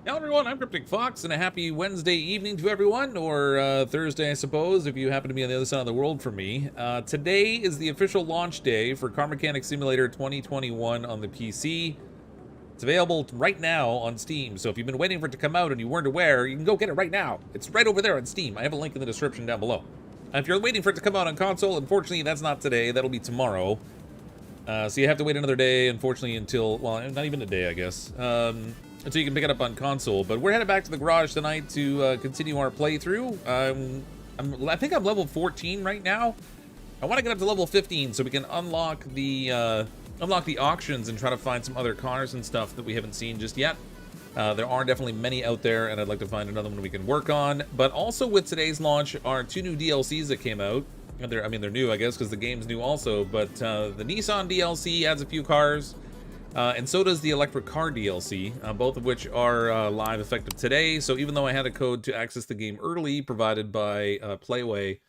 Hello everyone, I'm CrypticFox, and a happy Wednesday evening to everyone, or Thursday, I suppose, if you happen to be on the other side of the world from me. Today is the official launch day for Car Mechanic Simulator 2021 on the PC. It's available right now on Steam, so if you've been waiting for it to come out and you weren't aware, you can go get it right now. It's right over there on Steam. I have a link in the description down below. If you're waiting for it to come out on console, unfortunately, that's not today. That'll be tomorrow. So you have to wait another day, unfortunately, until, well, not even a day, I guess. Until you can pick it up on console. But we're headed back to the garage tonight to continue our playthrough. I think I'm level 14 right now. I want to get up to level 15 so we can unlock the auctions and try to find some other cars and stuff that we haven't seen just yet. There are definitely many out there, and I'd like to find another one we can work on. But also with today's launch are 2 new DLCs that came out. They're new, I guess, because the game's new also. But the Nissan DLC adds a few cars. And so does the electric car DLC, both of which are live effective today. So even though I had a code to access the game early provided by Playway,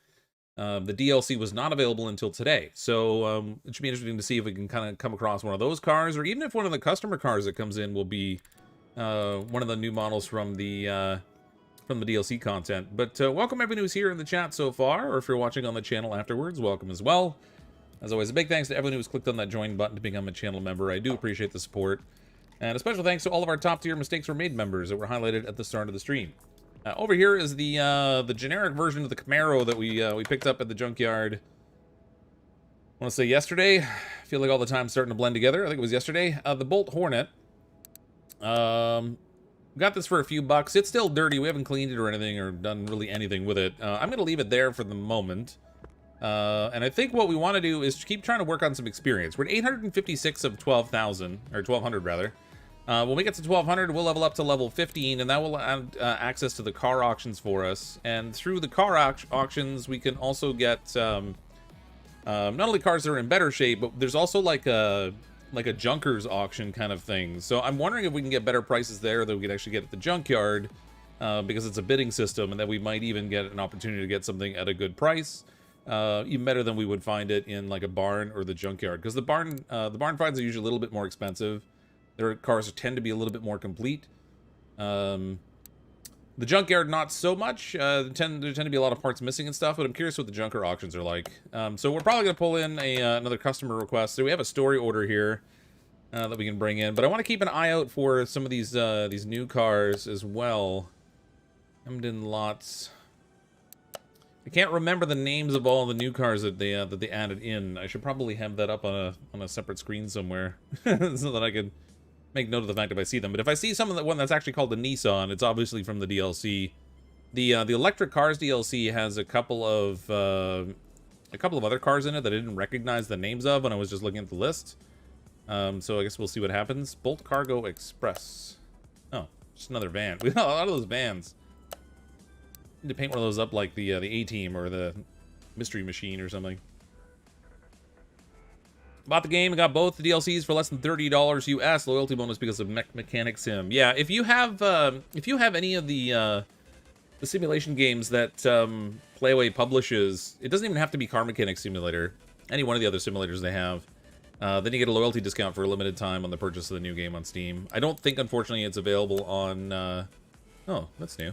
the DLC was not available until today. So it should be interesting to see if we can kind of come across one of those cars, or even if one of the customer cars that comes in will be one of the new models from the DLC content. But welcome everyone who's here in the chat so far, or if you're watching on the channel afterwards, welcome as well. As always, a big thanks to everyone who's clicked on that join button to become a channel member. I do appreciate the support. And a special thanks to all of our top tier Mistakes Were Made members that were highlighted at the start of the stream. Over here is the generic version of the Camaro that we picked up at the Junkyard. I want to say yesterday. I feel like all the time's starting to blend together. I think it was yesterday. The Bolt Hornet. Got this for a few bucks. It's still dirty. We haven't cleaned it or anything or done really anything with it. I'm going to leave it there for the moment. And I think what we want to do is keep trying to work on some experience. We're at 856 of 12,000, or 1,200 rather. When we get to 1,200, we'll level up to level 15, and that will add access to the car auctions for us. And through the car auctions, we can also get not only cars that are in better shape, but there's also like a junker's auction kind of thing. So I'm wondering if we can get better prices there that we could actually get at the Junkyard, because it's a bidding system, and that we might even get an opportunity to get something at a good price. Even better than we would find it in like a barn or the Junkyard, because the barn finds are usually a little bit more expensive. Their cars tend to be a little bit more complete. The Junkyard not so much. There tend to be a lot of parts missing and stuff, but I'm curious what the junker auctions are like. So we're probably gonna pull in another customer request. So we have a story order here that we can bring in, but I want to keep an eye out for some of these new cars as well. Emden lots. I can't remember the names of all the new cars that they added in. I should probably have that up on a separate screen somewhere so that I could make note of the fact if I see them. But if I see one that's actually called the Nissan, it's obviously from the DLC. The electric cars DLC has a couple of other cars in it that I didn't recognize the names of when I was just looking at the list. So I guess we'll see what happens. Bolt Cargo Express. Oh, just another van. We got a lot of those vans. To paint one of those up like the A-Team or the Mystery Machine or something. Bought the game and got both the DLCs for less than $30 US. Loyalty bonus because of Mechanic Sim. Yeah, if you have any of the simulation games that Playway publishes, it doesn't even have to be Car Mechanic Simulator. Any one of the other simulators they have. Then you get a loyalty discount for a limited time on the purchase of the new game on Steam. I don't think, unfortunately, it's available on... oh, that's new.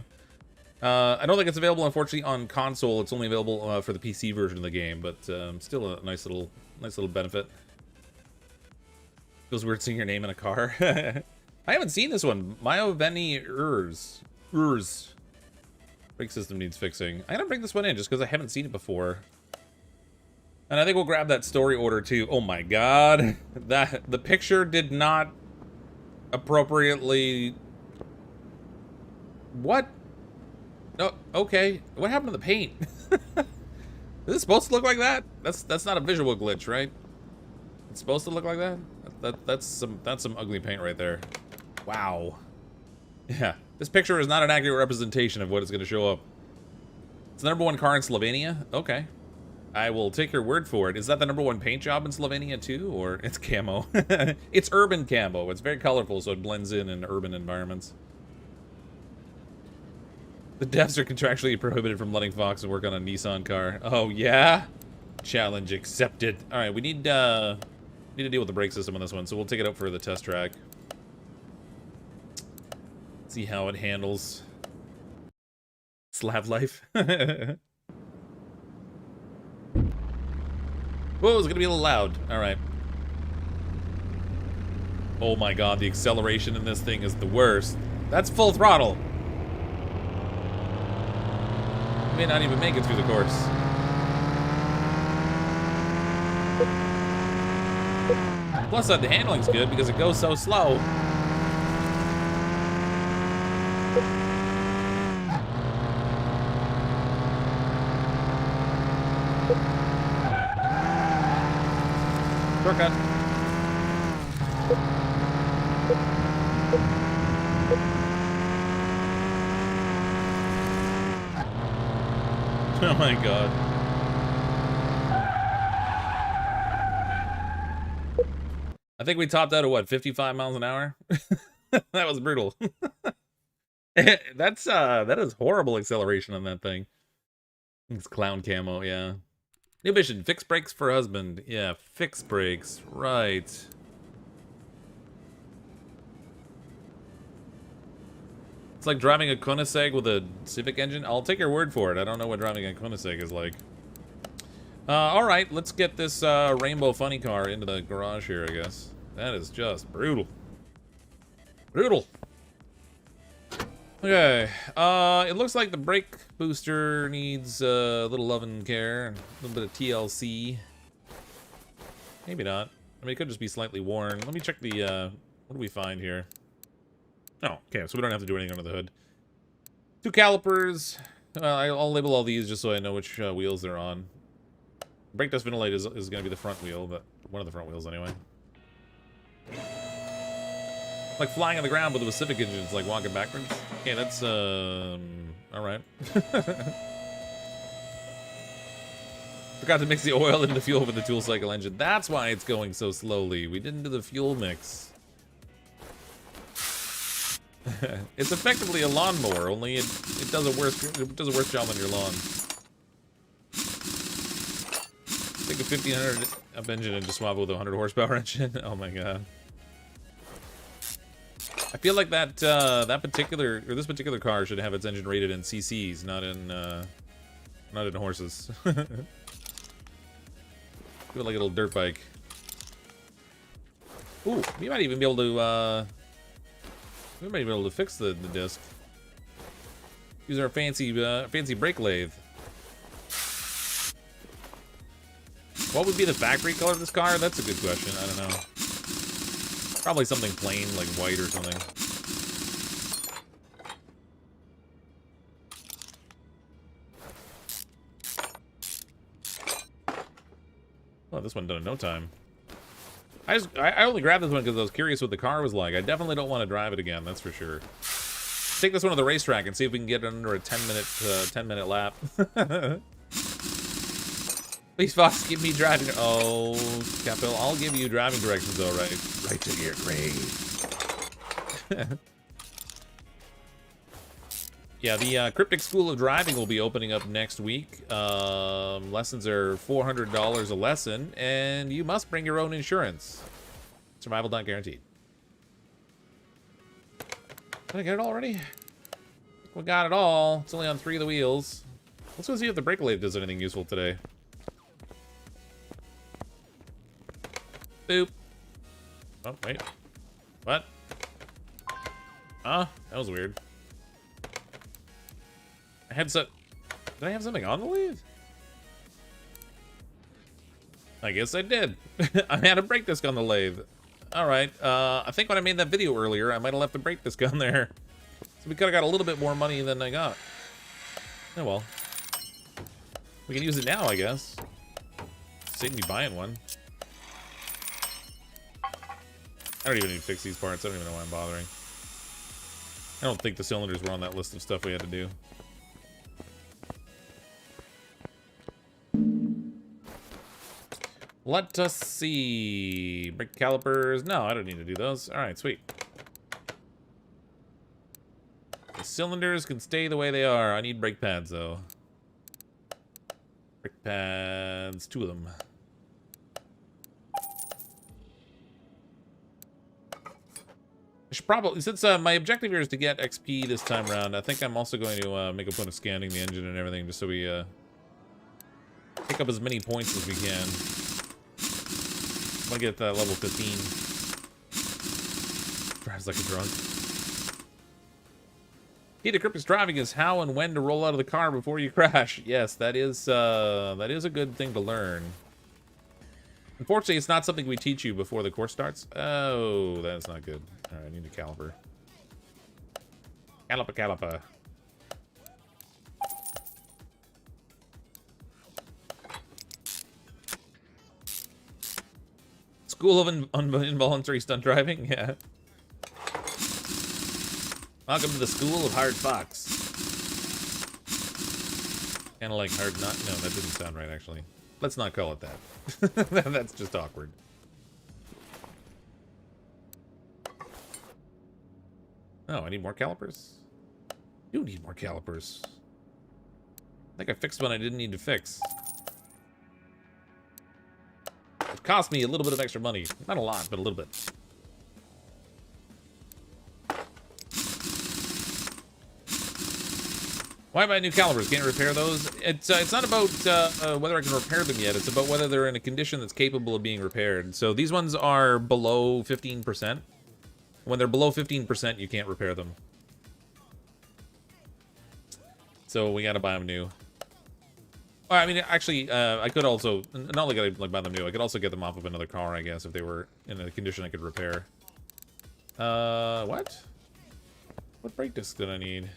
I don't think it's available, unfortunately, on console. It's only available for the PC version of the game, but still a nice little benefit. Feels weird seeing your name in a car. I haven't seen this one. Myoveni Urs. Brake system needs fixing. I'm gonna bring this one in just because I haven't seen it before. And I think we'll grab that story order too. Oh my god, the picture did not appropriately. What? No, okay. What happened to the paint? Is it supposed to look like that? That's not a visual glitch, right? It's supposed to look like that? That's some ugly paint right there. Wow. Yeah, this picture is not an accurate representation of what is going to show up. It's the #1 car in Slovenia? Okay. I will take your word for it. Is that the #1 paint job in Slovenia too? Or it's camo? It's urban camo. It's very colorful, so it blends in urban environments. The devs are contractually prohibited from letting Fox work on a Nissan car. Oh, yeah? Challenge accepted. Alright, we need to deal with the brake system on this one, so we'll take it out for the test track. See how it handles slab life. Whoa, it's gonna be a little loud. Alright. Oh my god, the acceleration in this thing is the worst. That's full throttle. You may not even make it through the course. Plus, the handling's good because it goes so slow. Shortcut. Oh my god. I think we topped out at what, 55 miles an hour? That was brutal. That is horrible acceleration on that thing. It's clown camo, yeah. New mission, fix brakes for husband. Yeah, fix brakes, right. It's like driving a Koenigsegg with a Civic engine. I'll take your word for it. I don't know what driving a Koenigsegg is like. Alright, let's get this rainbow funny car into the garage here, I guess. That is just brutal. Brutal. Okay, it looks like the brake booster needs a little love and care, a little bit of TLC. Maybe not. I mean, it could just be slightly worn. Let me check the, what do we find here? Oh, okay, so we don't have to do anything under the hood. 2 calipers. I'll label all these just so I know which wheels they're on. Brake dust ventilator is going to be the front wheel, but one of the front wheels anyway. Like flying on the ground with a Pacific engine, it's like walking backwards. Okay, that's, alright. Forgot to mix the oil into the fuel for the dual cycle engine. That's why it's going so slowly. We didn't do the fuel mix. It's effectively a lawnmower, only it does a worse job on your lawn. Take a 1500 up engine and just swap it with a 100 horsepower engine. Oh my god. I feel like that this particular car should have its engine rated in CCs, not in horses. Do it like a little dirt bike. Ooh, we might even be able to we might be able to fix the disc. Use our fancy brake lathe. What would be the factory color of this car? That's a good question. I don't know. Probably something plain, like white or something. Well, this one done in no time. I only grabbed this one because I was curious what the car was like. I definitely don't want to drive it again, that's for sure. Take this one to the racetrack and see if we can get it under a 10-minute lap. Please, Fox, give me driving. Oh, Capel, I'll give you driving directions, all right. Right to your grave. Yeah, the Cryptic School of Driving will be opening up next week. Lessons are $400 a lesson, and you must bring your own insurance. Survival not guaranteed. Did I get it already? We got it all. It's only on 3 of the wheels. Let's go see if the brake lathe does anything useful today. Boop. Oh, wait. What? That was weird. I had some... Did I have something on the lathe? I guess I did. I had a brake disc on the lathe. Alright, I think when I made that video earlier, I might have left the brake disc on there. So we could have got a little bit more money than I got. Oh well. We can use it now, I guess. Save me buying one. I don't even need to fix these parts. I don't even know why I'm bothering. I don't think the cylinders were on that list of stuff we had to do. Let us see. Brake calipers. No, I don't need to do those. Alright, sweet. The cylinders can stay the way they are. I need brake pads, though. Brake pads. 2 of them. should probably, since my objective here is to get XP this time around, I think I'm also going to make a point of scanning the engine and everything, just so we pick up as many points as we can. I want to get that level 15. Drives like a drunk. Key to Cryptic's driving is how and when to roll out of the car before you crash. Yes, that is a good thing to learn. Unfortunately, it's not something we teach you before the course starts. Oh, that's not good. All right, I need a caliper. Caliper. School of involuntary stunt driving? Yeah. Welcome to the School of Hard Fox. Kind of like hard nut. No, that didn't sound right, actually. Let's not call it that. That's just awkward. Oh, I need more calipers? I do need more calipers. I think I fixed one I didn't need to fix. It cost me a little bit of extra money. Not a lot, but a little bit. Why buy new calipers? Can't repair those? It's not about whether I can repair them yet. It's about whether they're in a condition that's capable of being repaired. So these ones are below 15%. When they're below 15%, you can't repair them. So we gotta buy them new. Well, I mean, actually, I could also, not only gotta like buy them new, I could also get them off of another car, I guess, if they were in a condition I could repair. What? What brake disc did I need?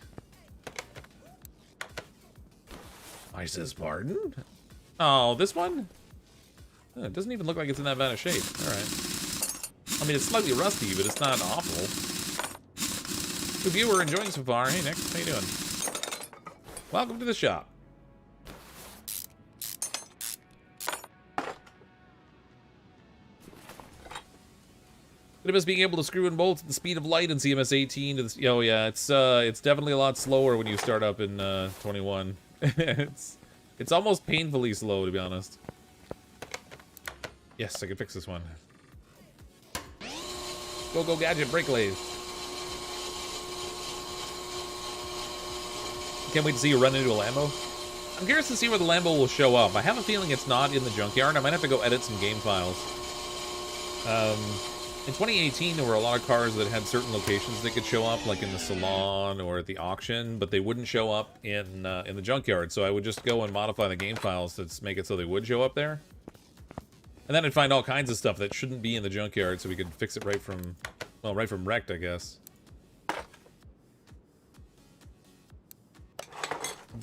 I says pardon? Oh, this one? Oh, it doesn't even look like it's in that bad of shape. Alright. I mean, it's slightly rusty, but it's not awful. Good viewer enjoying so far. Hey, Nick. How you doing? Welcome to the shop. It was being able to screw in bolts at the speed of light in CMS 18 to the, oh yeah, it's definitely a lot slower when you start up in 21. it's almost painfully slow, to be honest. Yes, I can fix this one. Go gadget brake lathe. Can't wait to see you run into a Lambo. I'm curious to see where the Lambo will show up. I have a feeling it's not in the junkyard. I might have to go edit some game files. In 2018, there were a lot of cars that had certain locations that could show up, like in the salon or at the auction, but they wouldn't show up in the junkyard. So I would just go and modify the game files to make it so they would show up there. And then I'd find all kinds of stuff that shouldn't be in the junkyard, so we could fix it right from, well, right from wrecked, I guess.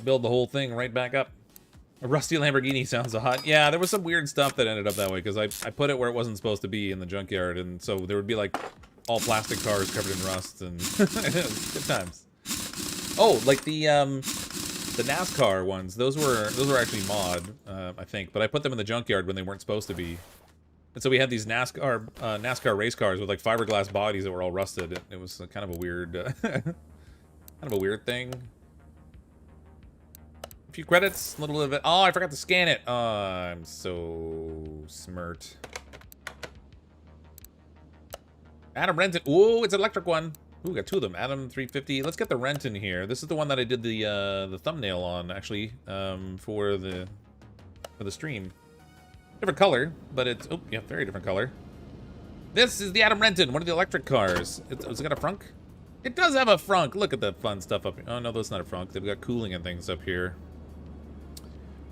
Build the whole thing right back up. A rusty Lamborghini sounds hot. Yeah, there was some weird stuff that ended up that way, because I put it where it wasn't supposed to be in the junkyard, and so there would be, like, all plastic cars covered in rust, and good times. Oh, like the NASCAR ones, those were actually mod, I think, but I put them in the junkyard when they weren't supposed to be. And so we had these NASCAR race cars with, like, fiberglass bodies that were all rusted. It was kind of a weird, kind of a weird thing. Few credits, a little bit of it. Oh, I forgot to scan it. I'm so smart. Adam Renton. Ooh, it's an electric one. Ooh, got two of them. Adam 350. Let's get the Renton here. This is the one that I did the thumbnail on, actually, for the stream. Different color, but it's, oh yeah, very different color. This is the Adam Renton, one of the electric cars. It's got a frunk. It does have a frunk. Look at the fun stuff up here. Oh no, that's not a frunk. They've got cooling and things up here.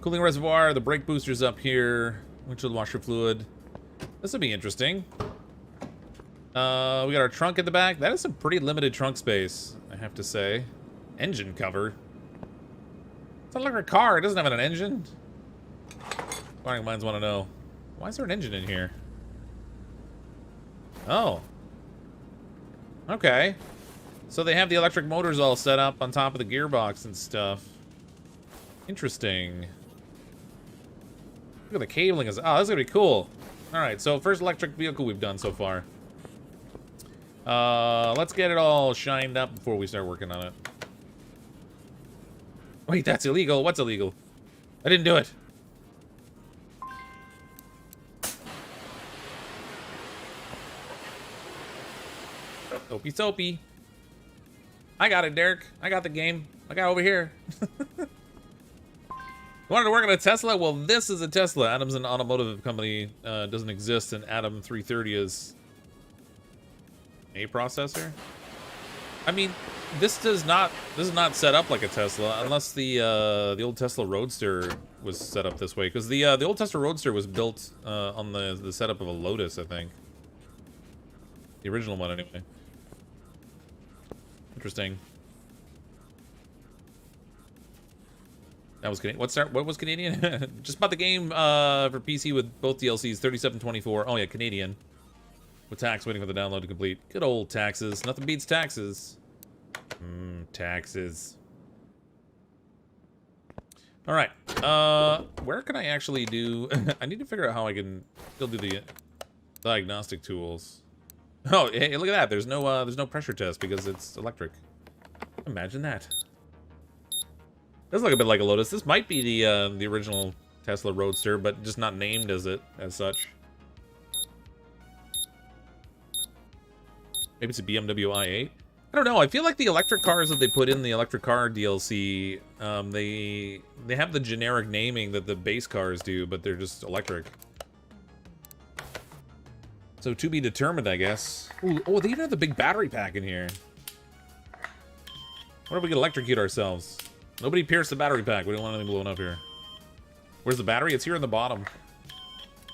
Cooling reservoir, the brake boosters up here, windshield washer fluid. This will be interesting. We got our trunk at the back. That is some pretty limited trunk space, I have to say. Engine cover. It's not like a car. It doesn't have an engine. Inquiring minds want to know, why is there an engine in here? Oh. Okay. So they have the electric motors all set up on top of the gearbox and stuff. Interesting. Look at the cabling. Oh, this is gonna be cool. Alright, so first electric vehicle we've done so far. Let's get it all shined up before we start working on it. Wait, that's illegal. What's illegal? I didn't do it. Soapy soapy. I got it, Derek. I got the game. I got over here. Wanted to work on a Tesla? Well, this is a Tesla. Adam's an automotive company. Doesn't exist, and Adam 330 is a processor. I mean, this is not set up like a Tesla, unless the old Tesla Roadster was set up this way. Because the old Tesla Roadster was built on the setup of a Lotus, I think. The original one, anyway. Interesting. That was Canadian. What was Canadian? Just bought the game for PC with both DLCs, 37.24. Oh yeah, Canadian. With tax waiting for the download to complete. Good old taxes. Nothing beats taxes. Taxes. All right. Where can I actually do? I need to figure out how I can still do the diagnostic tools. Oh, hey, look at that. There's no pressure test because it's electric. Imagine that. Does look a bit like a Lotus. This might be the original Tesla Roadster, but just not named as it as such. Maybe it's a BMW i8. I don't know. I feel like the electric cars that they put in the electric car DLC, they have the generic naming that the base cars do, but they're just electric. So to be determined, I guess. Ooh, oh, they even have the big battery pack in here. What if we could electrocute ourselves? Nobody pierced the battery pack. We don't want anything blowing up here. Where's the battery? It's here in the bottom.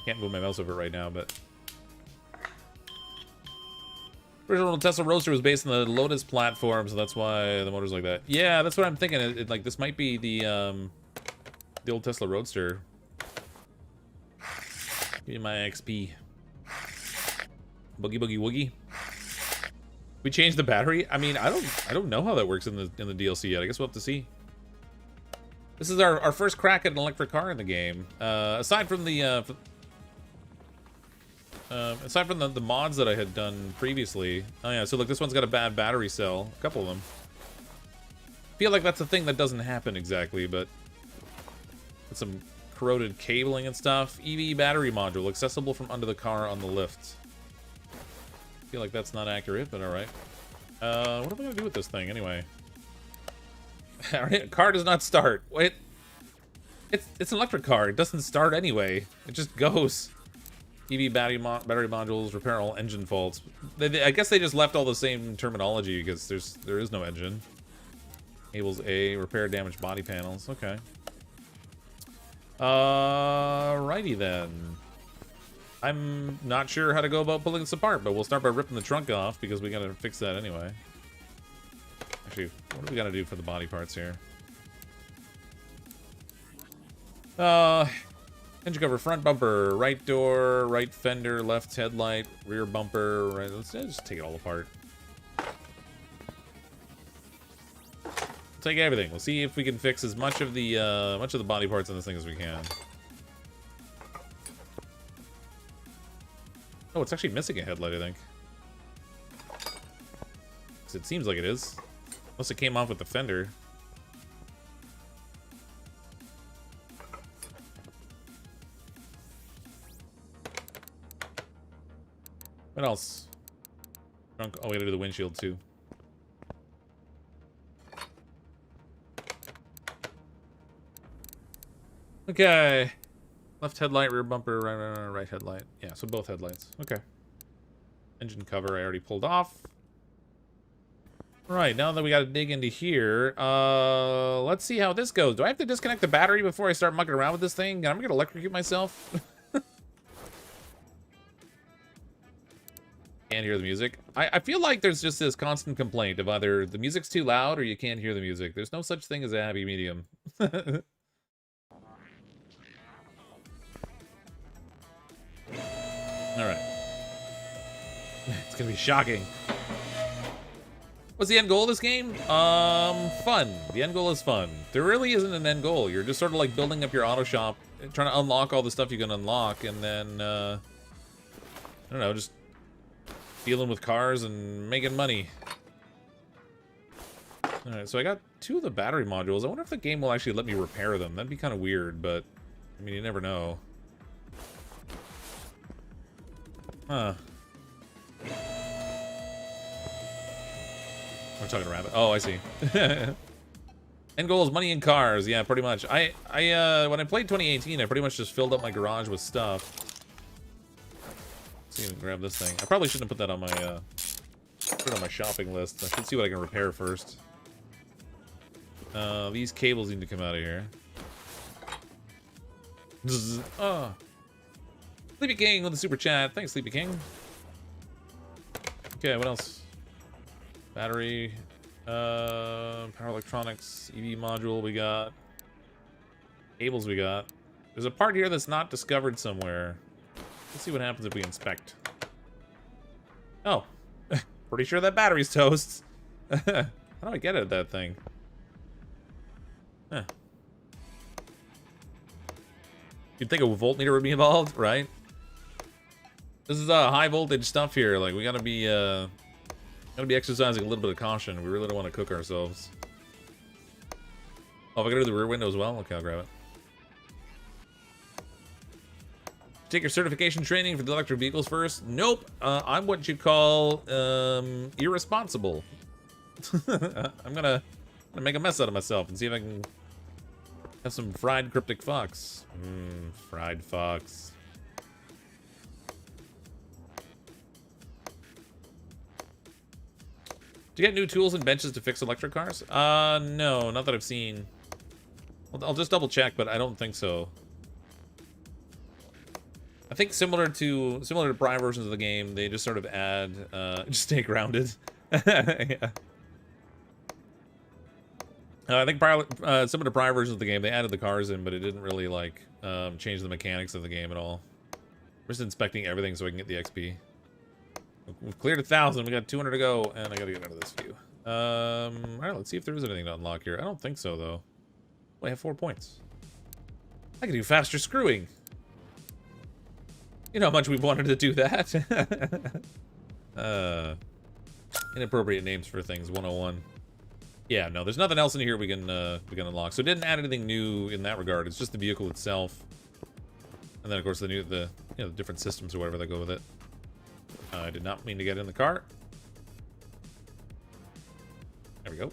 Can't move my mouse over it right now, but... Original Tesla Roadster was based on the Lotus platform, so that's why the motor's like that. Yeah, that's what I'm thinking. Like, this might be the old Tesla Roadster. Give me my XP. Boogie boogie woogie. We changed the battery? I mean, I don't know how that works in the DLC yet. I guess we'll have to see. This is our first crack at an electric car in the game. Aside from the mods that I had done previously. Oh yeah, so look, this one's got a bad battery cell. A couple of them. Feel like that's a thing that doesn't happen exactly, but with some corroded cabling and stuff. EV battery module accessible from under the car on the lift. Feel like that's not accurate, but all right. What am I gonna do with this thing anyway? Car does not start. Wait, it's an electric car. It doesn't start anyway. It just goes. EV battery modules repair all engine faults. I guess they just left all the same terminology because there is no engine. Enables A, repair damaged body panels. Okay. Righty then. I'm not sure how to go about pulling this apart, but we'll start by ripping the trunk off because we gotta fix that anyway. Actually, what do we gotta do for the body parts here? Engine cover, front bumper, right door, right fender, left headlight, rear bumper, right. Let's just take it all apart. Take everything. We'll see if we can fix as much of the body parts on this thing as we can. Oh, it's actually missing a headlight, I think. 'Cause it seems like it is. Unless it came off with the fender. What else? Trunk. Oh, we gotta do the windshield too. Okay. Left headlight, rear bumper, right headlight. Yeah, so both headlights. Okay. Engine cover I already pulled off. Right, now that we gotta dig into here, let's see how this goes. Do I have to disconnect the battery before I start mucking around with this thing? I'm gonna electrocute myself. Can't hear the music. I feel like there's just this constant complaint of either the music's too loud or you can't hear the music. There's no such thing as a happy medium. Alright. It's gonna be shocking. What's the end goal of this game? Fun. The end goal is fun. There really isn't an end goal. You're just sort of like building up your auto shop, trying to unlock all the stuff you can unlock, and then, I don't know, just dealing with cars and making money. Alright, so I got 2 of the battery modules. I wonder if the game will actually let me repair them. That'd be kind of weird, but, I mean, you never know. Huh. We're talking rabbit. Oh, I see. End goal is money and cars. Yeah, pretty much. I when I played 2018, I pretty much just filled up my garage with stuff. Let's see if I can grab this thing. I probably shouldn't have put that on my put it on my shopping list. I should see what I can repair first. These cables need to come out of here. Zzz, oh. Sleepy King with the super chat. Thanks, Sleepy King. Okay, what else? Battery, power electronics, EV module we got. Cables we got. There's a part here that's not discovered somewhere. Let's see what happens if we inspect. Oh, pretty sure that battery's toast. How do I get at that thing? Huh. You'd think a voltmeter would be involved, right? This is high voltage stuff here. Like, we gotta be exercising a little bit of caution. We really don't want to cook ourselves. Oh, if I gotta do the rear window as well? Okay, I'll grab it. Take your certification training for the electric vehicles first? Nope. I'm what you call irresponsible. I'm gonna make a mess out of myself and see if I can have some fried CrypticFox. Fried fox. Do you get new tools and benches to fix electric cars? No, not that I've seen. I'll just double check, but I don't think so. I think similar to prior versions of the game, they just sort of add, just stay grounded. Yeah. I think similar to prior versions of the game, they added the cars in, but it didn't really like change the mechanics of the game at all. We're just inspecting everything so we can get the XP. We've cleared 1,000. We got 200 to go, and I gotta get out of this view. All right, let's see if there is anything to unlock here. I don't think so, though. Oh, I have 4 points. I can do faster screwing. You know how much we've wanted to do that. Inappropriate names for things. 101. Yeah, no, there's nothing else in here we can unlock. So it didn't add anything new in that regard. It's just the vehicle itself, and then of course the different systems or whatever that go with it. I did not mean to get in the car. There we go.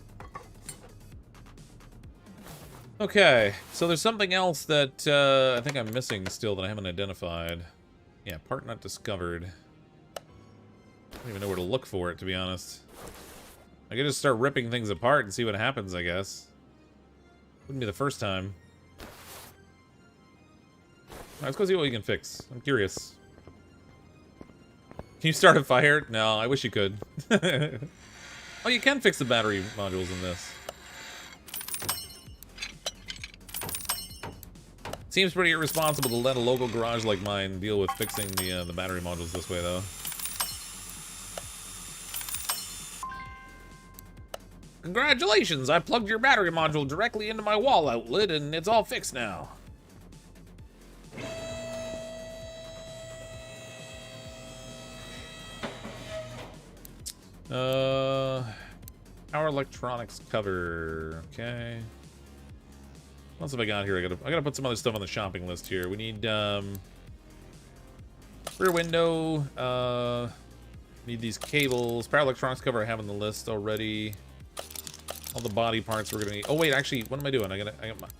Okay, so there's something else that I think I'm missing still that I haven't identified. Yeah, part not discovered. I don't even know where to look for it, to be honest. I could just start ripping things apart and see what happens, I guess. Wouldn't be the first time. Alright, let's go see what we can fix. I'm curious. Can you start a fire? No, I wish you could. Oh, you can fix the battery modules in this. Seems pretty irresponsible to let a local garage like mine deal with fixing the battery modules this way, though. Congratulations! I plugged your battery module directly into my wall outlet, and it's all fixed now. Power electronics cover. Okay. What else have I got here? I gotta put some other stuff on the shopping list here. We need rear window. Need these cables. Power electronics cover I have on the list already. All the body parts we're gonna need. Oh wait, actually, what am I doing? I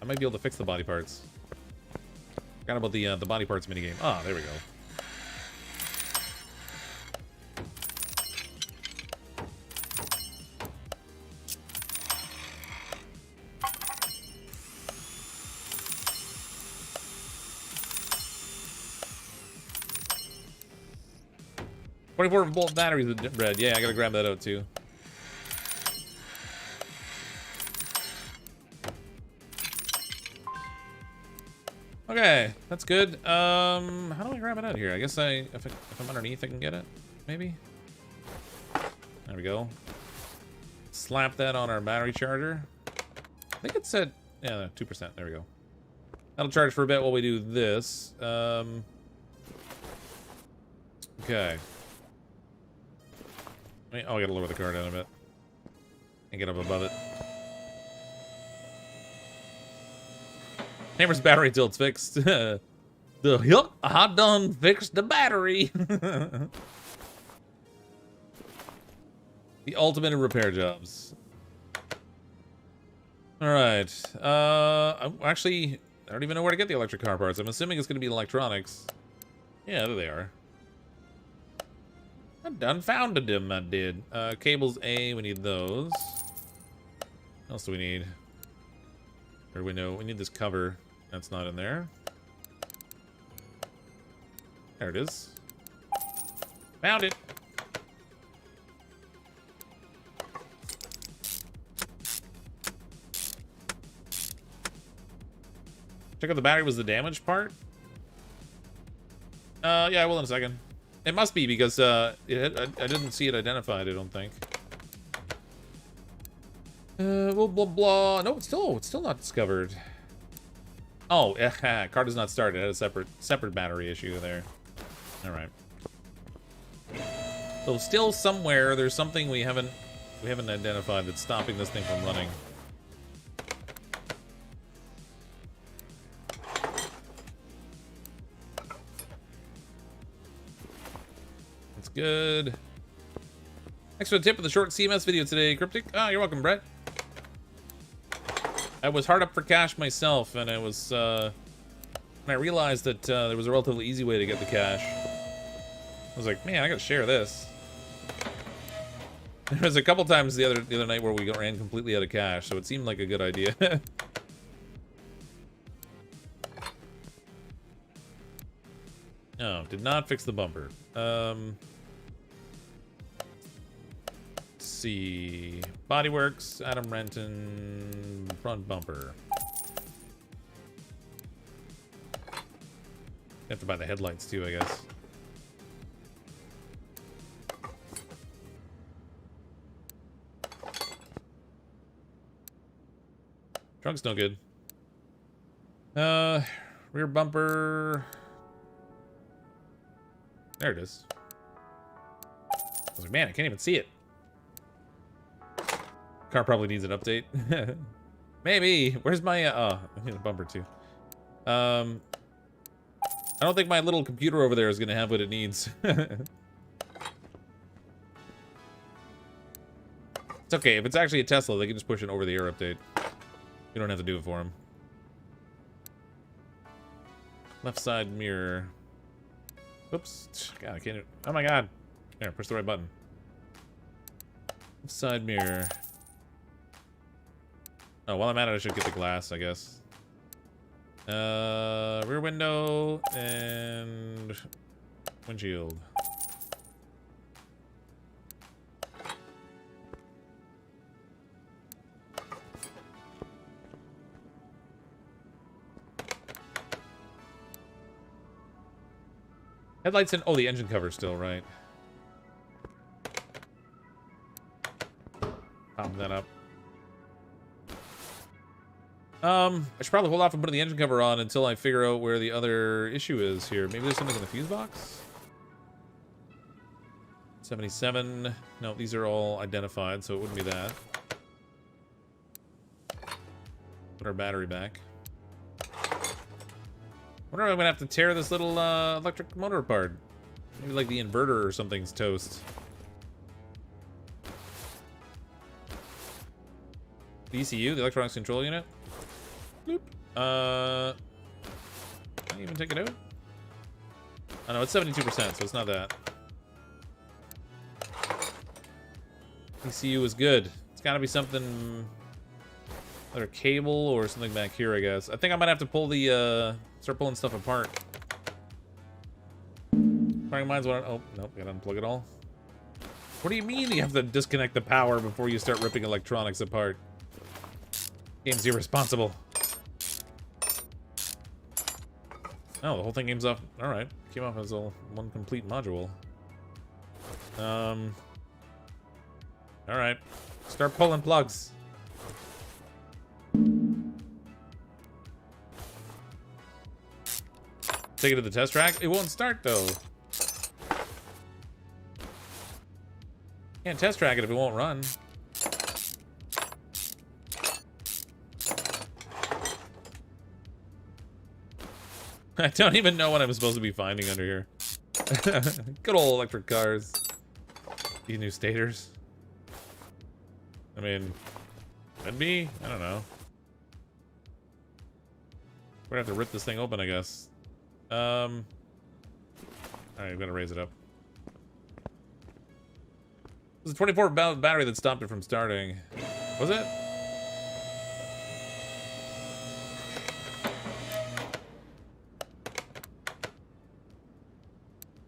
might be able to fix the body parts. Forgot about the body parts minigame. Ah, there we go. .24-volt batteries with red. Yeah, I gotta grab that out too. Okay, that's good. How do I grab it out here? I guess if I'm underneath, I can get it. Maybe. There we go. Slap that on our battery charger. I think it said, yeah, 2%. There we go. That'll charge for a bit while we do this. Okay. Oh, I gotta lower the car down a bit. And get up above it. Hammer's battery until it's fixed. I done fixed the battery. The ultimate in repair jobs. Alright. Actually, I don't even know where to get the electric car parts. I'm assuming it's going to be electronics. Yeah, there they are. I done found them, I did. Cables A, we need those. What else do we need? Or we need this cover. That's not in there. There it is. Found it. Check out the battery was the damaged part. Yeah, I will in a second. It must be because I didn't see it identified, I don't think. Blah blah blah. No, it's still not discovered. Oh, car does not start. It had a separate battery issue there. All right. So still somewhere there's something we haven't identified that's stopping this thing from running. That's good. Thanks for the tip of the short CMS video today, Cryptic. Ah, you're welcome, Brett. I was hard up for cash myself, and I was when I realized that there was a relatively easy way to get the cash. I was like, man, I gotta share this. There was a couple times the other night where we ran completely out of cash, so it seemed like a good idea. Oh, did not fix the bumper. Let's see. Bodyworks, Adam Renton, front bumper. You have to buy the headlights too, I guess. Trunk's no good. Rear bumper. There it is. I was like, man, I can't even see it. Car probably needs an update. Maybe. Where's my, oh, I need a bumper too. I don't think my little computer over there is going to have what it needs. It's okay. If it's actually a Tesla, they can just push an over-the-air update. You don't have to do it for them. Left side mirror. Oops. God, I can't. Oh my god. There, push the right button. Left side mirror. Oh, while I'm at it, I should get the glass, I guess. Rear window and windshield. Headlights and oh, the engine cover still, right? Pop that up. I should probably hold off and put the engine cover on until I figure out where the other issue is here. Maybe there's something in the fuse box? 77. No, these are all identified, so it wouldn't be that. Put our battery back. I wonder if I'm gonna have to tear this little electric motor apart. Maybe like the inverter or something's toast. The ECU, the electronics control unit. Bloop. Can I even take it out? Oh no, it's 72%, so it's not that. ECU is good. It's gotta be something. Another cable or something back here, I guess. I think I might have to pull the start pulling stuff apart. Firing mine's what? Oh nope, gotta unplug it all. What do you mean you have to disconnect the power before you start ripping electronics apart? Game's irresponsible. Oh, the whole thing game's off. All right, came off as a one complete module. All right, start pulling plugs. Take it to the test track. It won't start though. Can't test track it if it won't run. I don't even know what I'm supposed to be finding under here. Good old electric cars. These new stators. I mean, could be. I don't know. We're gonna have to rip this thing open, I guess. Alright, I'm gonna raise it up. It was a 24-volt battery that stopped it from starting. Was it?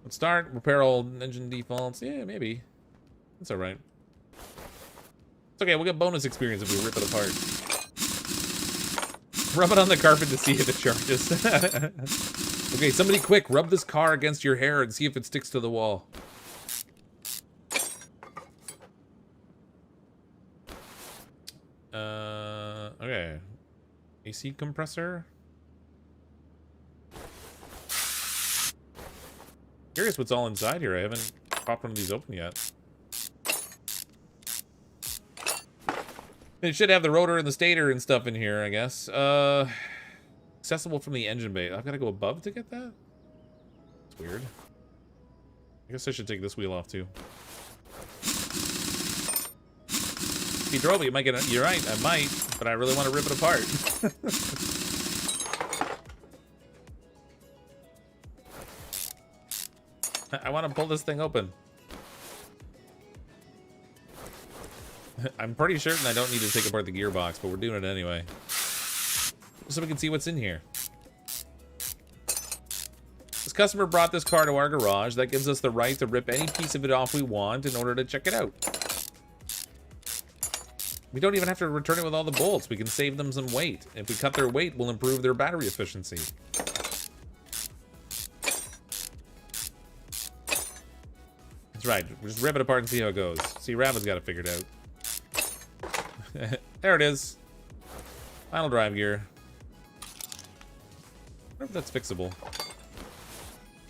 Let's start. Repair all engine defaults. Yeah, maybe. That's alright. It's okay, we'll get bonus experience if we rip it apart. Rub it on the carpet to see if it charges. Okay, somebody quick, rub this car against your hair and see if it sticks to the wall. Okay. AC compressor. Curious what's all inside here. I haven't popped one of these open yet. It should have the rotor and the stator and stuff in here, I guess. Accessible from the engine bay. I've got to go above to get that? It's weird. I guess I should take this wheel off, too. If you drove it, you might get it. You're right, I might, but I really want to rip it apart. I want to pull this thing open. I'm pretty certain I don't need to take apart the gearbox, but we're doing it anyway. So we can see what's in here. This customer brought this car to our garage. That gives us the right to rip any piece of it off we want in order to check it out. We don't even have to return it with all the bolts. We can save them some weight. If we cut their weight, we'll improve their battery efficiency. That's right. We'll just rip it apart and see how it goes. See, Rabbit's got it figured out. There it is. Final drive gear. I wonder if that's fixable.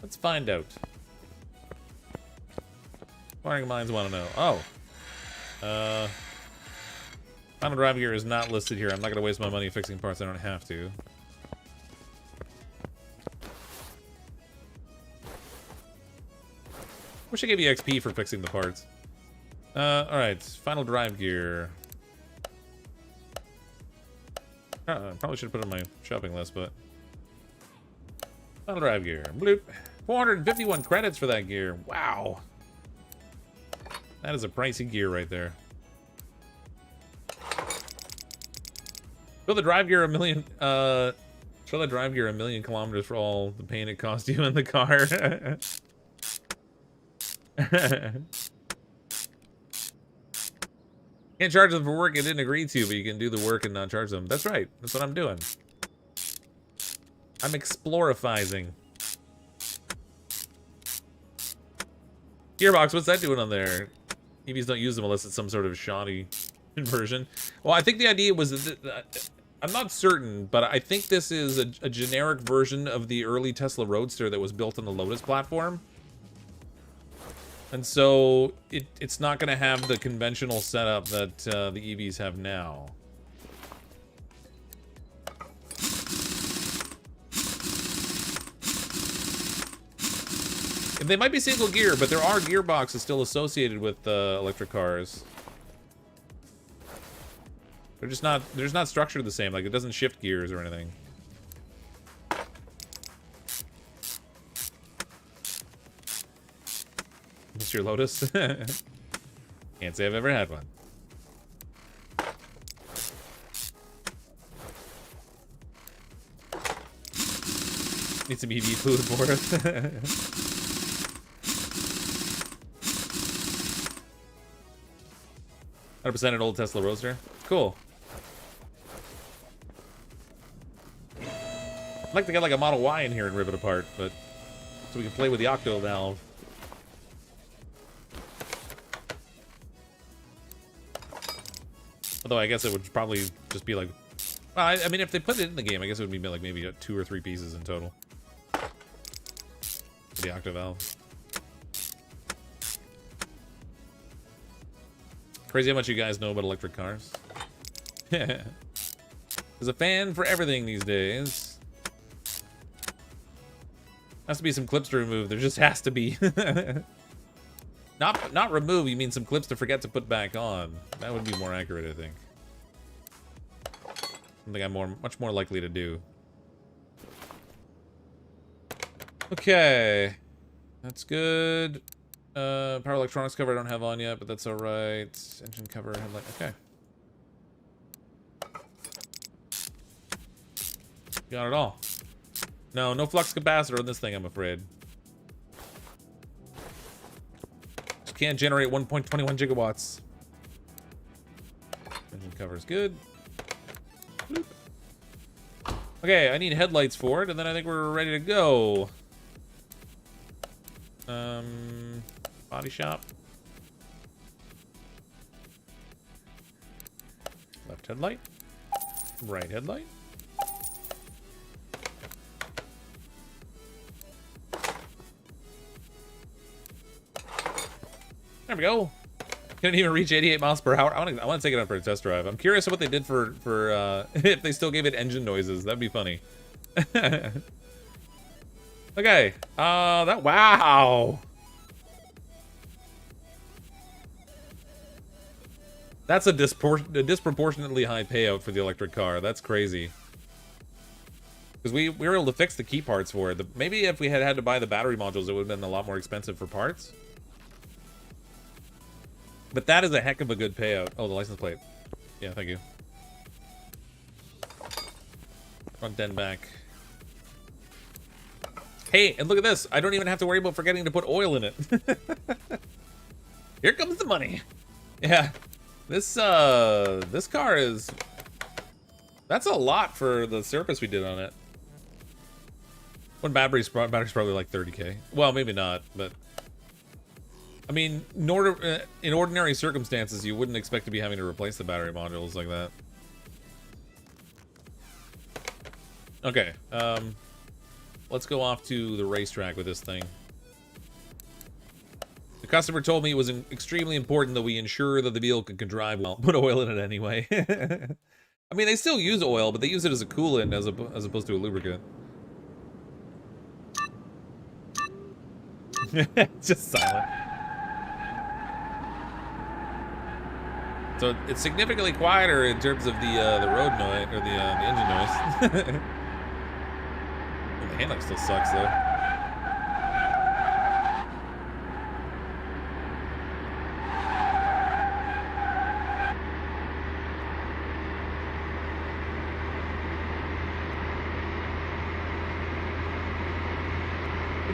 Let's find out. Wiring minds want to know. Oh. Final drive gear is not listed here. I'm not going to waste my money fixing parts I don't have to. Wish I gave you XP for fixing the parts. Alright. Final drive gear. Probably should have put it on my shopping list, but... Final drive gear. Bloop. 451 credits for that gear. Wow. That is a pricey gear right there. Show the drive gear a million kilometers for all the pain it cost you in the car. Can't charge them for work you didn't agree to, but you can do the work and not charge them. That's right. That's what I'm doing. I'm explorifying. Gearbox, what's that doing on there? EVs don't use them unless it's some sort of shoddy version. Well, I think the idea was that I'm not certain, but I think this is a generic version of the early Tesla Roadster that was built on the Lotus platform. And so it's not going to have the conventional setup that the EVs have now. They might be single gear, but there are gearboxes still associated with electric cars. They're just not structured the same. Like, it doesn't shift gears or anything. What's your Lotus? Can't say I've ever had one. Need some EV fluid for it. 100% an old Tesla Roadster. Cool. I'd like to get like a Model Y in here and rip it apart, but so we can play with the octo valve. Although I guess it would probably just be like, well, I mean, if they put it in the game, I guess it would be like maybe 2 or 3 pieces in total. For the octo valve. Crazy how much you guys know about electric cars. There's a fan for everything these days. Has to be some clips to remove. There just has to be. Not remove, you mean some clips to forget to put back on. That would be more accurate, I think. Something I'm much more likely to do. Okay. That's good. Power electronics cover I don't have on yet, but that's alright. Engine cover, headlight, okay. Got it all. No flux capacitor on this thing, I'm afraid. Just can't generate 1.21 gigawatts. Engine cover is good. Bloop. Okay, I need headlights for it, and then I think we're ready to go. Body shop. Left headlight. Right headlight. There we go. Couldn't even reach 88 miles per hour. I want to take it out for a test drive. I'm curious what they did for if they still gave it engine noises. That'd be funny. Okay. Wow. That's a disproportionately high payout for the electric car. That's crazy. Because we were able to fix the key parts for it. Maybe if we had to buy the battery modules, it would have been a lot more expensive for parts. But that is a heck of a good payout. Oh, the license plate. Yeah, thank you. Front and back. Hey, and look at this. I don't even have to worry about forgetting to put oil in it. Here comes the money. Yeah. This car is... That's a lot for the surface we did on it. One battery's probably like 30K. Well, maybe not, but... I mean, in ordinary circumstances, you wouldn't expect to be having to replace the battery modules like that. Okay, let's go off to the racetrack with this thing. The customer told me it was extremely important that we ensure that the vehicle can drive well. Put oil in it anyway. I mean, they still use oil, but they use it as a coolant as opposed to a lubricant. Just silent. So it's significantly quieter in terms of the road noise or the engine noise. The handling still sucks though.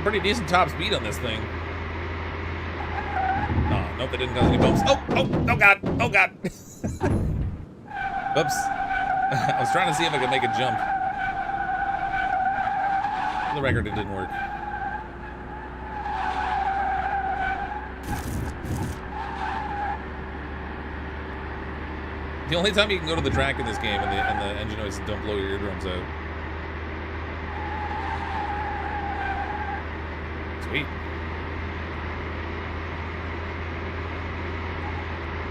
Pretty decent top speed on this thing. Oh, nope, that didn't cause any bumps. Oh god, oh god. Oops. I was trying to see if I could make a jump. For the record, it didn't work. The only time you can go to the track in this game and the engine noises don't blow your eardrums out. Sweet.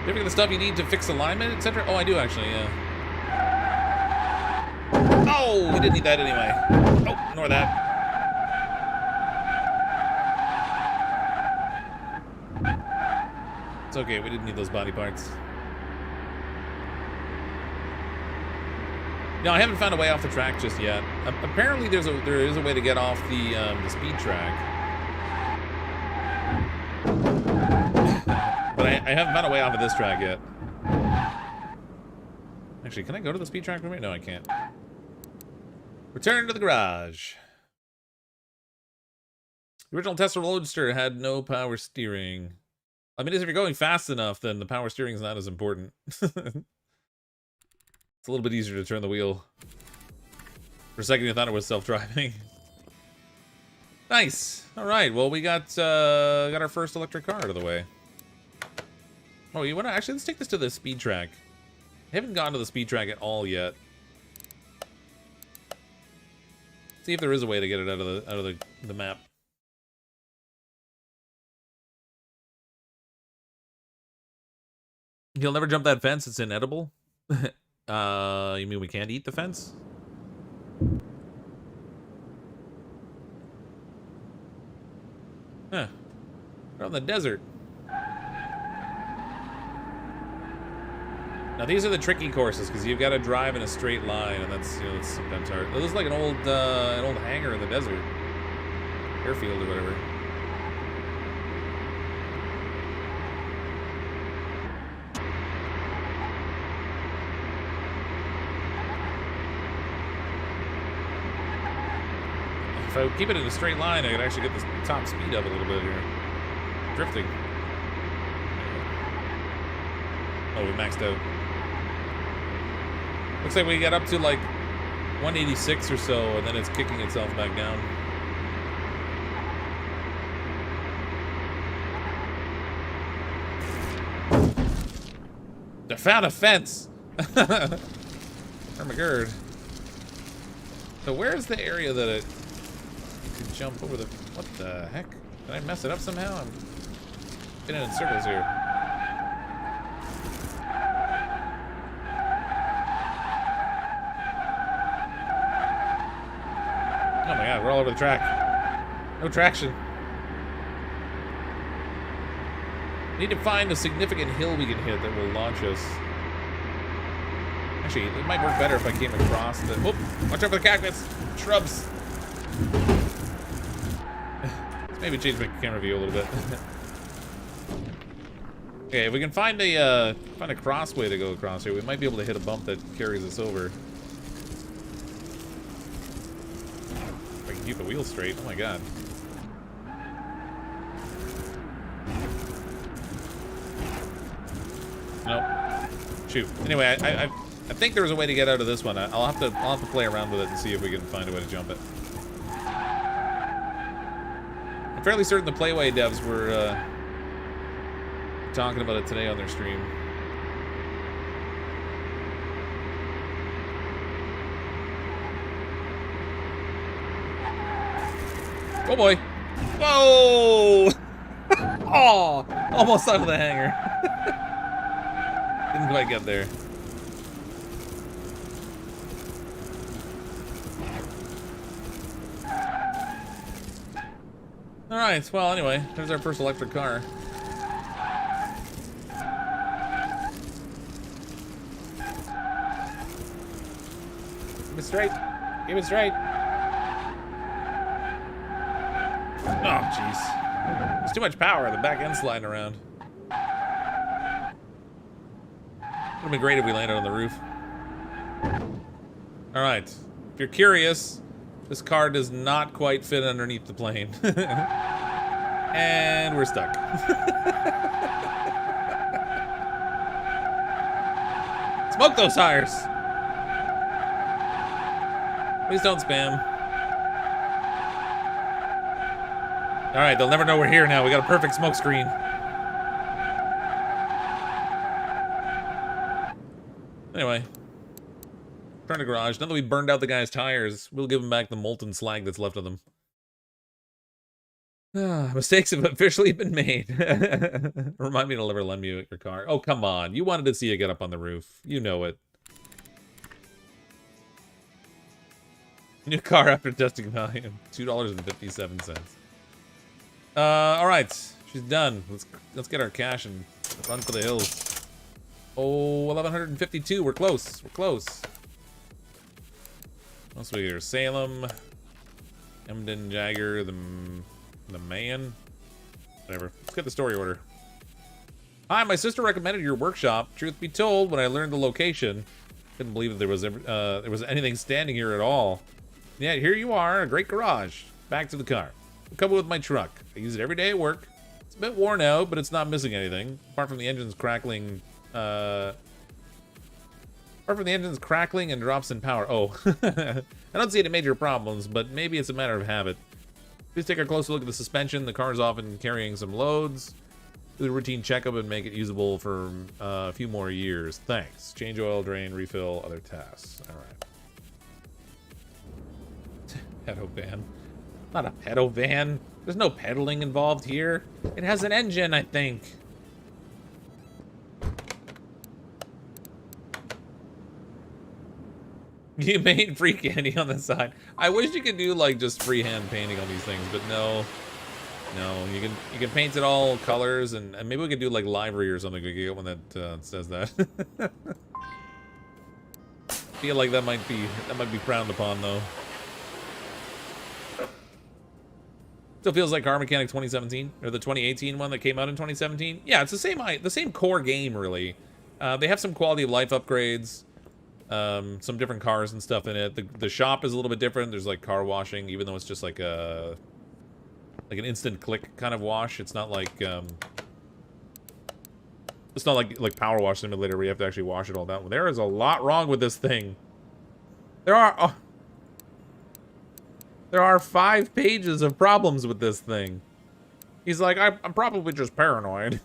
Do you have the stuff you need to fix alignment, etc.? Oh, I do actually, yeah. Oh, we didn't need that anyway. Oh, ignore that. It's okay, we didn't need those body parts. No, I haven't found a way off the track just yet. Apparently, there is a way to get off the speed track. But I haven't found a way off of this track yet. Actually, can I go to the speed track from here? No, I can't. Return to the garage. The original Tesla Roadster had no power steering. I mean, if you're going fast enough, then the power steering is not as important. It's a little bit easier to turn the wheel. For a second, you thought it was self-driving. Nice. All right. Well, we got our first electric car out of the way. Oh, you want to actually let's take this to the speed track. I haven't gone to the speed track at all yet. See if there is a way to get it out of the map. You'll never jump that fence. It's inedible. You mean we can't eat the fence? Huh. We're on the desert. Now these are the tricky courses because you've got to drive in a straight line, and that's, you know, that's sometimes hard. It looks like an old hangar in the desert, airfield or whatever. If I keep it in a straight line, I could actually get the top speed up a little bit here. Drifting. Oh, we maxed out. Looks like we got up to like 186 or so, and then it's kicking itself back down. I found a fence! Oh my god. So where's the area that it could jump over the... What the heck? Did I mess it up somehow? I'm spinning in circles here. Oh my god, we're all over the track. No traction. Need to find a significant hill we can hit that will launch us. Actually, it might work better if I came across the... Oh, watch out for the cactus! Shrubs! Let's maybe change my camera view a little bit. Okay, if we can find a crossway to go across here, we might be able to hit a bump that carries us over. If I can keep the wheel straight, oh my god. Nope. Shoot. Anyway, I think there was a way to get out of this one. I'll have to play around with it and see if we can find a way to jump it. I'm fairly certain the Playway devs were talking about it today on their stream. Oh boy! Whoa! Oh! Almost out of the hangar. Didn't quite get there. Alright, well, anyway, there's our first electric car. Keep it straight. Keep it straight. Oh, jeez. There's too much power. The back end's sliding around. Would have been great if we landed on the roof. Alright. If you're curious, this car does not quite fit underneath the plane. And we're stuck. Smoke those tires! Please don't spam. Alright, they'll never know we're here now. We got a perfect smoke screen. Anyway. Turn to garage. Now that we burned out the guy's tires, we'll give him back the molten slag that's left of them. Mistakes have officially been made. Remind me to never lend me your car. Oh, come on. You wanted to see you get up on the roof. You know it. New car after testing volume. $2.57. Alright. She's done. Let's get our cash and run for the hills. Oh, 1152. We're close. We're close. What else we here? Salem, Emden, Jagger, the man. Whatever. Let's get the story order. Hi, my sister recommended your workshop. Truth be told, when I learned the location, couldn't believe that there was anything standing here at all. Yeah, here you are, a great garage. Back to the car. I'm coming with my truck. I use it every day at work. It's a bit worn out, but it's not missing anything apart from the engine's crackling. Apart from the engine's crackling and drops in power. Oh, I don't see any major problems, but maybe it's a matter of habit. Please take a closer look at the suspension. The car is often carrying some loads. Do the routine checkup and make it usable for a few more years. Thanks. Change oil, drain, refill, other tasks. All right. Pedo van. Not a pedo van. There's no pedaling involved here. It has an engine, I think. You made free candy on the side. I wish you could do like just freehand painting on these things, but no. No, you can paint it all colors, and maybe we could do like livery or something. We could get one that says that. feel like that might be frowned upon though. Still feels like Car Mechanic 2017 or the 2018 one that came out in 2017. Yeah, it's the same core game really. They have some quality of life upgrades, some different cars and stuff in it. The shop is a little bit different. There's like car washing, even though it's just like an instant click kind of wash. It's not like Power Wash Simulator where you have to actually wash it all down. There is a lot wrong with this thing. There are 5 pages of problems with this thing. He's like, I'm probably just paranoid.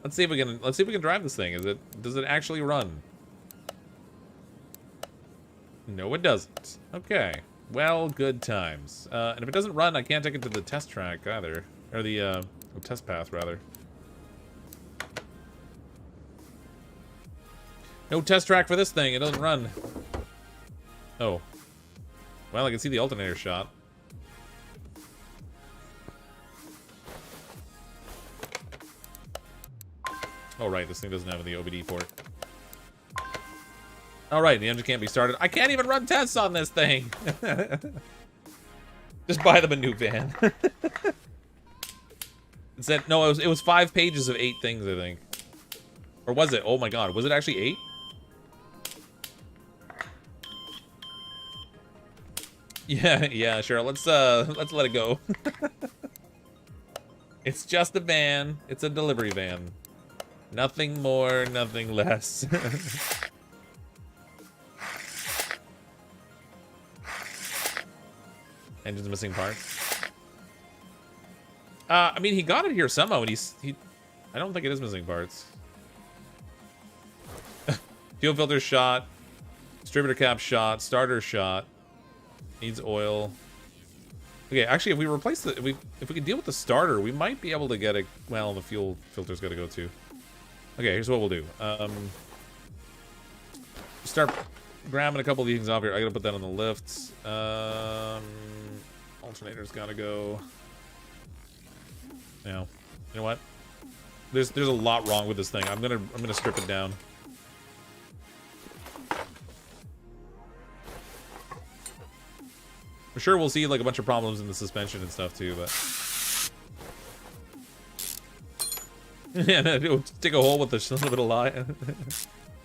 Let's see if we can drive this thing. Does it actually run? No, it doesn't. Okay. Well, good times. And if it doesn't run, I can't take it to the test track either, or the test path rather. No test track for this thing. It doesn't run. Oh. Well, I can see the alternator shot. Oh, right. This thing doesn't have the OBD port. All right. The engine can't be started. I can't even run tests on this thing. Just buy them a new van. It said, no, it was 5 pages of 8 things, I think. Or was it? Oh my god. Was it actually 8? Yeah, sure. Let's let it go. It's just a van. It's a delivery van. Nothing more, nothing less. Engine's missing parts. I mean, he got it here somehow, and I don't think it is missing parts. Fuel filter shot. Distributor cap shot. Starter shot. Needs oil. Okay, actually, if we replace if we can deal with the starter, we might be able to get a. Well, the fuel filter's got to go too. Okay, here's what we'll do. Start grabbing a couple of these things off here. I gotta put that on the lifts. Alternator's gotta go. Now, you know what? There's a lot wrong with this thing. I'm gonna strip it down. For sure, we'll see like a bunch of problems in the suspension and stuff too, but yeah, no, dig a hole with a little bit of lie.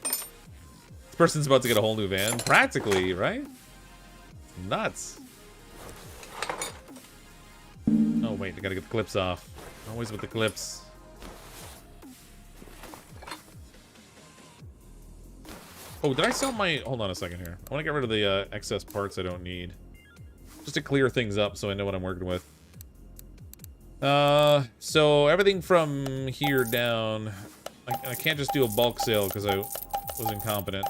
This person's about to get a whole new van, practically, right? Nuts. Oh wait, I gotta get the clips off. Always with the clips. Oh, did I sell my? Hold on a second here. I want to get rid of the excess parts I don't need. Just to clear things up so I know what I'm working with. So everything from here down, I can't just do a bulk sale because I was incompetent.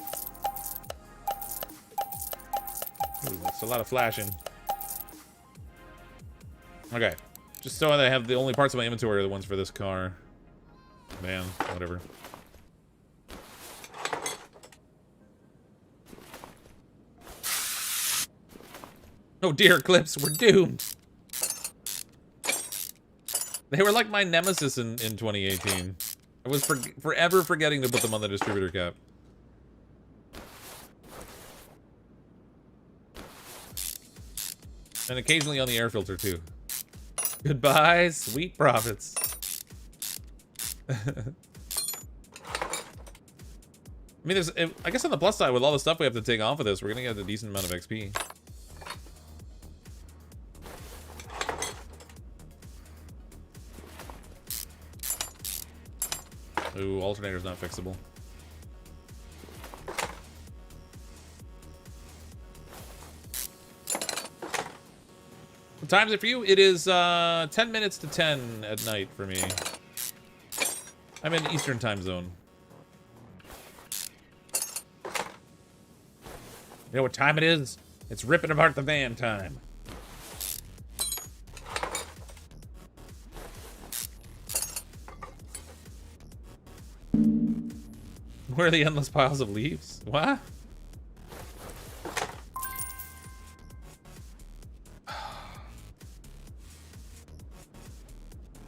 Ooh, that's a lot of flashing. Okay, just so that I have the only parts of my inventory are the ones for this car. Man, whatever. Oh dear, clips, we're doomed. They were like my nemesis in 2018. I was forever forgetting to put them on the distributor cap. And occasionally on the air filter too. Goodbye, sweet profits. I mean, I guess on the plus side, with all the stuff we have to take off of this, we're gonna get a decent amount of XP. Ooh, alternator's not fixable. What time is it for you? It is 10 minutes to 10 at night for me. I'm in Eastern time zone. You know what time it is? It's ripping apart the van time. Where are the endless piles of leaves? What?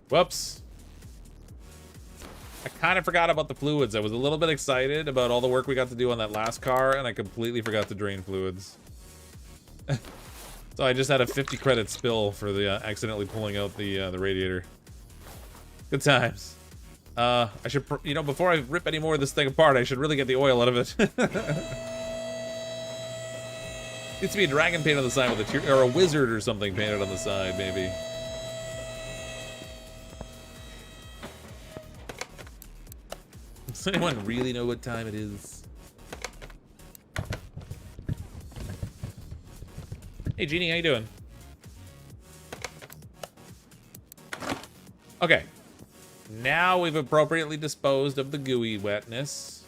Whoops. I kind of forgot about the fluids. I was a little bit excited about all the work we got to do on that last car, and I completely forgot to drain fluids. So I just had a 50 credit spill for the accidentally pulling out the radiator. Good times. I should, you know, before I rip any more of this thing apart, I should really get the oil out of it. Needs to be a dragon paint on the side with a or a wizard or something painted on the side, maybe. Does anyone really know what time it is? Hey, Jeannie, how you doing? Okay. Now we've appropriately disposed of the gooey wetness.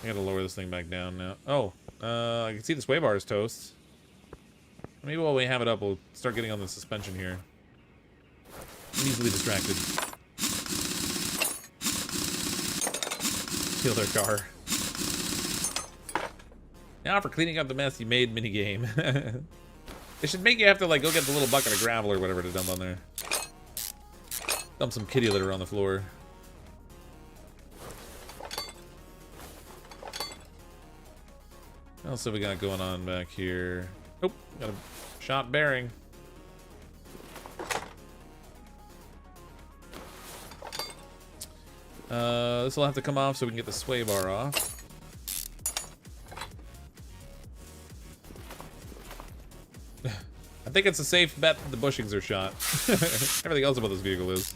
I gotta lower this thing back down now. Oh, I can see the sway bar is toast. Maybe while we have it up, we'll start getting on the suspension here. I'm easily distracted. Steal their car. Now for cleaning up the mess you made minigame. It should make you have to like go get the little bucket of gravel or whatever to dump on there. Dump some kitty litter on the floor. What else have we got going on back here? Oh, got a shot bearing. This will have to come off so we can get the sway bar off. I think it's a safe bet that the bushings are shot. Everything else about this vehicle is.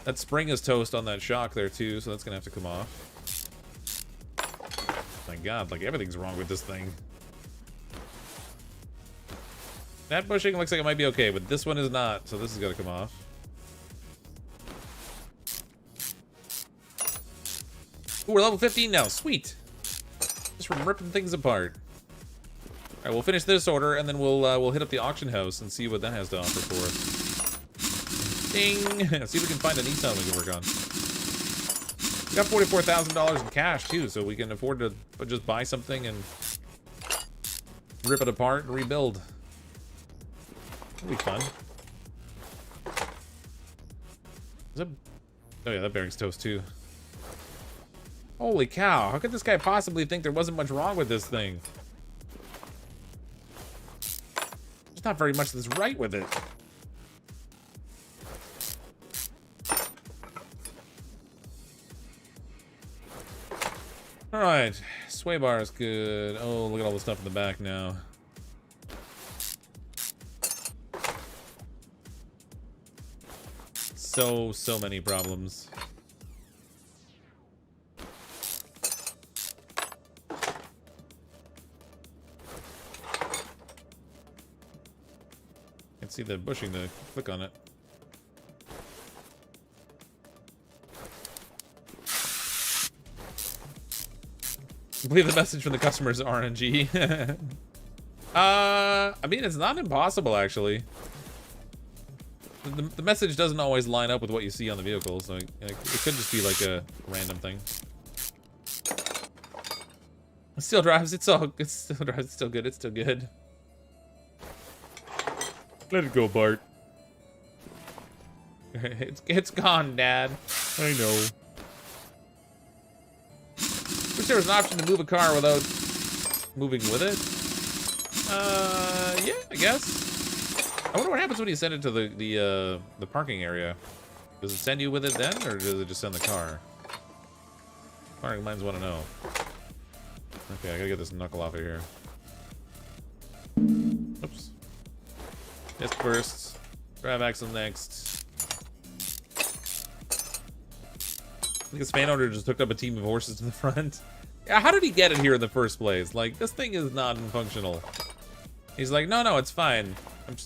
That spring is toast on that shock there too, so that's gonna have to come off. My god, like everything's wrong with this thing. That bushing looks like it might be okay, but this one is not, so this is gonna come off. Ooh, we're level 15 now, sweet. Just from ripping things apart. All right, we'll finish this order, and then we'll hit up the auction house and see what that has to offer for us. Ding! See if we can find a Nissan we can work on. We got $44,000 in cash too, so we can afford to just buy something and rip it apart and rebuild. That'll be fun. Is that... Oh yeah, that bearing's toast too. Holy cow! How could this guy possibly think there wasn't much wrong with this thing? Not very much that's right with it. All right, sway bar is good. Oh, look at all the stuff in the back now. So many problems. See the bushing to click on it. I believe the message from the customer is RNG. I mean, it's not impossible actually. The message doesn't always line up with what you see on the vehicle, so it could just be like a random thing. It still drives. It still drives. It's still good. It's still good. Let it go, Bart. It's gone, Dad. I know. Wish there was an option to move a car without moving with it. Yeah, I guess. I wonder what happens when you send it to the parking area. Does it send you with it then, or does it just send the car? Parking minds want to know. Okay, I gotta get this knuckle off of here. Oops. Disc first. Grab axle next. I think his fan owner just hooked up a team of horses to the front. Yeah, how did he get it here in the first place? Like, this thing is non-functional. He's like, no, it's fine.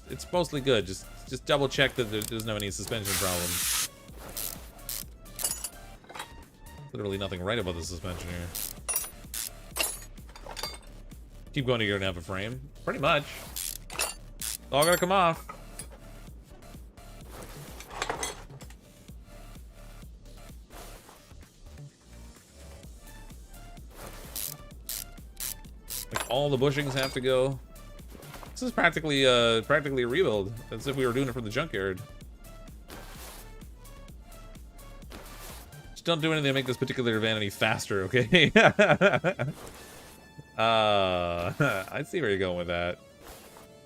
It's mostly good. Just double check that there doesn't have any suspension problems. Literally nothing right about the suspension here. Keep going to you're gonna have a frame. Pretty much. It's all gonna come off. Like all the bushings have to go. This is practically a rebuild. As if we were doing it from the junkyard. don't do anything to make this particular van any faster, okay? I see where you're going with that.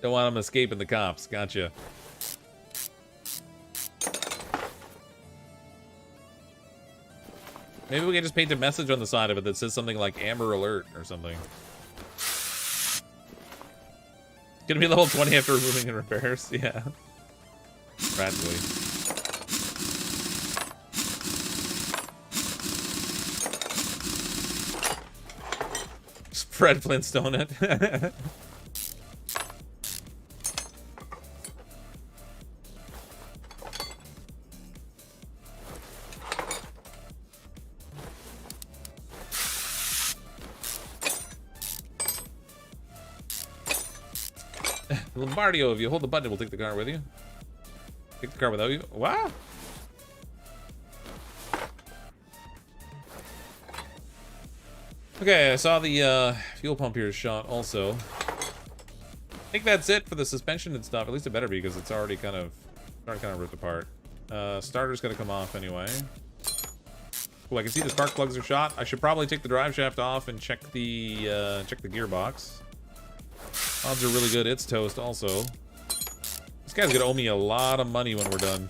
Don't want them escaping the cops. Gotcha. Maybe we can just paint a message on the side of it that says something like Amber Alert or something. Gonna be level 20 after removing and repairs. Yeah. Practically. Fred Flintstone it. Lombardio, if you hold the button, we'll take the car with you. Take the car without you. Wow. Okay, I saw the fuel pump here shot also. I think that's it for the suspension and stuff. At least it better be, because it's already kind of ripped apart. Starter's gonna come off anyway. Cool, I can see the spark plugs are shot. I should probably take the drive shaft off and check the gearbox. Odds are really good. It's toast also. This guy's gonna owe me a lot of money when we're done.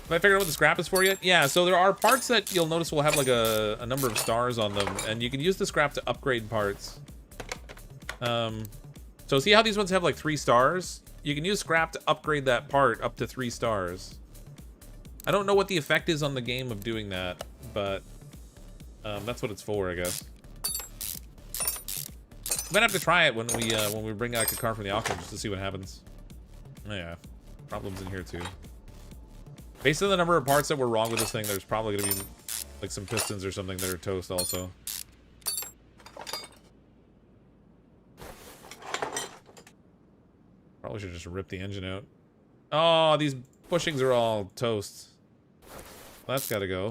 Have I figured out what the scrap is for yet? Yeah, so there are parts that you'll notice will have like a number of stars on them, and you can use the scrap to upgrade parts. So see how these ones have like 3 stars? You can use scrap to upgrade that part up to 3 stars. I don't know what the effect is on the game of doing that, but that's what it's for, I guess. Might have to try it when we bring like a car from the auction just to see what happens. Oh, yeah, problems in here too. Based on the number of parts that were wrong with this thing, there's probably gonna be like some pistons or something that are toast also. Probably should just rip the engine out. Oh, these bushings are all toast. Well, that's gotta go.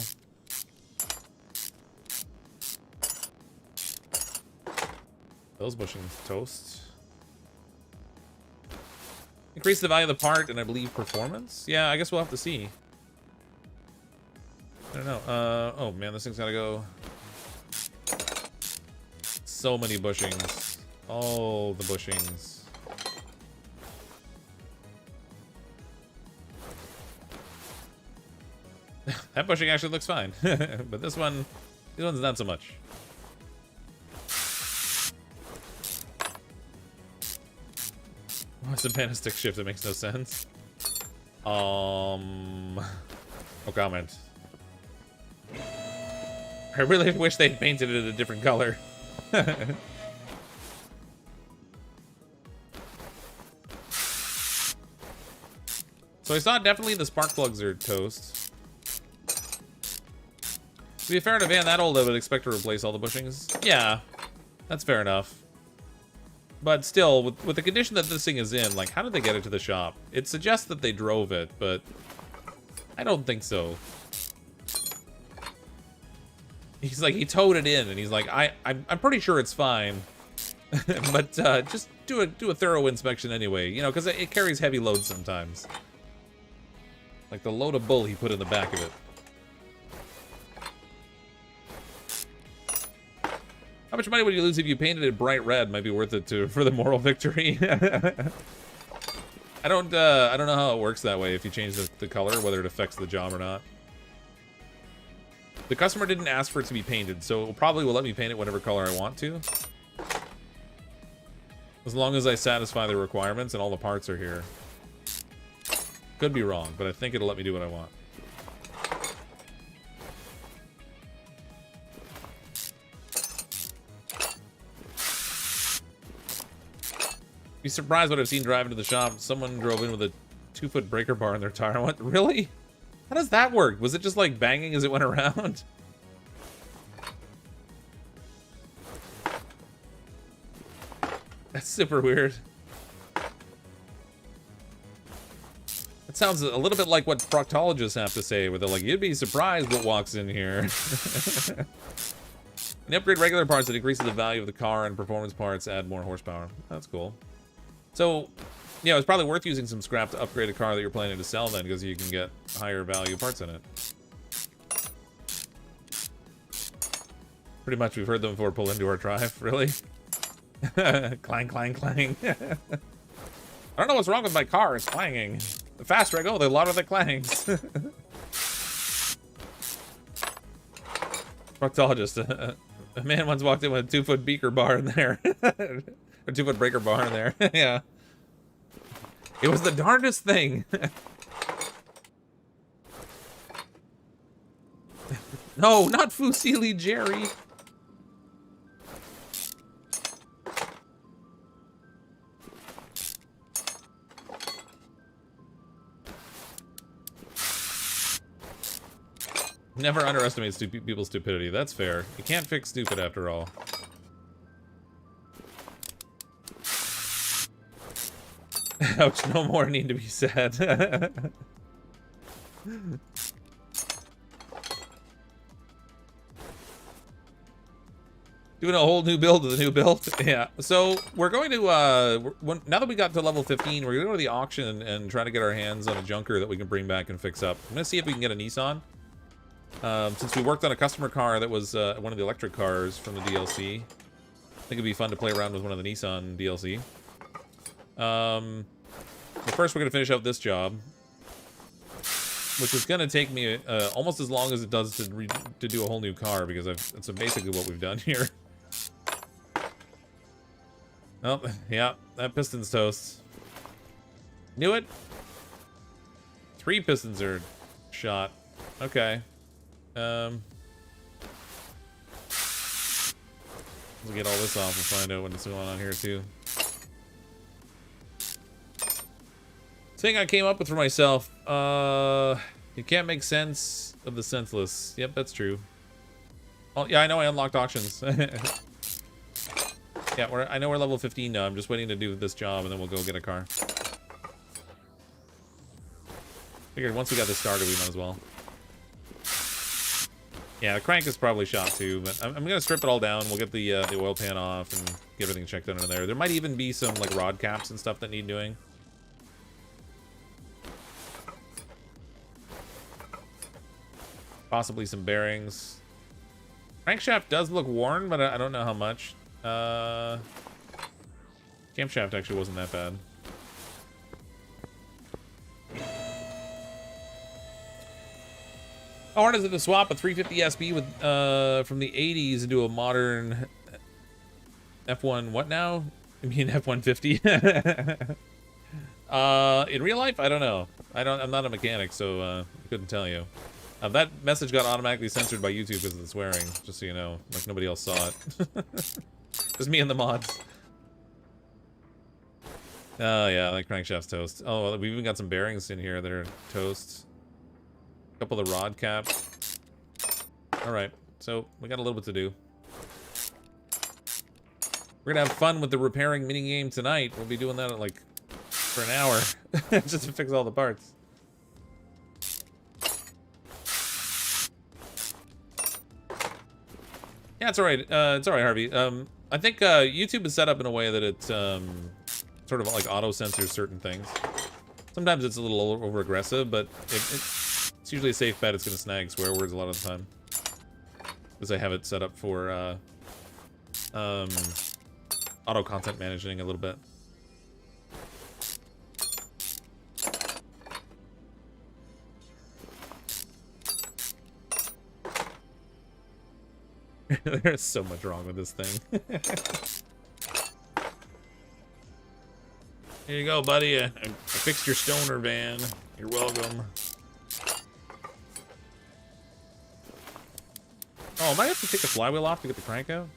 Those bushings toast. Increase the value of the part and I believe performance? Yeah, I guess we'll have to see. I don't know. Oh man, this thing's gotta go. So many bushings. All the bushings. That bushing actually looks fine. But this one's not so much. What's the pan stick shift? That makes no sense. No comment. I really wish they'd painted it a different color. So I saw definitely the spark plugs are toast. To be fair in a van that old, I would expect to replace all the bushings. Yeah, that's fair enough. But still, with the condition that this thing is in, like, how did they get it to the shop? It suggests that they drove it, but I don't think so. He's like, he towed it in, and he's like, I'm pretty sure it's fine. But just do a thorough inspection anyway, you know, because it carries heavy loads sometimes. Like the load of bull he put in the back of it. How much money would you lose if you painted it bright red? Might be worth it for the moral victory. I don't know how it works that way if you change the color, whether it affects the job or not. The customer didn't ask for it to be painted, so it probably will let me paint it whatever color I want to. As long as I satisfy the requirements and all the parts are here. Could be wrong, but I think it'll let me do what I want. Be surprised what I've seen driving to the shop. Someone drove in with a 2-foot breaker bar in their tire. I went, really? How does that work? Was it just like banging as it went around? That's super weird. That sounds a little bit like what proctologists have to say, where they're like, you'd be surprised what walks in here. And upgrade regular parts that increases the value of the car, and performance parts add more horsepower. That's cool. So, yeah, it's probably worth using some scrap to upgrade a car that you're planning to sell then, because you can get higher value parts in it. Pretty much, we've heard them before. Pull into our drive, really? Clang, clang, clang. I don't know what's wrong with my car. It's clanging. The faster I go, the louder the clangs. Proctologist. A man once walked in with a 2-foot beaker bar in there. A 2-foot breaker bar in there. Yeah. It was the darndest thing. No, not Fusilli Jerry. Never underestimate people's stupidity. That's fair. You can't fix stupid after all. Ouch, no more need to be said. Doing a whole new build of the new build. Yeah. So we're going to, now that we got to level 15, we're going to go to the auction and try to get our hands on a junker that we can bring back and fix up. I'm going to see if we can get a Nissan. Since we worked on a customer car that was one of the electric cars from the DLC. I think it'd be fun to play around with one of the Nissan DLC. But first we're going to finish out this job. Which is going to take me almost as long as it does to do a whole new car, because that's basically what we've done here. Oh, yeah, that piston's toast. Knew it. 3 pistons are shot. Okay. Let's get all this off and find out what's going on here too. Thing I came up with for myself. You can't make sense of the senseless. Yep, that's true. Oh yeah, I know I unlocked auctions. Yeah, I know we're level 15 now. I'm just waiting to do this job and then we'll go get a car. Figured once we got this started, we might as well. Yeah, the crank is probably shot too, but I'm gonna strip it all down. We'll get the oil pan off and get everything checked under there. There might even be some like rod caps and stuff that need doing. Possibly some bearings. Crankshaft does look worn, but I don't know how much. Camshaft actually wasn't that bad. How hard is it to swap a 350 SB with from the 80s into a modern F1 what now? I mean F-150. In real life, I don't know. I'm not a mechanic, so I couldn't tell you. That message got automatically censored by YouTube because of the swearing, just so you know. Like, nobody else saw it. Just me and the mods. Oh, yeah, that crankshaft's toast. Oh, well, we've even got some bearings in here that are toast. A couple of the rod caps. Alright, so we got a little bit to do. We're gonna have fun with the repairing minigame tonight. We'll be doing that, like, for an hour. Just to fix all the parts. Yeah, it's alright. It's alright, Harvey. I think YouTube is set up in a way that it sort of like auto-censors certain things. Sometimes it's a little over-aggressive, but it's usually a safe bet it's going to snag swear words a lot of the time. Because I have it set up for auto-content managing a little bit. There's so much wrong with this thing. Here you go, buddy. I fixed your stoner van. You're welcome. Oh, might have to take the flywheel off to get the crank out.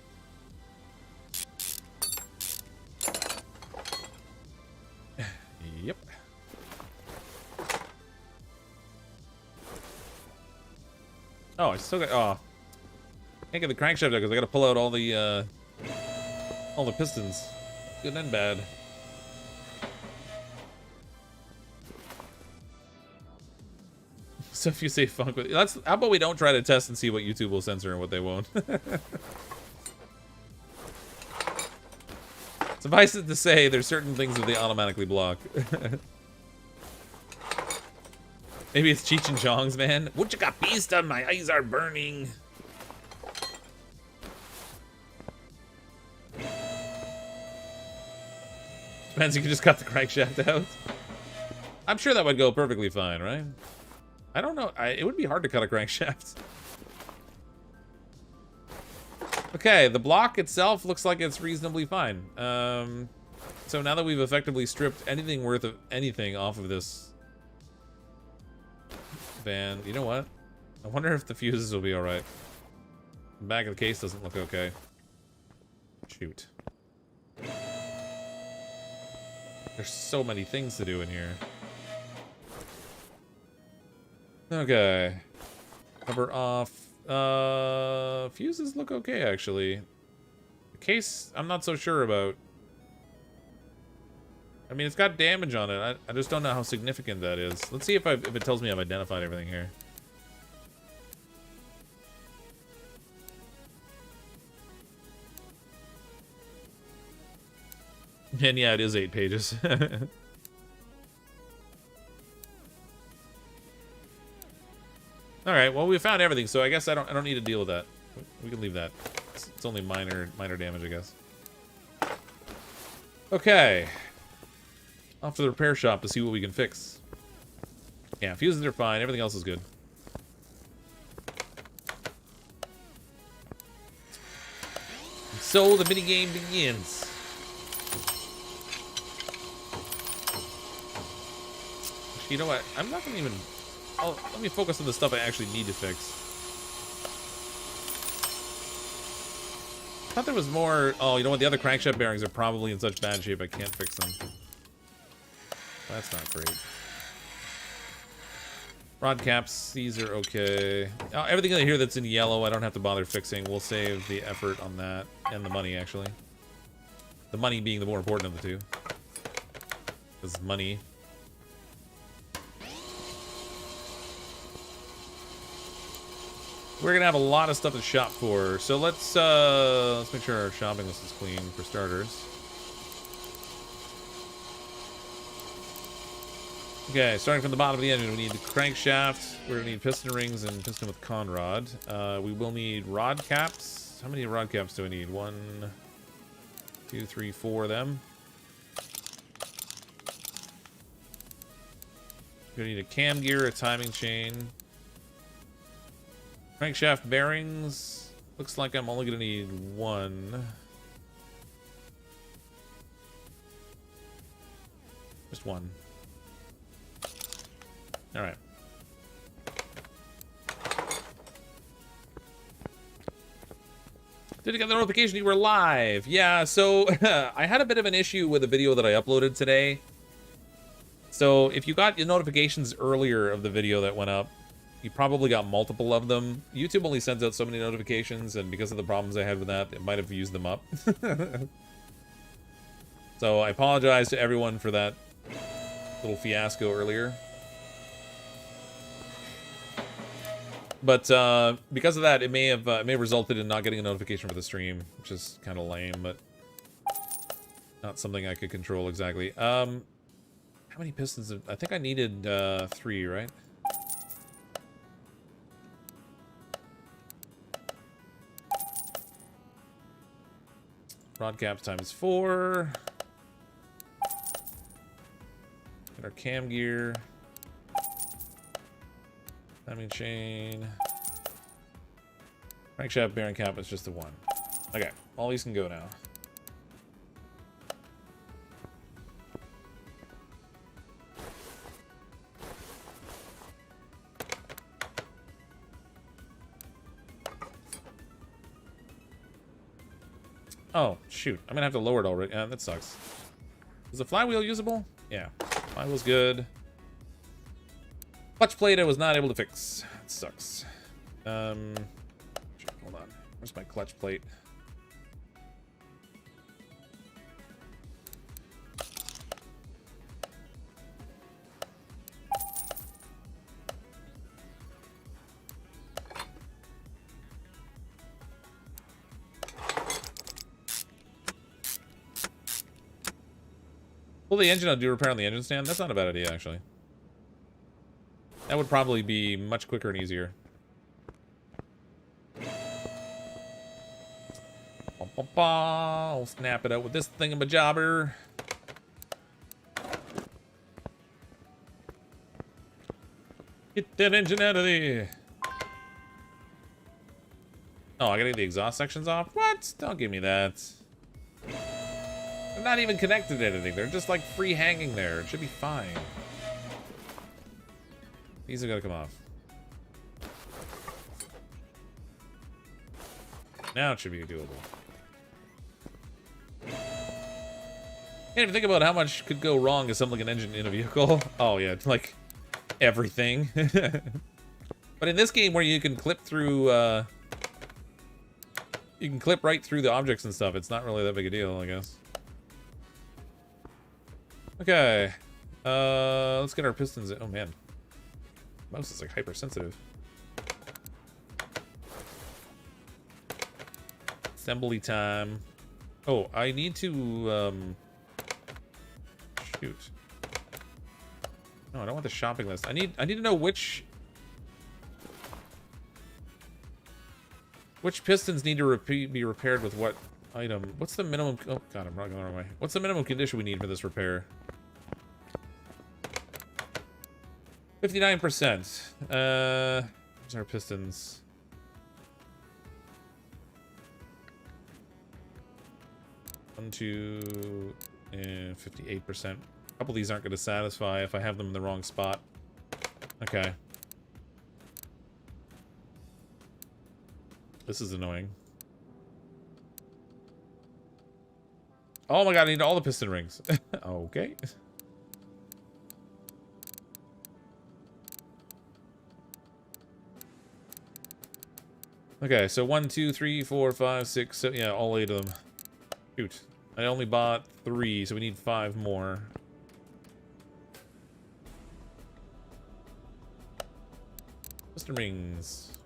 Yep. Oh, I still got. Oh. Can't get the crankshaft out because I gotta pull out all the pistons. Good and bad. So if you say funk with how about we don't try to test and see what YouTube will censor and what they won't. Suffice it to say, there's certain things that they automatically block. Maybe it's Cheech and Chong's, man. What you got, beast? My eyes are burning. Depends, you can just cut the crankshaft out. I'm sure that would go perfectly fine, right? I don't know. It would be hard to cut a crankshaft. Okay, the block itself looks like it's reasonably fine. So now that we've effectively stripped anything worth of anything off of this van, you know what? I wonder if the fuses will be alright. The back of the case doesn't look okay. Shoot. There's so many things to do in here. Okay. Cover off. Fuses look okay, actually. The case, I'm not so sure about. I mean, it's got damage on it. I just don't know how significant that is. Let's see if it tells me I've identified everything here. And yeah, it is 8 pages. All right. Well, we found everything, so I guess I don't need to deal with that. We can leave that. It's only minor damage, I guess. Okay. Off to the repair shop to see what we can fix. Yeah, fuses are fine. Everything else is good. And so the minigame begins. Actually, you know what? I'm not gonna even. Let me focus on the stuff I actually need to fix. I thought there was more. Oh, you know what? The other crankshaft bearings are probably in such bad shape I can't fix them. That's not great. Rod caps, these are okay. Everything in here that's in yellow, I don't have to bother fixing. We'll save the effort on that. And the money, actually. The money being the more important of the two. Because money. We're gonna have a lot of stuff to shop for. So let's make sure our shopping list is clean, for starters. Okay, starting from the bottom of the engine, we need the crankshaft. We're gonna need piston rings and piston with conrod. We will need rod caps. How many rod caps do I need? 1, 2, 3, 4 of them. We're gonna need a cam gear, a timing chain. Crankshaft bearings. Looks like I'm only gonna need 1. Just 1. Alright. Did you get the notification you were live? Yeah, so I had a bit of an issue with the video that I uploaded today. So if you got your notifications earlier of the video that went up, you probably got multiple of them. YouTube only sends out so many notifications, and because of the problems I had with that, it might have used them up. So I apologize to everyone for that little fiasco earlier. But because of that, it may have resulted in not getting a notification for the stream, which is kind of lame, but not something I could control exactly. How many pistons? I think I needed 3, right? Rod caps times 4. Get our cam gear. Timing chain. Crankshaft bearing cap is just the 1. Okay, all these can go now. Oh, shoot. I'm gonna have to lower it already. That sucks. Is the flywheel usable? Yeah. Flywheel's good. Clutch plate I was not able to fix. That sucks. Hold on. Where's my clutch plate? Pull the engine out, do repair on the engine stand? That's not a bad idea, actually. That would probably be much quicker and easier. I'll snap it out with this thingamajobber. Get that engine out of there. Oh, I gotta get the exhaust sections off? What? Don't give me that. They're not even connected to anything. They're just like free hanging there. It should be fine. These are gonna come off. Now it should be doable. Can't even think about how much could go wrong assembling an engine in a vehicle. Oh yeah, like everything. But in this game where you can clip through, you can clip right through the objects and stuff, it's not really that big a deal, I guess. Okay. Let's get our pistons in. Oh man. Mouse is like hypersensitive. Assembly time. Oh, I need to, shoot. No, I don't want the shopping list. I need to know which pistons need to be repaired with what item. What's the minimum? Oh god, I'm going the wrong way. What's the minimum condition we need for this repair? 59%. Where's our pistons? One, two, and 58%. A couple of these aren't going to satisfy if I have them in the wrong spot. Okay. This is annoying. Oh my god, I need all the piston rings. Okay. Okay, so 1, 2, 3, 4, 5, 6, 7, yeah, all 8 of them. Shoot. I only bought 3, so we need 5 more. Piston rings.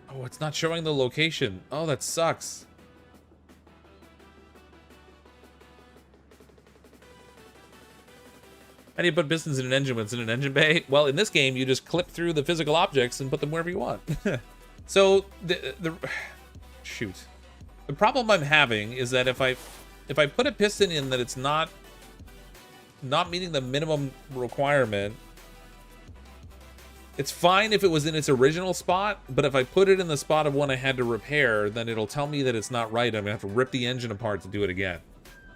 Oh, it's not showing the location. Oh, that sucks. How do you put pistons in an engine when it's in an engine bay? Well, in this game, you just clip through the physical objects and put them wherever you want. So, shoot. The problem I'm having is that if I put a piston in that it's not meeting the minimum requirement, it's fine if it was in its original spot, but if I put it in the spot of one I had to repair, then it'll tell me that it's not right. I'm gonna have to rip the engine apart to do it again.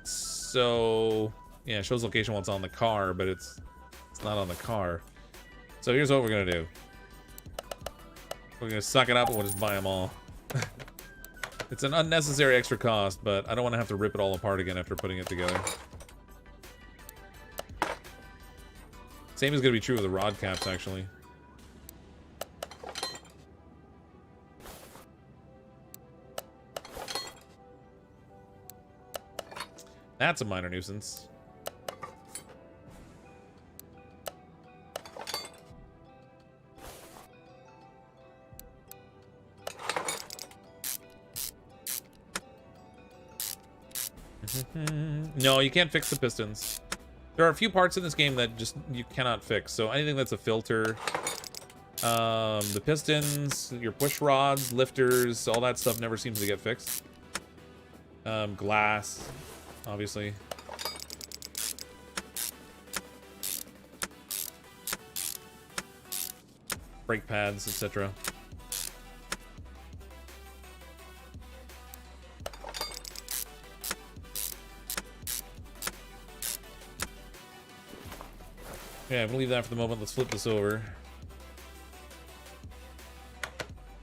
So, yeah, it shows location while it's on the car, but it's not on the car. So here's what we're gonna do. We're gonna suck it up and we'll just buy them all. It's an unnecessary extra cost, but I don't want to have to rip it all apart again after putting it together. Same is gonna be true with the rod caps, actually. That's a minor nuisance. No, you can't fix the pistons. There are a few parts in this game that just you cannot fix. So anything that's a filter, the pistons, your push rods, lifters, all that stuff never seems to get fixed. Glass, obviously. Brake pads, etc. Okay, I'm gonna leave that for the moment. Let's flip this over.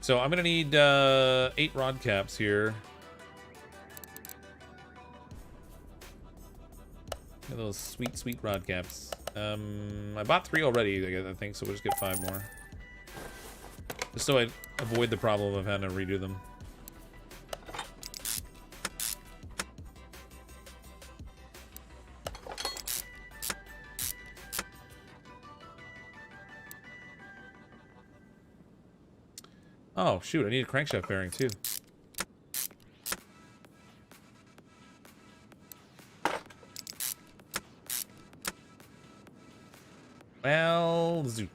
So I'm gonna need 8 rod caps here. Those sweet, sweet rod caps. I bought 3 already, I think, so we'll just get 5 more. Just so I avoid the problem of having to redo them. Oh, shoot, I need a crankshaft bearing, too. Well, zoot.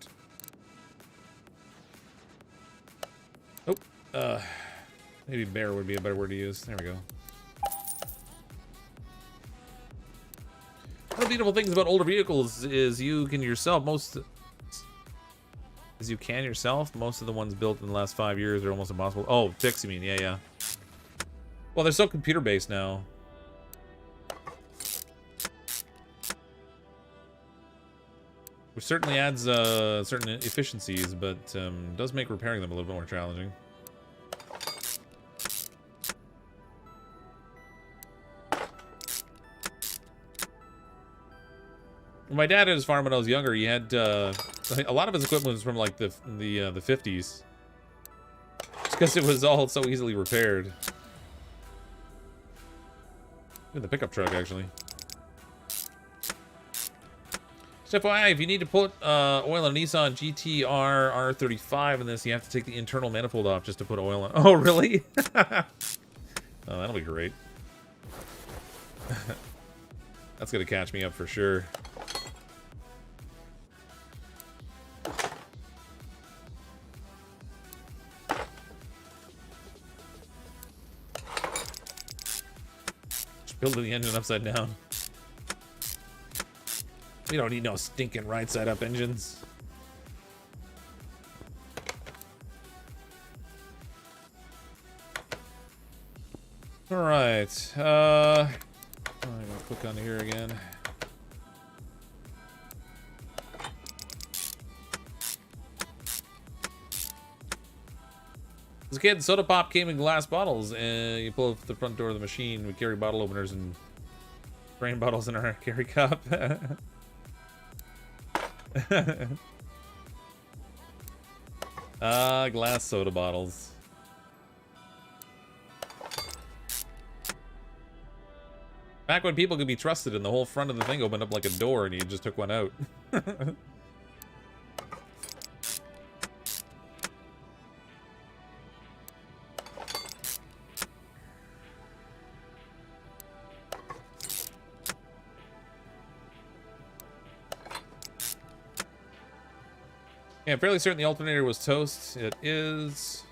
Oh, maybe bear would be a better word to use. There we go. beautiful things about older vehicles is you can yourself, most of the ones built in the last 5 years are almost impossible. Oh, fix, you mean? Yeah, yeah. Well, they're so computer-based now. Which certainly adds certain efficiencies, but does make repairing them a little bit more challenging. When my dad had his farm when I was younger, he had a lot of his equipment was from like the 50s. Just because it was all so easily repaired. Even the pickup truck, actually. Just FYI, if you need to put oil on a Nissan GTR R35 in this, you have to take the internal manifold off just to put oil on. Oh, really? Oh, that'll be great. That's gonna catch me up for sure. Just building the engine upside down. We don't need no stinking right side up engines. All right. I'm gonna click on here again. As a kid, soda pop came in glass bottles, and you pull up the front door of the machine. We carry bottle openers and rain bottles in our carry cup. Glass soda bottles. Back when people could be trusted and the whole front of the thing opened up like a door and you just took one out. Yeah, I'm fairly certain the alternator was toast. It is.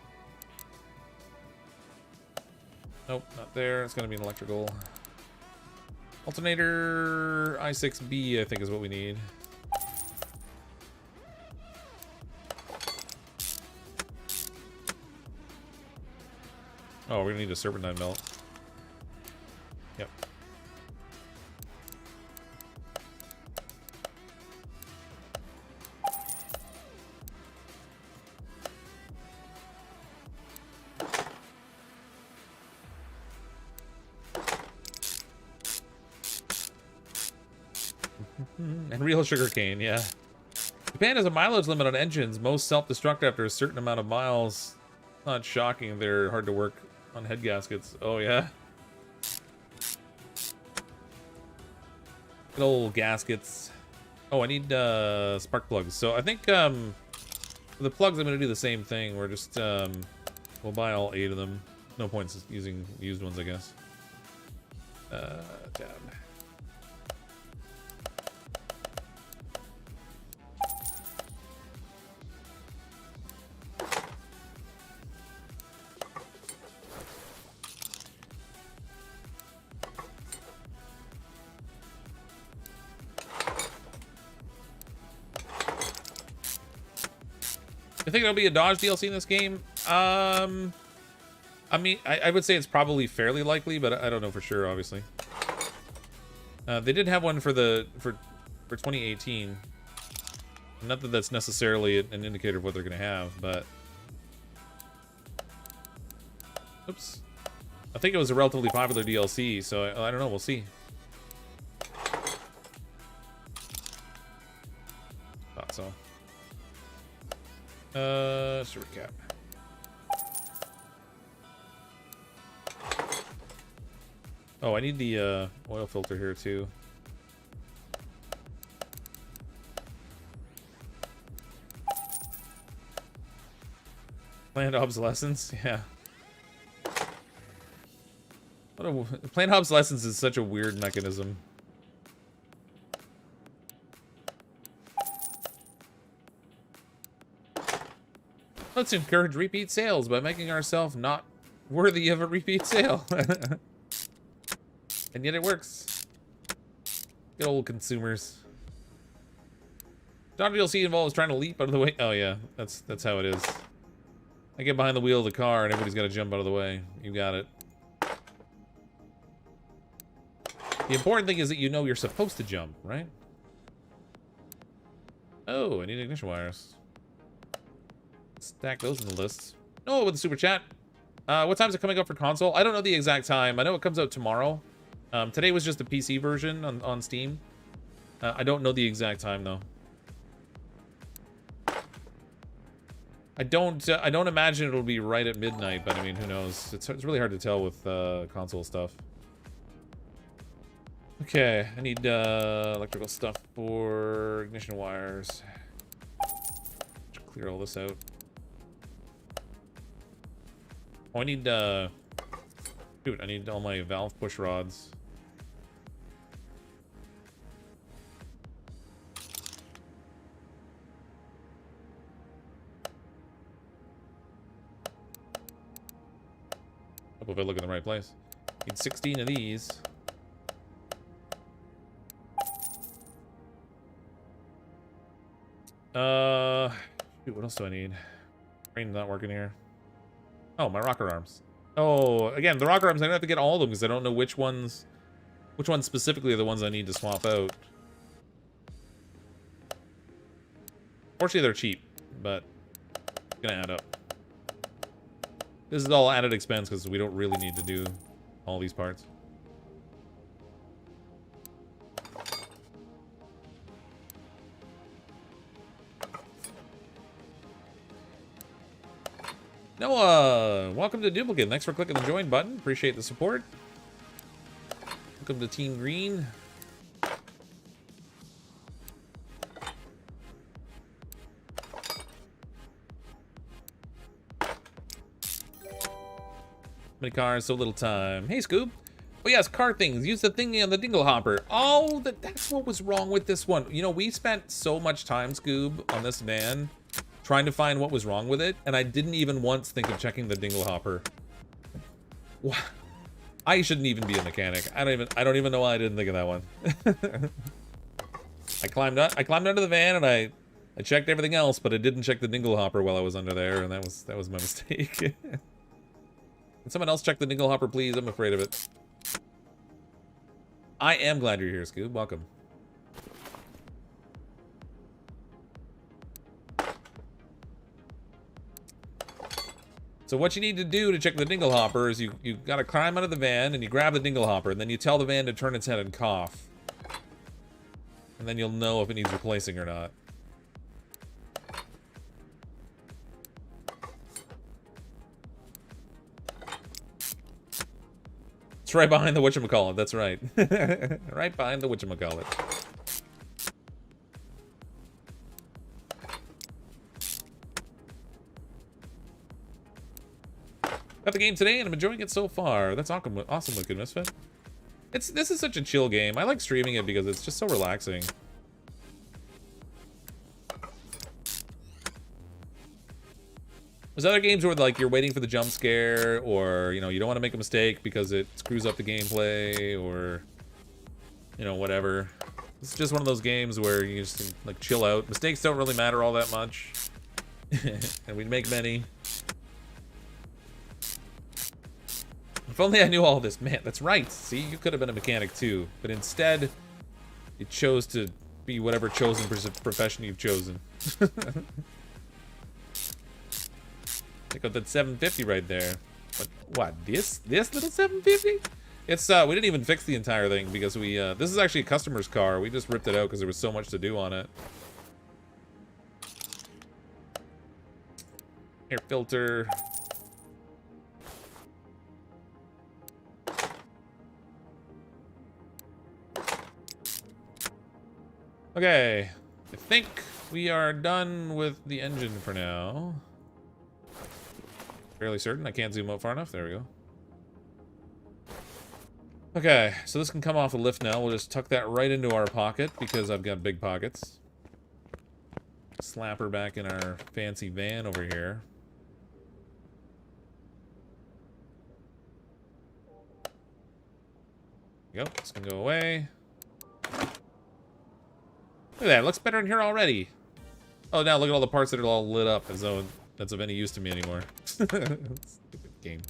Nope, not there. It's going to be an electrical. Alternator I6B, I think, is what we need. Oh, we're going to need a serpentine melt. Yep. And real sugarcane, yeah. Japan has a mileage limit on engines. Most self-destruct after a certain amount of miles. Not shocking, they're hard to work on head gaskets. Oh, yeah. Good old gaskets. Oh, I need spark plugs. So I think for the plugs, I'm going to do the same thing. We're just, we'll buy all 8 of them. No points using used ones, I guess. Tab. I think there'll be a Dodge DLC in this game. I mean, I would say it's probably fairly likely, but I don't know for sure, obviously. They did have one for 2018. Not that that's necessarily an indicator of what they're going to have, but... Oops. I think it was a relatively popular DLC, so I don't know, we'll see. Thought so. Let's recap. Oh, I need the oil filter here too. Planned obsolescence, yeah. Planned obsolescence is such a weird mechanism. Let's encourage repeat sales by making ourselves not worthy of a repeat sale. And yet it works. Good old consumers. Dodge DLC involves trying to leap out of the way. Oh yeah, that's how it is. I get behind the wheel of the car and everybody's got to jump out of the way. You got it. The important thing is that you know you're supposed to jump, right? Oh, I need ignition wires. Stack those in the list. Oh, with the super chat. What time is it coming out for console? I don't know the exact time. I know it comes out tomorrow. Today was just a PC version on Steam. I don't know the exact time though. I don't imagine it'll be right at midnight, but I mean, who knows? It's really hard to tell with console stuff. Okay, I need electrical stuff for ignition wires. Should clear all this out. Oh, I need dude, I need all my valve push rods. Hope if I look in the right place. Need 16 of these. Shoot, what else do I need? Brain's not working here. Oh, my rocker arms. Oh, again, the rocker arms, I don't have to get all of them because I don't know which ones specifically are the ones I need to swap out. Fortunately, they're cheap, but it's gonna add up. This is all added expense because we don't really need to do all these parts. Noah, welcome to Duplicate. Thanks for clicking the join button. Appreciate the support. Welcome to Team Green. Many cars, so little time. Hey, Scoob. Oh yes, car things. Use the thingy on the dingle hopper. Oh, that's what was wrong with this one. You know, we spent so much time, Scoob, on this van trying to find what was wrong with it, and I didn't even once think of checking the dingle hopper. I shouldn't even be a mechanic. I don't even know why I didn't think of that one. I climbed under the van and I checked everything else, but I didn't check the dingle hopper while I was under there, and that was my mistake. Can someone else check the dingle hopper, please? I'm afraid of it. I am glad you're here, Scoob. Welcome. So what you need to do to check the dingle hopper is you gotta climb out of the van and you grab the dingle hopper, and then you tell the van to turn its head and cough. And then you'll know if it needs replacing or not. It's right behind the whatchamacallit, that's right. Right behind the whatchamacallit. Got the game today and I'm enjoying it so far. That's awesome looking, Misfit. This is such a chill game. I like streaming it because it's just so relaxing. There's other games where like you're waiting for the jump scare, or you know you don't want to make a mistake because it screws up the gameplay, or you know whatever. It's just one of those games where you just like chill out. Mistakes don't really matter all that much, and we make many. If only I knew all this. Man, that's right. See, you could have been a mechanic too, but instead you chose to be whatever chosen profession you've chosen. Check out that 750 right there. But what, this little 750? It's we didn't even fix the entire thing because we this is actually a customer's car. We just ripped it out because there was so much to do on it. Air filter. Okay, I think we are done with the engine for now. Fairly certain. I can't zoom out far enough. There we go. Okay, so this can come off the lift now. We'll just tuck that right into our pocket because I've got big pockets. Slap her back in our fancy van over here. There we go. This can go away. Look at that, it looks better in here already. Oh, now look at all the parts that are all lit up as though that's of any use to me anymore. Stupid game.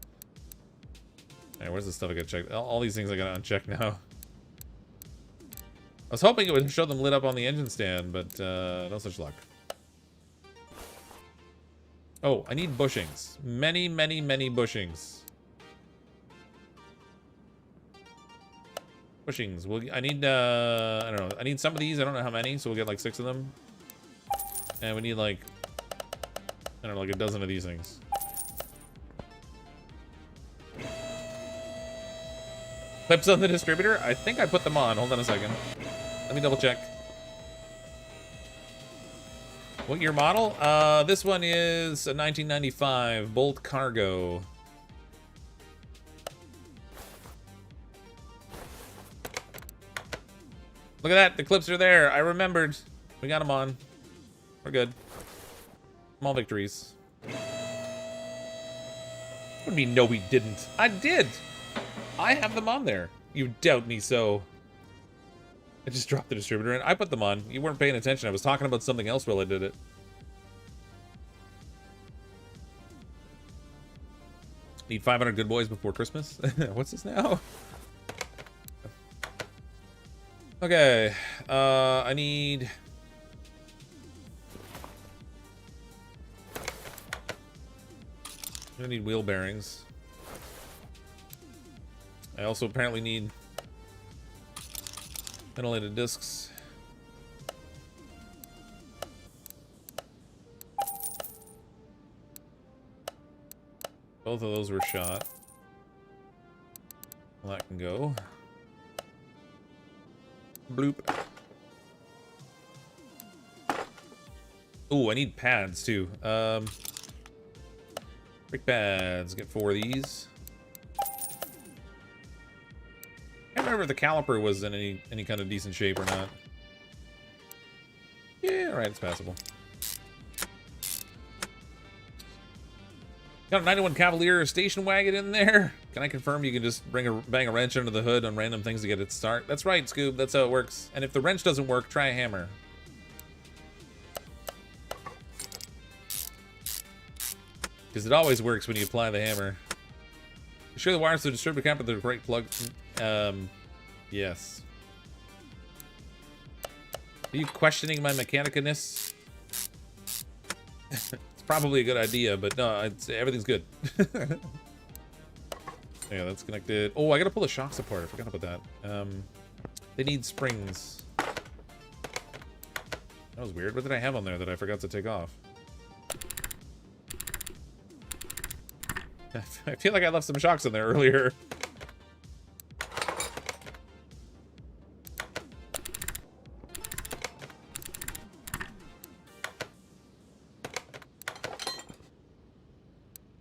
Alright, where's the stuff I gotta check? All these things I gotta uncheck now. I was hoping it would show them lit up on the engine stand, but no such luck. Oh, I need bushings. Many, many, many bushings. Bushings. I need, I don't know. I need some of these. I don't know how many, so we'll get like 6 of them. And we need like, I don't know, like a dozen of these things. Clips on the distributor? I think I put them on. Hold on a second. Let me double check. What year model? This one is a 1995 Bolt Cargo. Look at that. The clips are there. I remembered. We got them on. We're good. Small victories. What do you mean, no, we didn't? I did. I have them on there. You doubt me so. I just dropped the distributor in. I put them on. You weren't paying attention. I was talking about something else while I did it. Need 500 good boys before Christmas? What's this now? Okay. I need... I need wheel bearings. I also apparently need ventilated discs. Both of those were shot. Well, that can go. Bloop. Ooh, I need pads too. Brake pads. Get 4 of these. I can't remember if the caliper was in any kind of decent shape or not. Yeah, alright, it's passable. Got a 91 Cavalier station wagon in there. Can I confirm you can just bang a wrench under the hood on random things to get it to start? That's right, Scoob. That's how it works. And if the wrench doesn't work, try a hammer. Because it always works when you apply the hammer. You sure the wires to the distributor camp are the correct plug? Yes. Are you questioning my mechanicness? It's probably a good idea, but no, everything's good. Yeah, that's connected. Oh, I gotta pull the shocks apart. I forgot about that. They need springs. That was weird. What did I have on there that I forgot to take off? I feel like I left some shocks in there earlier.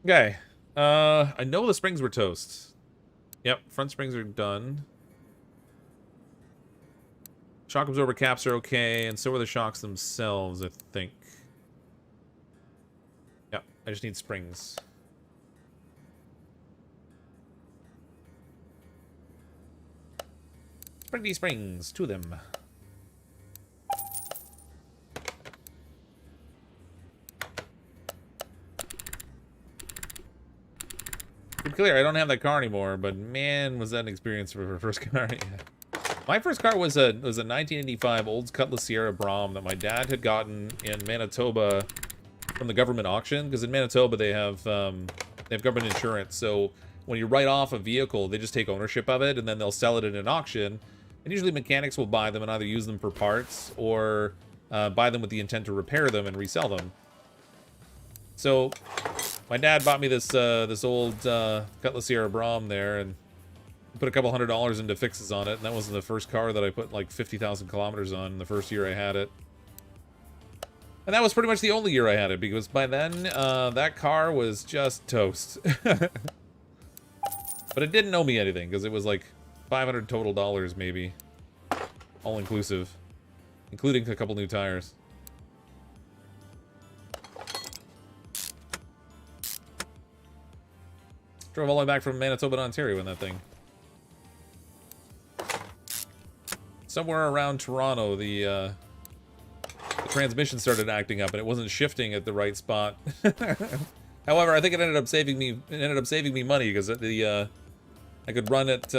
Okay. I know the springs were toast. Yep, front springs are done. Shock absorber caps are okay, and so are the shocks themselves, I think. Yep, I just need springs. Bring these springs to them. To be clear, I don't have that car anymore, but man, was that an experience for my first car. Yeah. My first car was a 1985 Olds Cutlass Sierra Brom that my dad had gotten in Manitoba from the government auction, because in Manitoba they have government insurance. So when you write off a vehicle, they just take ownership of it and then they'll sell it in an auction. And usually mechanics will buy them and either use them for parts or buy them with the intent to repair them and resell them. So my dad bought me this this old Cutlass Sierra Brom there and put a couple $100 into fixes on it. And that was the first car that I put like 50,000 kilometers on the first year I had it. And that was pretty much the only year I had it, because by then that car was just toast. But it didn't owe me anything, because it was like $500 total maybe, all inclusive, including a couple new tires. Drove all the way back from Manitoba to Ontario in that thing. Somewhere around Toronto, the the transmission started acting up and it wasn't shifting at the right spot. However, I think it ended up saving me money because the I could run it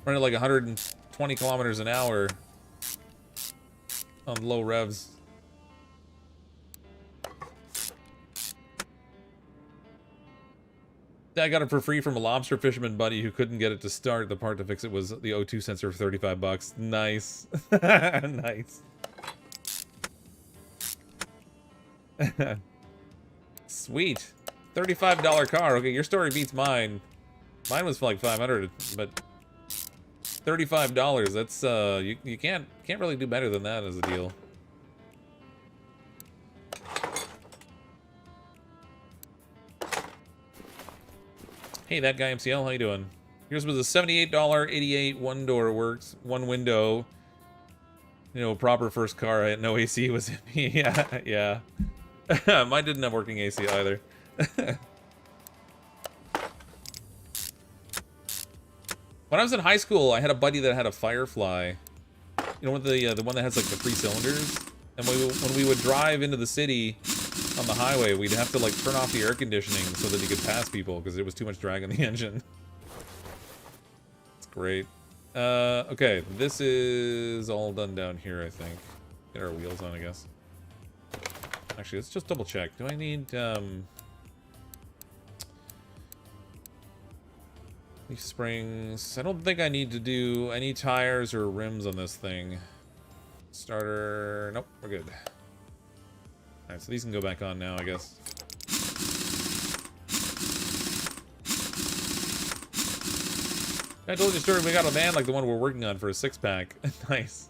like 120 kilometers an hour on low revs. I got it for free from a lobster fisherman buddy who couldn't get it to start. The part to fix it was the O2 sensor for 35 bucks. Nice. Nice. Sweet. $35 car. Okay, your story beats mine. Mine was for like 500, but $35. That's you can't really do better than that as a deal. Hey, that guy MCL, how you doing? Here's was a $78 88 one door works, one window. You know, proper first car. I had no AC was in me. Yeah, yeah. Mine didn't have working AC either. When I was in high school, I had a buddy that had a Firefly. You know, the one that has like the 3 cylinders. And when we would drive into the city on the highway, we'd have to like turn off the air conditioning so that he could pass people because there was too much drag on the engine. It's great. Okay, this is all done down here, I think. Get our wheels on, I guess. Actually, let's just double check. Do I need leaf springs? I don't think I need to do any tires or rims on this thing. Starter, nope, we're good. Alright, so these can go back on now, I guess. I told you a story, we got a van like the one we're working on for a 6-pack. Nice.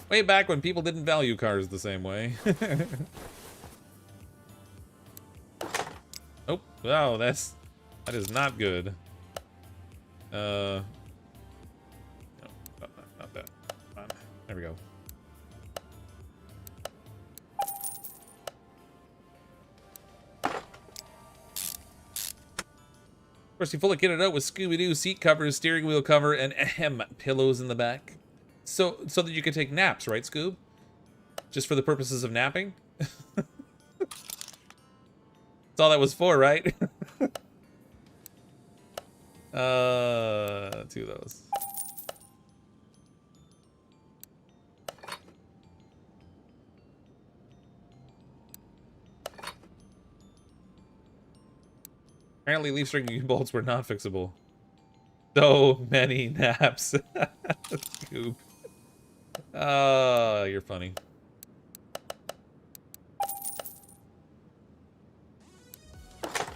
Way back when people didn't value cars the same way. Oh, wow, that is not good. No, not that. Come on. There we go. Of course, you fully kitted out with Scooby-Doo seat covers, steering wheel cover, and pillows in the back. So that you could take naps, right, Scoob? Just for the purposes of napping? That's all that was for, right? 2 of those. Apparently leaf string bolts were not fixable. So many naps. Scoob. You're funny.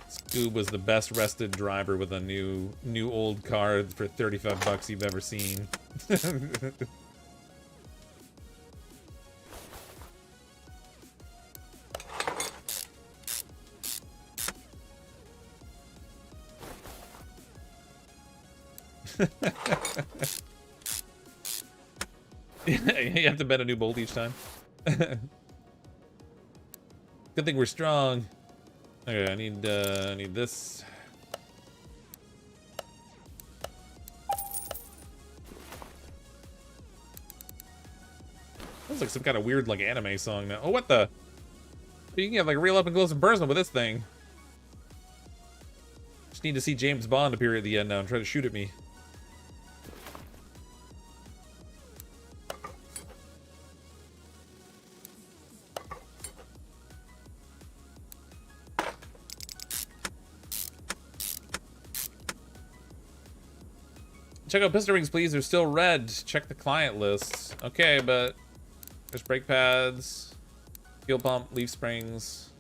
Scoob was the best rested driver with a new old car for 35 bucks you've ever seen. You have to bet a new bolt each time. Good thing we're strong. Okay, I need this. Sounds like some kind of weird like anime song now. Oh, what the? You can get like real up and close and personal with this thing. Just need to see James Bond appear at the end now and try to shoot at me. Check out piston rings, please. They're still red. Check the client list. Okay, but there's brake pads, fuel pump, leaf springs,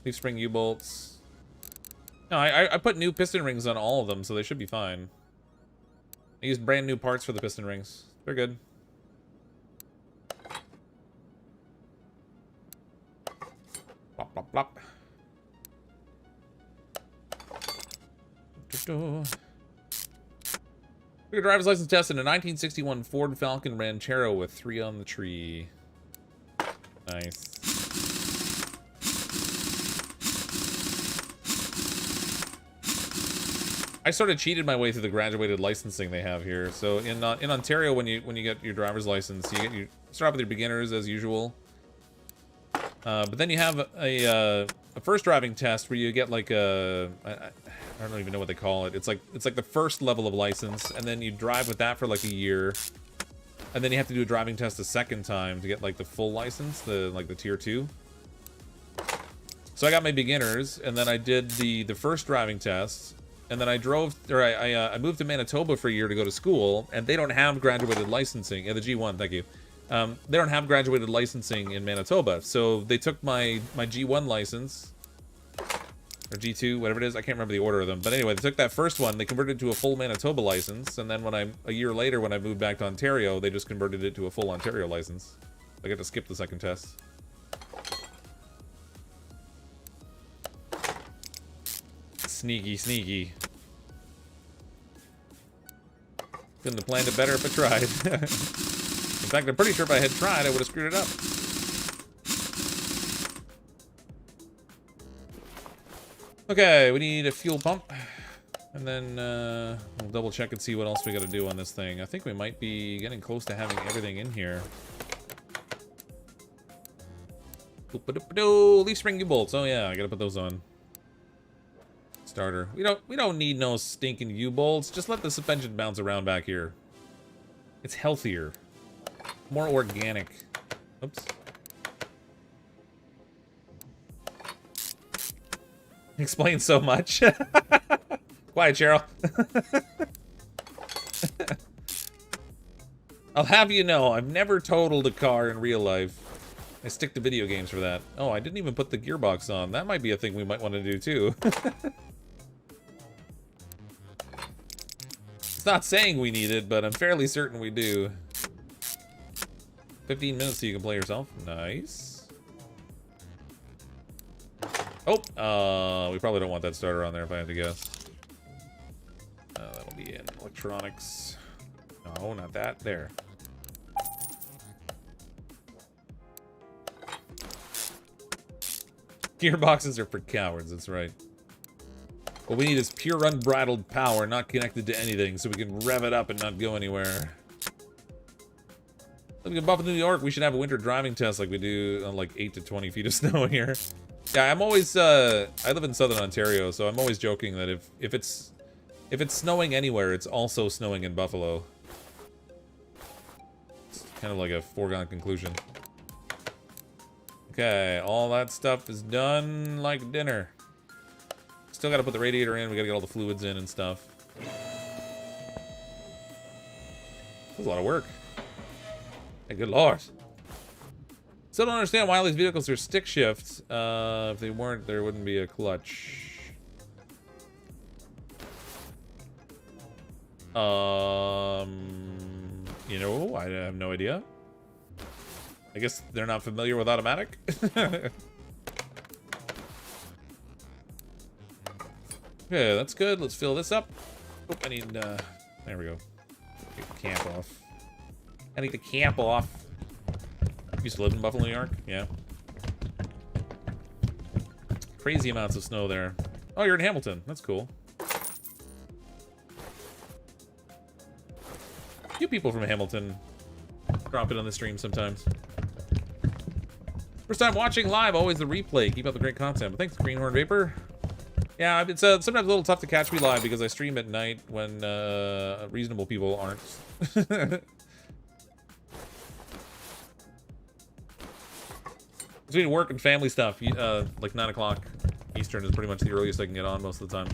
leaf spring U-bolts. No, I put new piston rings on all of them, so they should be fine. I used brand new parts for the piston rings. They're good. Plop, plop, plop. Took a driver's license test in a 1961 Ford Falcon Ranchero with 3 on the tree. Nice. I sort of cheated my way through the graduated licensing they have here. So in Ontario, when you get your driver's license, you start off with your beginners as usual. But then you have a first driving test where you get like I don't even know what they call it. It's like the first level of license, and then you drive with that for like a year, and then you have to do a driving test a second time to get like the full license, the tier 2. So I got my beginners, and then I did the first driving test, and then I moved to Manitoba for a year to go to school, and they don't have graduated licensing. Yeah, the G1, thank you. They don't have graduated licensing in Manitoba, so they took my G1 license, or G2, whatever it is. I can't remember the order of them, but anyway, they took that first one, they converted it to a full Manitoba license, and then a year later, when I moved back to Ontario, they just converted it to a full Ontario license. I got to skip the second test. Sneaky, sneaky. Couldn't have planned it better if I tried. In fact, I'm pretty sure if I had tried, I would have screwed it up. Okay, we need a fuel pump. And then we'll double check and see what else we got to do on this thing. I think we might be getting close to having everything in here. Leaf spring U-bolts. Oh yeah, I gotta put those on. Starter. We don't need no stinking U-bolts. Just let the suspension bounce around back here. It's healthier. More organic. Oops. Explains so much. Quiet, Cheryl. I'll have you know, I've never totaled a car in real life. I stick to video games for that. Oh, I didn't even put the gearbox on. That might be a thing we might want to do too. It's not saying we need it, but I'm fairly certain we do. 15 minutes so you can play yourself. Nice. Oh, we probably don't want that starter on there if I had to guess. That'll be in electronics. No, not that. There. Gearboxes are for cowards, that's right. What we need is pure unbridled power, not connected to anything, so we can rev it up and not go anywhere. Living in Buffalo, New York, we should have a winter driving test like we do on like 8 to 20 feet of snow here. Yeah, I'm always, I live in Southern Ontario, so I'm always joking that if it's snowing anywhere, it's also snowing in Buffalo. It's kind of like a foregone conclusion. Okay, all that stuff is done like dinner. Still gotta put the radiator in, we gotta get all the fluids in and stuff. That's a lot of work. Hey, good lord. Still don't understand why all these vehicles are stick shift. If they weren't, there wouldn't be a clutch. You know, I have no idea. I guess they're not familiar with automatic. Okay, that's good. Let's fill this up. Oh, I need, there we go. Get the camp off. I need the camp off. Used to live in Buffalo, New York. Yeah. Crazy amounts of snow there. Oh, you're in Hamilton. That's cool. A few people from Hamilton drop it on the stream sometimes. First time watching live, always the replay. Keep up the great content. But thanks, Greenhorn Vapor. Yeah, it's sometimes a little tough to catch me live because I stream at night when reasonable people aren't. Between work and family stuff, like 9 o'clock Eastern is pretty much the earliest I can get on most of the time.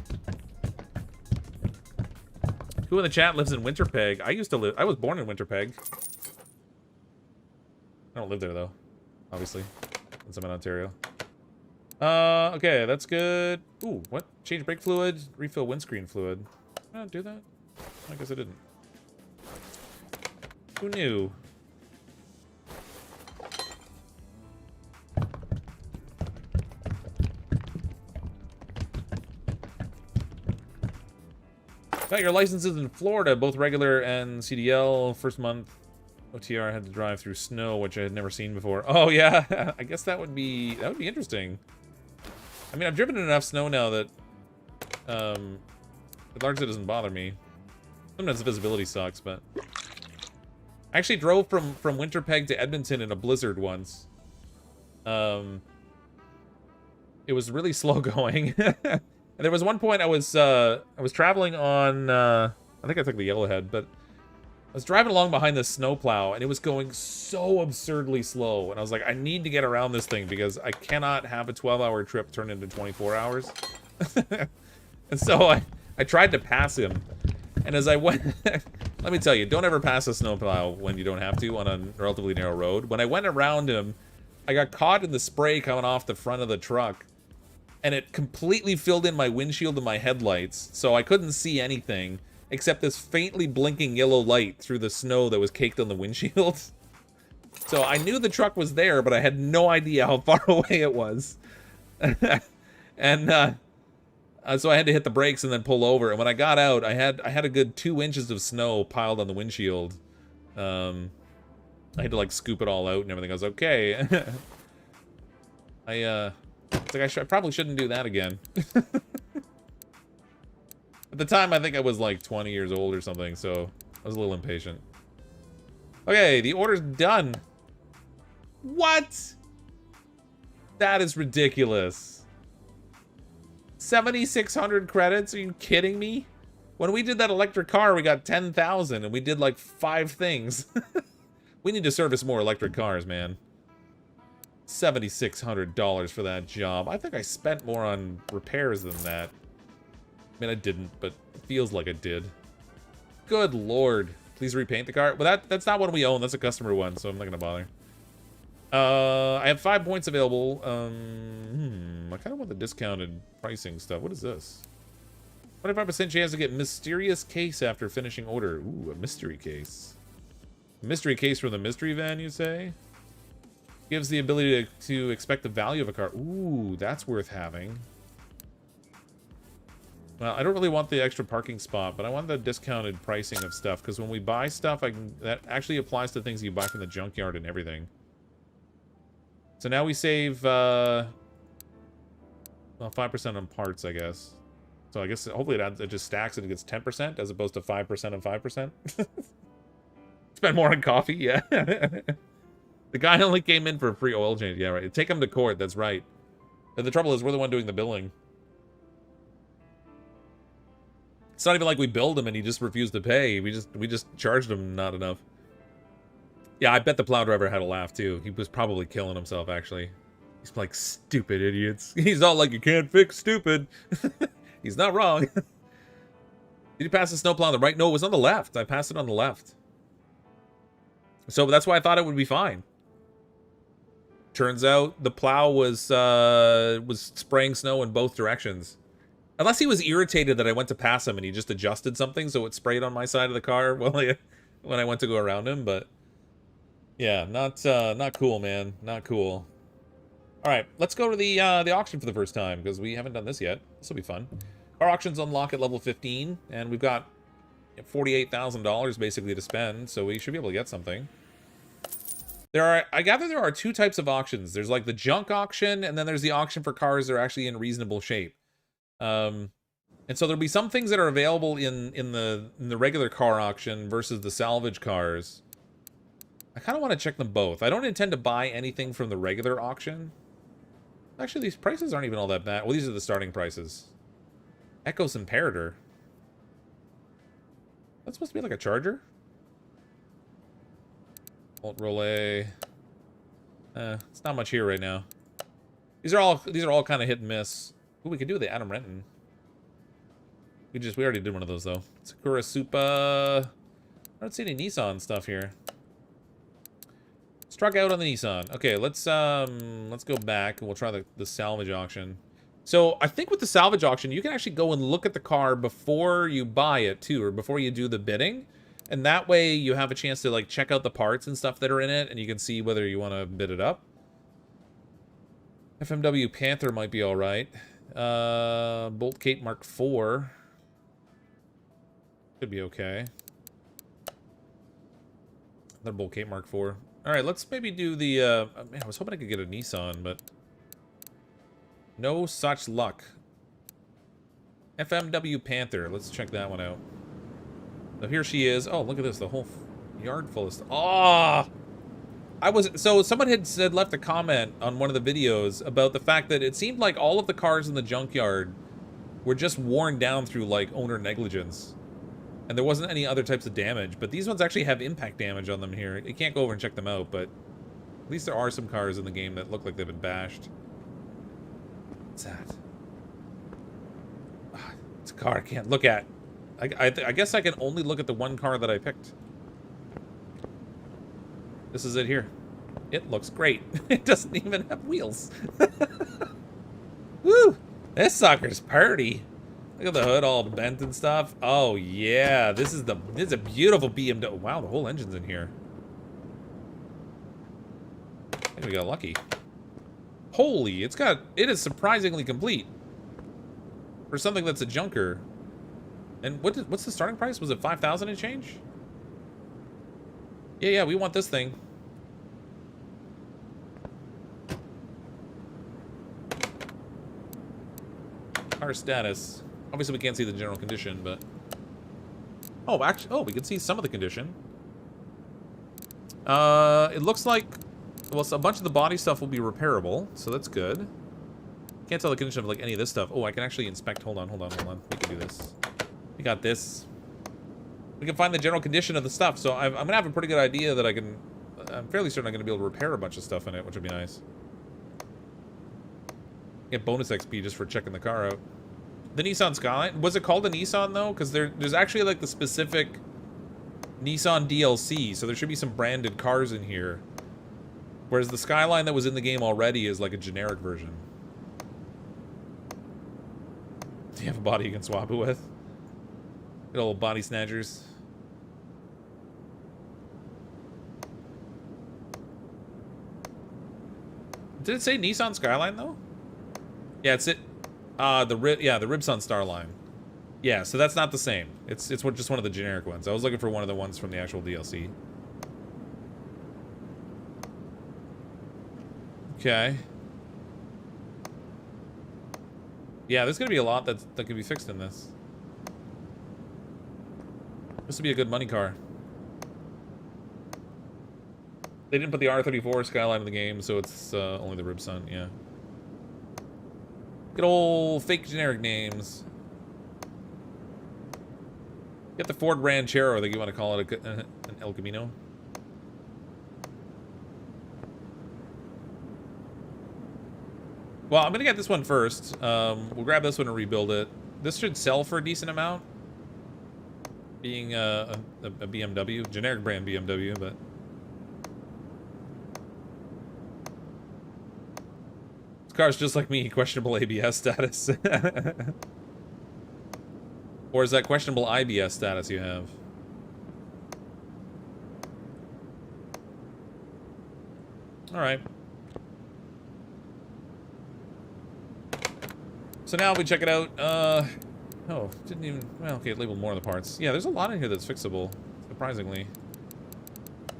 Who in the chat lives in Winterpeg? I was born in Winterpeg. I don't live there though, obviously, since I'm in Ontario. Okay, that's good. Ooh, what? Change brake fluid, refill windscreen fluid. I don't do that? I guess I didn't. Who knew? Got your licenses in Florida, both regular and CDL. First month, OTR had to drive through snow, which I had never seen before. Oh yeah, I guess that would be interesting. I mean, I've driven in enough snow now that It largely doesn't bother me. Sometimes the visibility sucks, but... I actually drove from Winterpeg to Edmonton in a blizzard once. It was really slow going. And there was one point I was traveling on, I think I took the Yellowhead, but I was driving along behind this snowplow, and it was going so absurdly slow. And I was like, I need to get around this thing because I cannot have a 12-hour trip turn into 24 hours. And so I tried to pass him. And as I went, let me tell you, don't ever pass a snowplow when you don't have to on a relatively narrow road. When I went around him, I got caught in the spray coming off the front of the truck. And it completely filled in my windshield and my headlights, so I couldn't see anything except this faintly blinking yellow light through the snow that was caked on the windshield. So I knew the truck was there, but I had no idea how far away it was. And so I had to hit the brakes and then pull over. And when I got out, I had a good 2 inches of snow piled on the windshield. I had to like scoop it all out and everything. I was okay. It's like I probably shouldn't do that again. At the time, I think I was like 20 years old or something, so I was a little impatient. Okay, the order's done. What? That is ridiculous. 7,600 credits? Are you kidding me? When we did that electric car, we got 10,000, and we did like 5 things. We need to service more electric cars, man. $7,600 for that job. I think I spent more on repairs than that. I mean, I didn't, but it feels like I did. Good lord. Please repaint the car. Well, that's not one we own. That's a customer one, so I'm not gonna bother. I have 5 points available. I kind of want the discounted pricing stuff. What is this? 25% chance to get mysterious case after finishing order. Ooh, a mystery case. Mystery case from the mystery van, you say? Gives the ability to expect the value of a car. Ooh, that's worth having. Well, I don't really want the extra parking spot, but I want the discounted pricing of stuff, because when we buy stuff, that actually applies to things you buy from the junkyard and everything. So now we save, well, 5% on parts, I guess. So I guess hopefully it just stacks and it gets 10% as opposed to 5% and 5%. Spend more on coffee, yeah. The guy only came in for a free oil change. Yeah, right. Take him to court, that's right. And the trouble is, we're the one doing the billing. It's not even like we billed him and he just refused to pay. We just charged him not enough. Yeah, I bet the plow driver had a laugh too. He was probably killing himself, actually. He's like, stupid idiots. He's all like, you can't fix stupid. He's not wrong. Did you pass the snowplow on the right? No, it was on the left. I passed it on the left. So that's why I thought it would be fine. Turns out the plow was spraying snow in both directions. Unless he was irritated that I went to pass him and he just adjusted something so it sprayed on my side of the car when I went to go around him, but yeah, not cool, man. Not cool. All right, let's go to the auction for the first time because we haven't done this yet. This will be fun. Our auctions unlock at level 15, and we've got $48,000 basically to spend, so we should be able to get something. I gather there are 2 types of auctions. There's like the junk auction, and then there's the auction for cars that are actually in reasonable shape. And so there'll be some things that are available in the regular car auction versus the salvage cars. I kind of want to check them both. I don't intend to buy anything from the regular auction. Actually, these prices aren't even all that bad. Well, these are the starting prices. Echo's Imperator. That's supposed to be like a charger? Alt Relay. It's not much here right now. These are all kind of hit and miss. Ooh, we could do the Adam Renton. We already did one of those though. Sakura Supa. I don't see any Nissan stuff here. Struck out on the Nissan. Okay, let's go back and we'll try the salvage auction. So I think with the salvage auction, you can actually go and look at the car before you buy it too, or before you do the bidding. And that way you have a chance to like check out the parts and stuff that are in it, and you can see whether you want to bid it up. FMW Panther might be all right. Bolt Cape Mark IV could be okay. Another Bolt Cape Mark IV. All right, let's maybe do the. Man, I was hoping I could get a Nissan, but no such luck. FMW Panther. Let's check that one out. So here she is. Oh, look at this. The whole yard full of stuff. Oh! So someone had left a comment on one of the videos about the fact that it seemed like all of the cars in the junkyard were just worn down through, like, owner negligence. And there wasn't any other types of damage. But these ones actually have impact damage on them here. You can't go over and check them out, but at least there are some cars in the game that look like they've been bashed. What's that? It's a car I can't look at. I guess I can only look at the one car that I picked. This is it here. It looks great. It doesn't even have wheels. Woo! This sucker's purty. Look at the hood all bent and stuff. Oh yeah, this is a beautiful BMW. Wow, the whole engine's in here. I think we got lucky. Holy, it is surprisingly complete for something that's a junker. And what's the starting price? Was it 5,000 and change? Yeah, we want this thing. Car status. Obviously, we can't see the general condition, but... Oh, actually, we can see some of the condition. It looks like... Well, so a bunch of the body stuff will be repairable, so that's good. Can't tell the condition of, like, any of this stuff. Oh, I can actually inspect... Hold on. We can do this. We got this. We can find the general condition of the stuff, so I'm gonna have a pretty good idea that I'm fairly certain I'm gonna be able to repair a bunch of stuff in it, which would be nice. Get bonus XP just for checking the car out. The Nissan Skyline, was it called a Nissan though? Because there's actually like the specific Nissan DLC, so there should be some branded cars in here. Whereas the Skyline that was in the game already is like a generic version. Do you have a body you can swap it with? Good old body snatchers. Did it say Nissan Skyline though? Yeah, it's it. The Ribson Starline. Yeah, so that's not the same. It's just one of the generic ones. I was looking for one of the ones from the actual DLC. Okay. Yeah, there's gonna be a lot that can be fixed in this. This would be a good money car. They didn't put the R34 Skyline in the game, so it's only the Ribson, yeah. Good old fake generic names. Get the Ford Ranchero, I think you want to call it an El Camino. Well, I'm gonna get this one first. We'll grab this one and rebuild it. This should sell for a decent amount. Being a BMW, generic brand BMW, but... This car's just like me, questionable ABS status. Or is that questionable IBS status you have? Alright. So now we check it out. Oh, didn't even... Well, okay, it labeled more of the parts. Yeah, there's a lot in here that's fixable, surprisingly.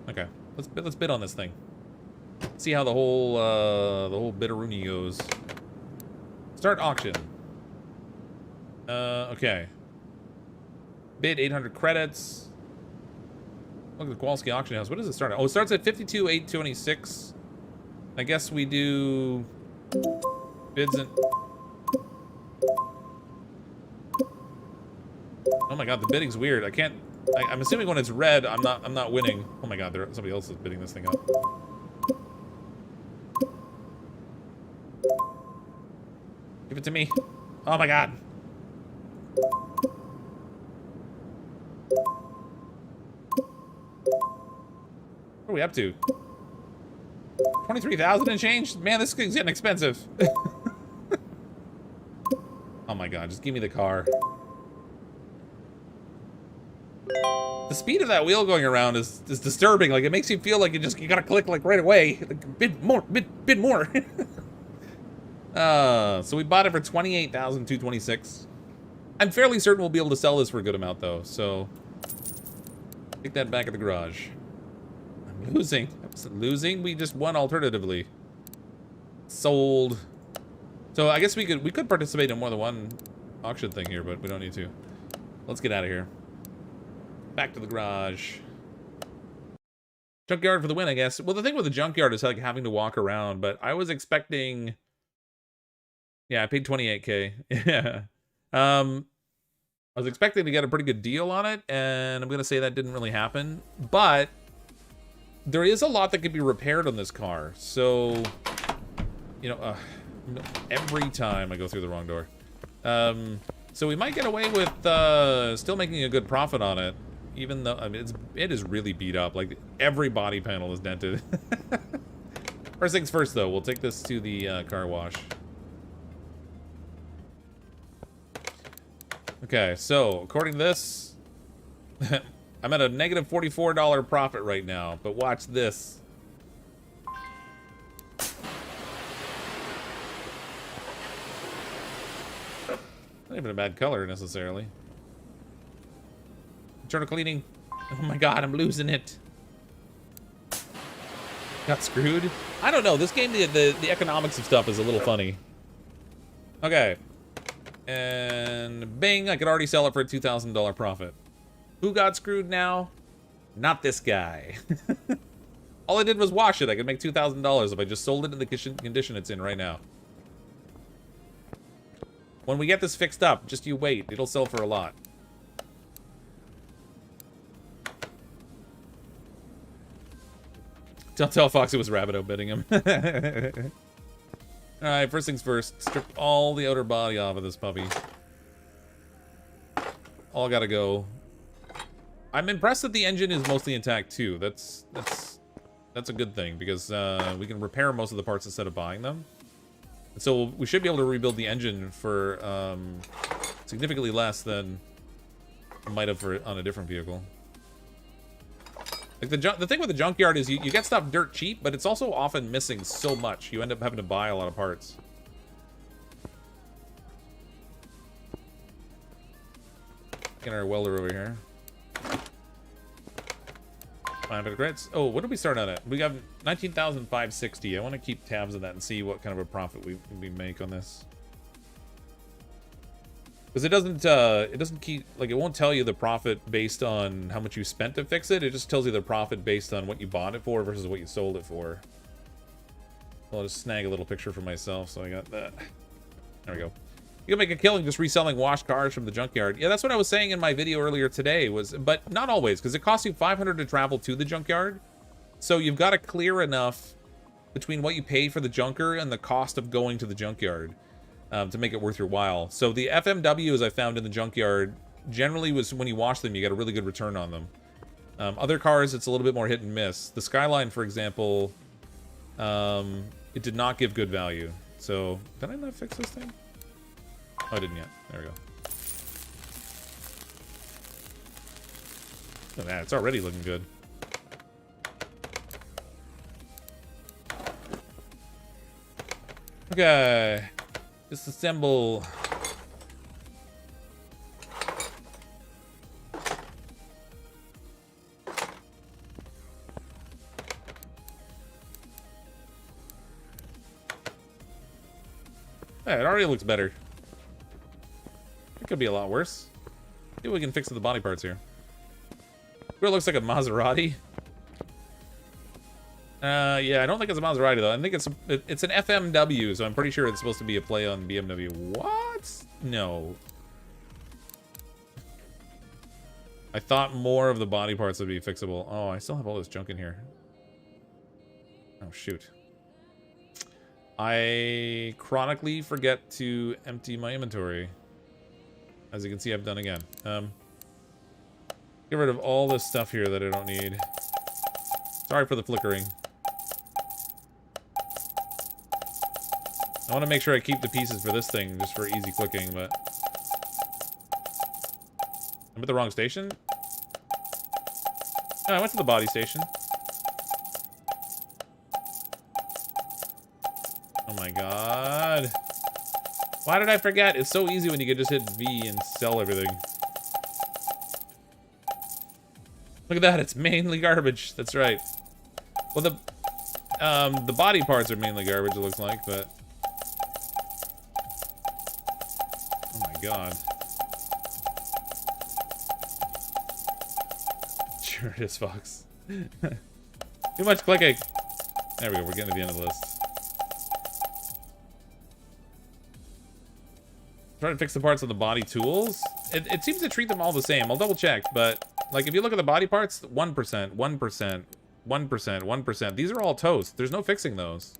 Okay, let's bid on this thing. See how the whole bidderoonie goes. Start auction. Okay. Bid 800 credits. Look at the Kowalski auction house. What does it start at? Oh, it starts at 52,826. I guess we do bids and... Oh my god, the bidding's weird. I can't... I'm assuming when it's red, I'm not winning. Oh my god, somebody else is bidding this thing up. Give it to me. Oh my god. What are we up to? 23,000 and change? Man, this thing's getting expensive. Oh my god, just give me the car. The speed of that wheel going around is disturbing. Like, it makes you feel like you gotta click like right away. Like, bid more, bid more. So we bought it for 28,226. I'm fairly certain we'll be able to sell this for a good amount though, so take that back at the garage. I'm losing. I wasn't losing, we just won alternatively. Sold. So I guess we could participate in more than one auction thing here, but we don't need to. Let's get out of here. Back to the garage. Junkyard for the win, I guess. Well, the thing with the junkyard is like having to walk around, but I was expecting... Yeah, I paid 28K. Yeah. I was expecting to get a pretty good deal on it, and I'm going to say that didn't really happen. But there is a lot that could be repaired on this car. So, you know, every time I go through the wrong door. So we might get away with still making a good profit on it. Even though, I mean, it is really beat up. Like, every body panel is dented. First things first, though. We'll take this to the car wash. Okay, so, according to this, I'm at a negative $44 profit right now. But watch this. Not even a bad color, necessarily. Internal cleaning. Oh my god, I'm losing it. Got screwed? I don't know. This game, the economics of stuff is a little funny. Okay. And bing, I could already sell it for a $2,000 profit. Who got screwed now? Not this guy. All I did was wash it. I could make $2,000 if I just sold it in the condition it's in right now. When we get this fixed up, just you wait. It'll sell for a lot. Don't tell Fox it was Rabbito bidding him. Alright, first things first. Strip all the outer body off of this puppy. All gotta go. I'm impressed that the engine is mostly intact too. That's a good thing because we can repair most of the parts instead of buying them. And so we should be able to rebuild the engine for significantly less than I might have on a different vehicle. Like the thing with the junkyard is you get stuff dirt cheap, but it's also often missing so much. You end up having to buy a lot of parts. Get our welder over here. 500 credits. Oh, what did we start out at? We got 19,560. I want to keep tabs on that and see what kind of a profit we make on this. Because it doesn't keep, like, it won't tell you the profit based on how much you spent to fix it. It just tells you the profit based on what you bought it for versus what you sold it for. I'll just snag a little picture for myself, so I got that. There we go. You can make a killing just reselling washed cars from the junkyard. Yeah, that's what I was saying in my video earlier today, but not always, because it costs you $500 to travel to the junkyard. So you've got to clear enough between what you pay for the junker and the cost of going to the junkyard. To make it worth your while. So the FMWs I found in the junkyard generally was when you wash them, you get a really good return on them. Other cars, it's a little bit more hit and miss. The Skyline, for example, it did not give good value. So, did I not fix this thing? Oh, I didn't yet. There we go. Look at that, it's already looking good. Okay. Disassemble. Yeah, it already looks better. It could be a lot worse. See what we can fix the body parts here. It looks like a Maserati. Yeah, I don't think it's a Maserati though. I think it's an FMW, so I'm pretty sure it's supposed to be a play on BMW. What? No. I thought more of the body parts would be fixable. Oh, I still have all this junk in here. Oh, shoot. I chronically forget to empty my inventory. As you can see, I've done again. Get rid of all this stuff here that I don't need. Sorry for the flickering. I want to make sure I keep the pieces for this thing just for easy clicking, but... I'm at the wrong station? Oh, I went to the body station. Oh my god. Why did I forget? It's so easy when you can just hit V and sell everything. Look at that, it's mainly garbage. That's right. Well, the body parts are mainly garbage, it looks like, but... Oh my god. Sure it is, Fox. Too much clicking. There we go, we're getting to the end of the list. Try to fix the parts of the body tools. It seems to treat them all the same. I'll double check, but like if you look at the body parts, 1%, 1%, 1%, 1%. These are all toast. There's no fixing those.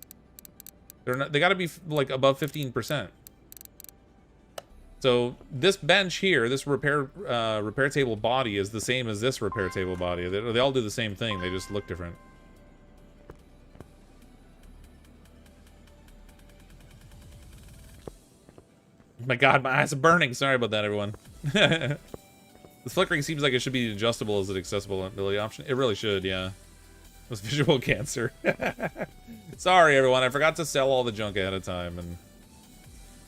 They're not, they gotta be like above 15%. So this bench here, this repair table body is the same as this repair table body. They all do the same thing. They just look different. Oh my god, my eyes are burning. Sorry about that, everyone. This flickering seems like it should be adjustable as an accessibility option. It really should, yeah. It was visual cancer. Sorry, everyone. I forgot to sell all the junk ahead of time, and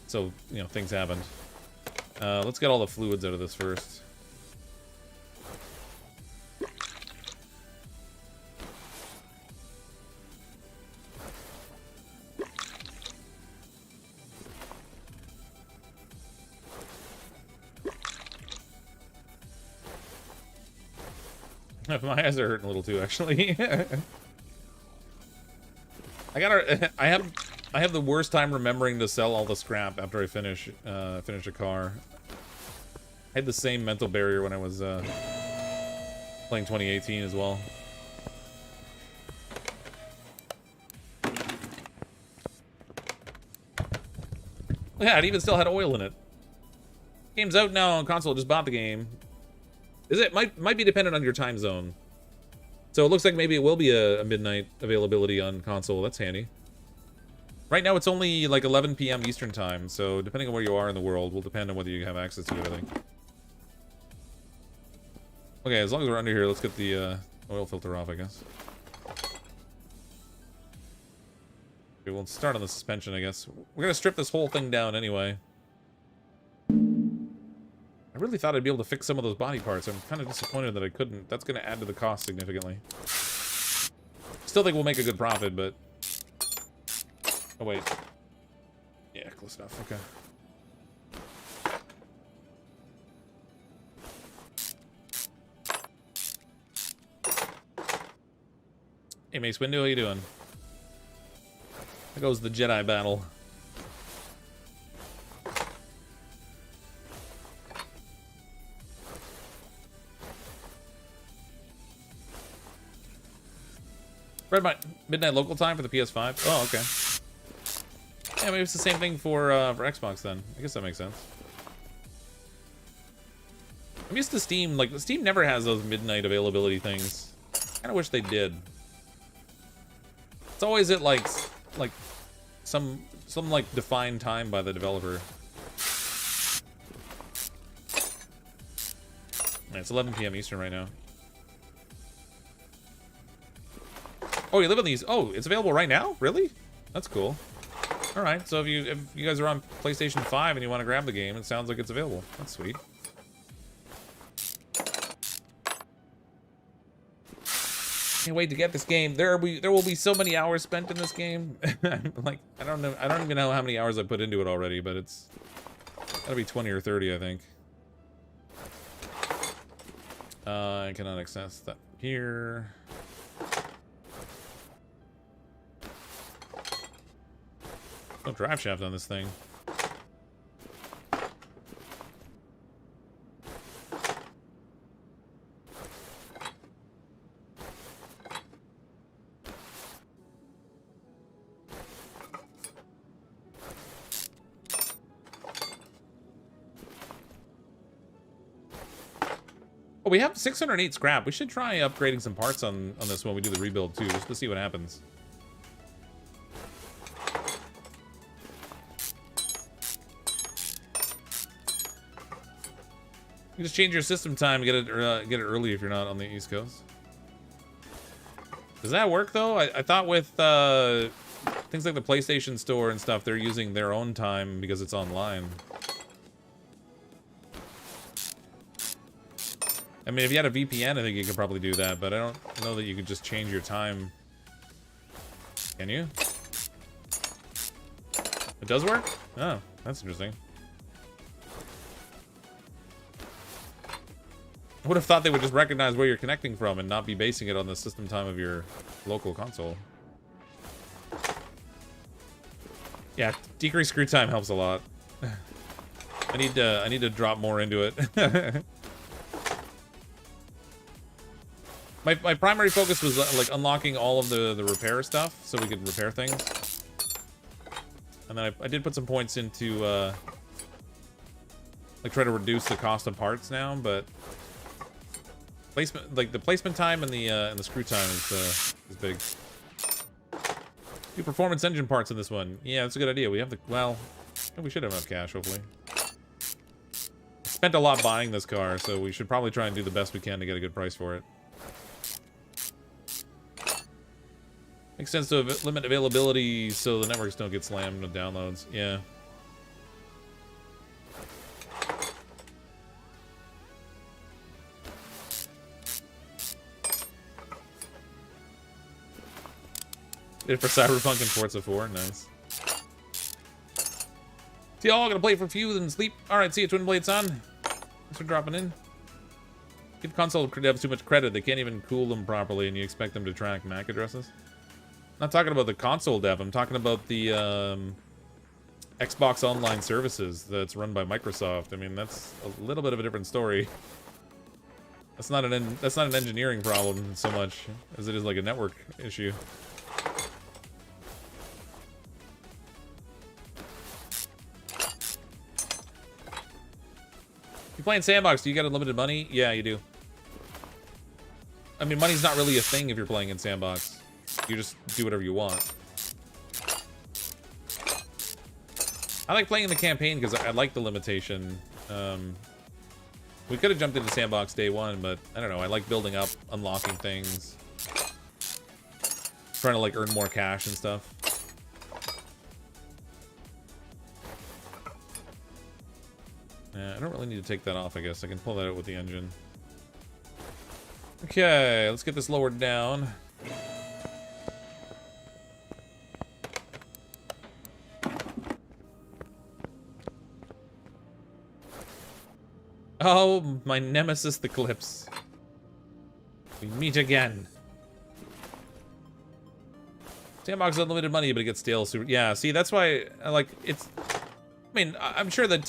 so, you know, things happened. Let's get all the fluids out of this first. My eyes are hurting a little too, actually. I have the worst time remembering to sell all the scrap after I finish a car. I had the same mental barrier when I was playing 2018 as well. Yeah, it even still had oil in it. Game's out now on console. Just bought the game. Might be dependent on your time zone. So it looks like maybe it will be a midnight availability on console. That's handy. Right now it's only like 11 p.m. Eastern time, so depending on where you are in the world will depend on whether you have access to it, I think. Okay, as long as we're under here, let's get the oil filter off, I guess. Okay, we'll start on the suspension, I guess. We're gonna strip this whole thing down anyway. I really thought I'd be able to fix some of those body parts. I'm kind of disappointed that I couldn't. That's going to add to the cost significantly. Still think we'll make a good profit, but... Oh, wait. Yeah, close enough. Okay. Hey, Mace Windu, how you doing? There goes the Jedi battle. Midnight local time for the PS5. Oh, okay. Yeah, maybe it's the same thing for Xbox then. I guess that makes sense. I'm used to Steam. Like, Steam never has those midnight availability things. Kind of wish they did. It's always at like some like defined time by the developer. It's 11 p.m. Eastern right now. Oh, you live on these? Oh, it's available right now? Really? That's cool. All right, so if you guys are on PlayStation 5 and you want to grab the game, it sounds like it's available. That's sweet. Can't wait to get this game. There will be so many hours spent in this game. Like, I don't even know how many hours I put into it already, but it's gotta be 20 or 30, I think. I cannot access that here. No drive shaft on this thing. Oh, we have 608 scrap. We should try upgrading some parts on this when we do the rebuild too, just to see what happens. You just change your system time, get it early if you're not on the East Coast. Does that work though? I thought with things like the PlayStation Store and stuff, they're using their own time because it's online. I mean, if you had a VPN, I think you could probably do that, but I don't know that you could just change your time. Can you? It does work? Oh, that's interesting. I would have thought they would just recognize where you're connecting from and not be basing it on the system time of your local console. Yeah, decreased screw time helps a lot. I need to drop more into it. My primary focus was like unlocking all of the repair stuff so we could repair things. And then I did put some points into like try to reduce the cost of parts now, but placement, like the placement time and the screw time is big. Do performance engine parts in this one. Yeah, that's a good idea. We have the, well, we should have enough cash, hopefully. Spent a lot buying this car, so we should probably try and do the best we can to get a good price for it. Makes sense to limit availability so the networks don't get slammed with downloads. Yeah. Did it for Cyberpunk and Forza 4. Nice. See y'all, gonna play for a few and sleep. Alright, see you, Twin Blade Son. Thanks for dropping in. Give console devs too much credit. They can't even cool them properly, and you expect them to track MAC addresses. I'm not talking about the console dev. I'm talking about the Xbox Online Services that's run by Microsoft. I mean, that's a little bit of a different story. That's not an engineering problem so much as it is like a network issue. You're playing Sandbox, do you get unlimited money? Yeah, you do. I mean, money's not really a thing if you're playing in Sandbox. You just do whatever you want. I like playing in the campaign because I like the limitation. We could have jumped into Sandbox day one, but I don't know. I like building up, unlocking things. Trying to like earn more cash and stuff. I don't really need to take that off, I guess. I can pull that out with the engine. Okay, let's get this lowered down. Oh, my nemesis, the Clips. We meet again. Sandbox is unlimited money, but it gets stale super. Yeah, see, that's why I like it's. I mean, I'm sure that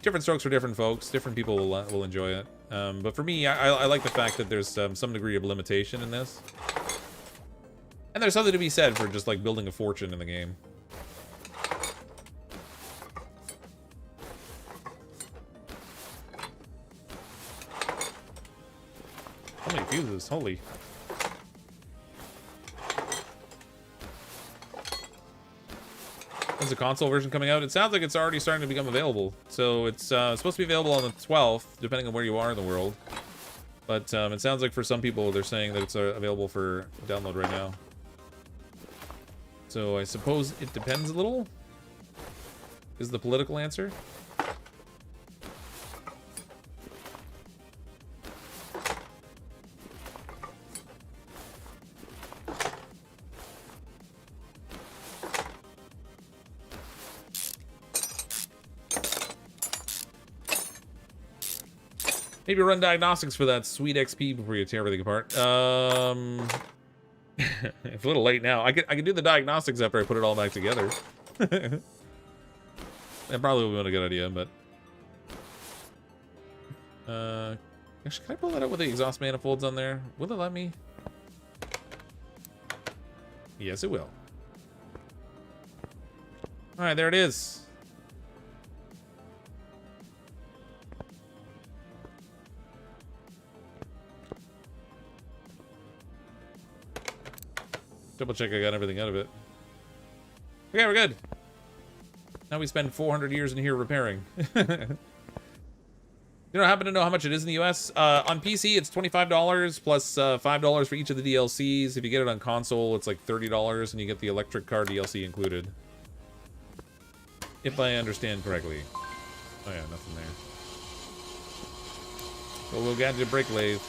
different strokes for different folks. Different people will enjoy it. But for me, I like the fact that there's some degree of limitation in this. And there's something to be said for just like building a fortune in the game. How many fuses? Holy. When's the console version coming out? It sounds like it's already starting to become available. So it's supposed to be available on the 12th, depending on where you are in the world. But it sounds like for some people, they're saying that it's available for download right now. So I suppose it depends a little, is the political answer. Maybe run diagnostics for that sweet XP before you tear everything apart. It's a little late now. I could do the diagnostics after I put it all back together. That probably would have been a good idea, but... Actually, can I pull that out with the exhaust manifolds on there? Will it let me? Yes, it will. Alright, there it is. Double check I got everything out of it. Okay, we're good. Now we spend 400 years in here repairing. You don't happen to know how much it is in the US? On PC, it's $25 plus $5 for each of the DLCs. If you get it on console, it's like $30, and you get the electric car DLC included. If I understand correctly. Oh yeah, nothing there. Well, we'll get to brake lathe.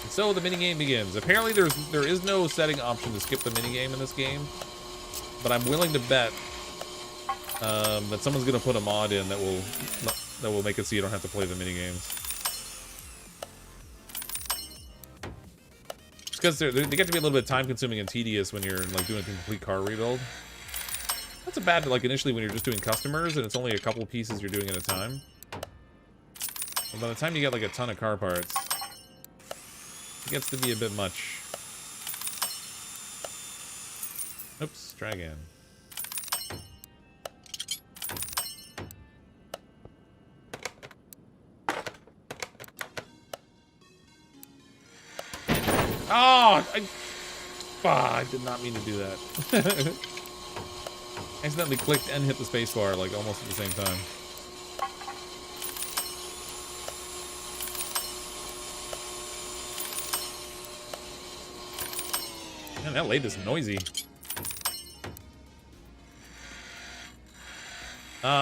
And so the minigame begins. Apparently there is no setting option to skip the minigame in this game, but I'm willing to bet that someone's gonna put a mod in that will make it so you don't have to play the minigames. because they get to be a little bit time-consuming and tedious when you're like doing a complete car rebuild. That's a bad, like, initially when you're just doing customers and it's only a couple pieces you're doing at a time. And by the time you get, like, a ton of car parts, it gets to be a bit much. Oops, dragon. Oh! I did not mean to do that. Accidentally clicked and hit the spacebar, like, almost at the same time. Man, that lathe is noisy.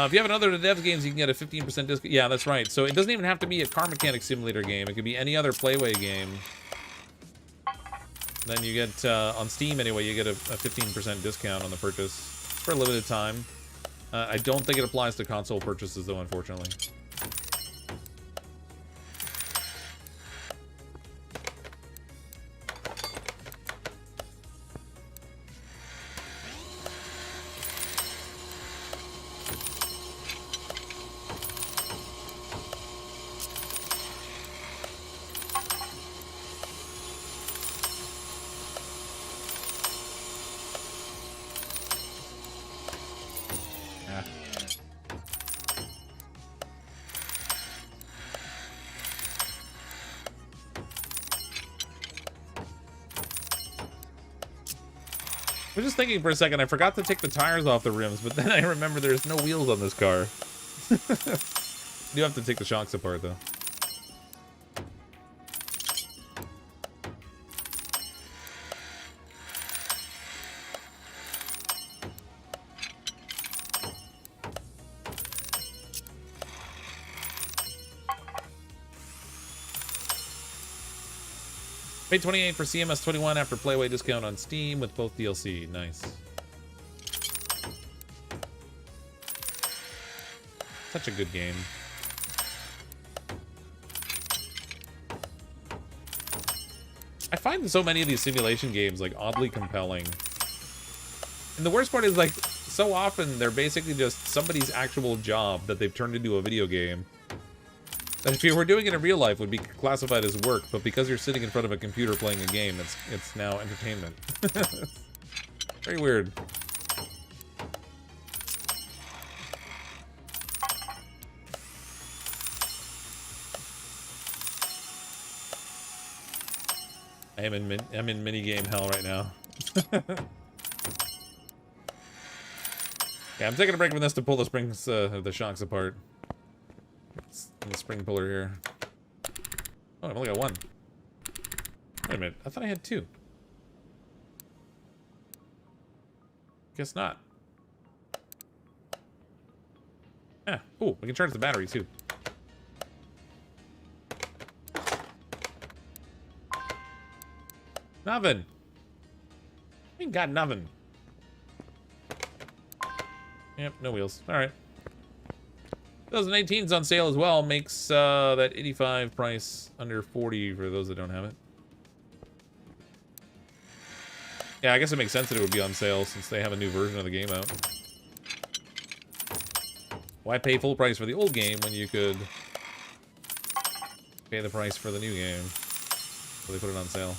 If you have another of the devs games, you can get a 15% discount. Yeah, that's right. So it doesn't even have to be a car mechanic simulator game. It could be any other Playway game. Then you get, on Steam anyway, you get a 15% discount on the purchase for a limited time. I don't think it applies to console purchases, though, unfortunately. I was just thinking for a second, I forgot to take the tires off the rims, but then I remember there's no wheels on this car. You do have to take the shocks apart, though. Paid $28 for CMS 21 after Playway discount on Steam with both DLC. Nice. Such a good game. I find so many of these simulation games like oddly compelling. And the worst part is like so often they're basically just somebody's actual job that they've turned into a video game. That if you were doing it in real life would be classified as work, but because you're sitting in front of a computer playing a game, it's now entertainment. Very weird. I'm in minigame hell right now. Yeah, I'm taking a break from this to pull the springs, the shocks apart. The spring puller here. Oh, I've only got one. Wait a minute, I thought I had two. Guess not. Ah, oh, we can charge the battery too. Nothing. Ain't got nothing. Yep, no wheels. Alright. 2018's on sale as well. Makes that 85 price under 40 for those that don't have it. Yeah, I guess it makes sense that it would be on sale since they have a new version of the game out. Why pay full price for the old game when you could pay the price for the new game? So they put it on sale.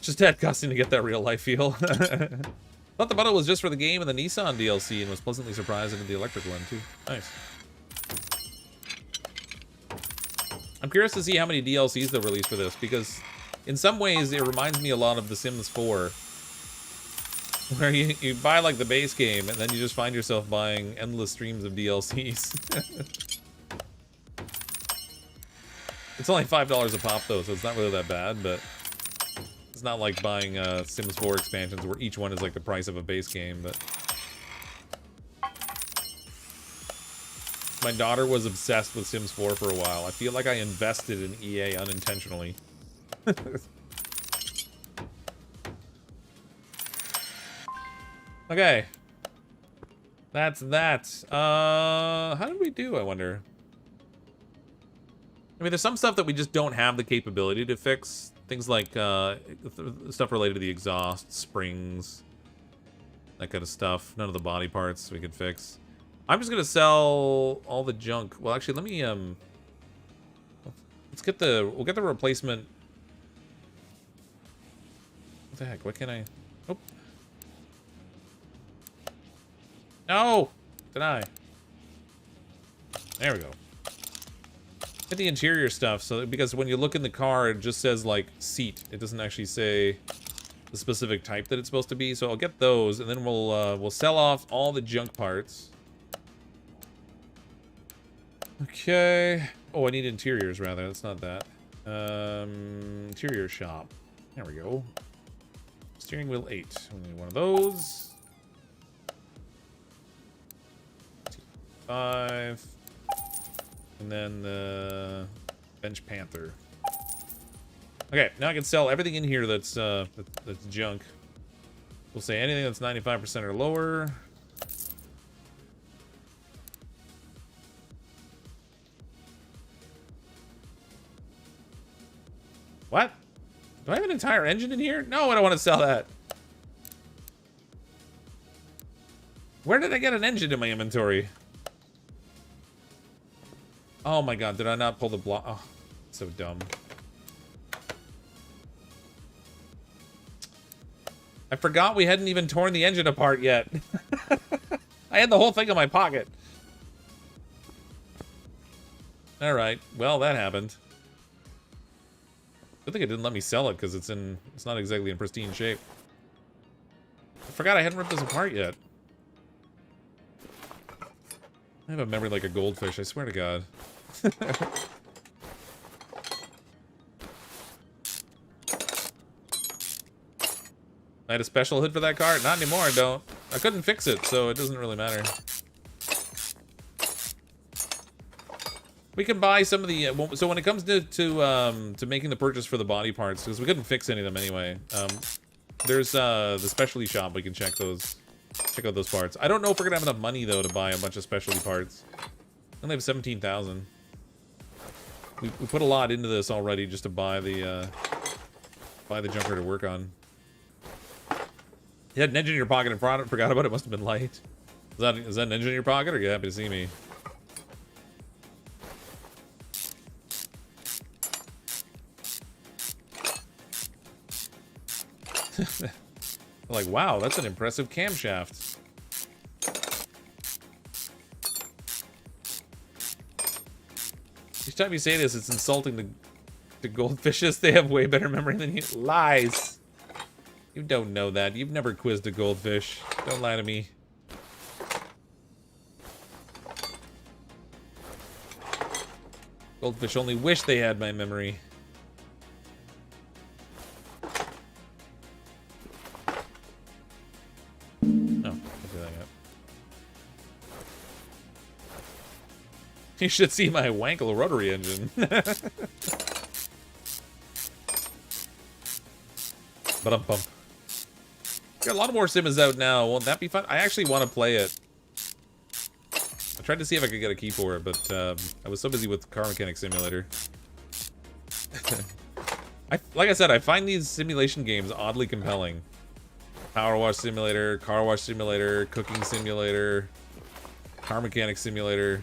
Just had costing to get that real life feel. Thought the bundle was just for the game and the Nissan DLC and was pleasantly surprised into the electric one too. Nice. I'm curious to see how many DLCs they'll release for this because in some ways it reminds me a lot of The Sims 4. Where you buy like the base game and then you just find yourself buying endless streams of DLCs. It's only $5 a pop though, so it's not really that bad, but it's not like buying Sims 4 expansions where each one is like the price of a base game, but my daughter was obsessed with Sims 4 for a while. I feel like I invested in EA unintentionally. Okay. That's that. How did we do, I wonder? I mean, there's some stuff that we just don't have the capability to fix. Things like stuff related to the exhaust, springs, that kind of stuff. None of the body parts we could fix. I'm just gonna sell all the junk. Well, actually, let me let's get we'll get the replacement. What the heck? What can I? Oh. No! Deny. There we go. Get the interior stuff, so because when you look in the car, it just says like seat. It doesn't actually say the specific type that it's supposed to be. So I'll get those, and then we'll sell off all the junk parts. Okay. Oh, I need interiors rather. That's not that. Interior shop. There we go. Steering wheel 8. We need one of those. 5. And then the bench panther. Okay, now I can sell everything in here that's junk. We'll say anything that's 95% or lower. What? Do I have an entire engine in here? No, I don't want to sell that. Where did I get an engine in my inventory? Oh my god, did I not pull the block? Oh, so dumb. I forgot we hadn't even torn the engine apart yet. I had the whole thing in my pocket. Alright, well, that happened. I think it didn't let me sell it because it's not exactly in pristine shape. I forgot I hadn't ripped this apart yet. I have a memory like a goldfish, I swear to God. I had a special hood for that car? Not anymore, I don't. I couldn't fix it, so it doesn't really matter. We can buy some of the... so when it comes to making the purchase for the body parts, because we couldn't fix any of them anyway, there's the specialty shop. We can check out those parts. I don't know if we're going to have enough money, though, to buy a bunch of specialty parts. I only have 17,000. We put a lot into this already just to buy the junker to work on. You had an engine in your pocket and forgot about it. Must have been light. Is that an engine in your pocket, or are you happy to see me? Like, wow, that's an impressive camshaft. Each time you say this, it's insulting to goldfishes. They have way better memory than you. Lies. You don't know that. You've never quizzed a goldfish. Don't lie to me. Goldfish only wish they had my memory. You should see my Wankel rotary engine. Ba-dum-bum. Got a lot more Sims out now. Won't that be fun? I actually want to play it. I tried to see if I could get a key for it, but I was so busy with Car Mechanic Simulator. Like I said, I find these simulation games oddly compelling. Power Wash Simulator, Car Wash Simulator, Cooking Simulator, Car Mechanic Simulator.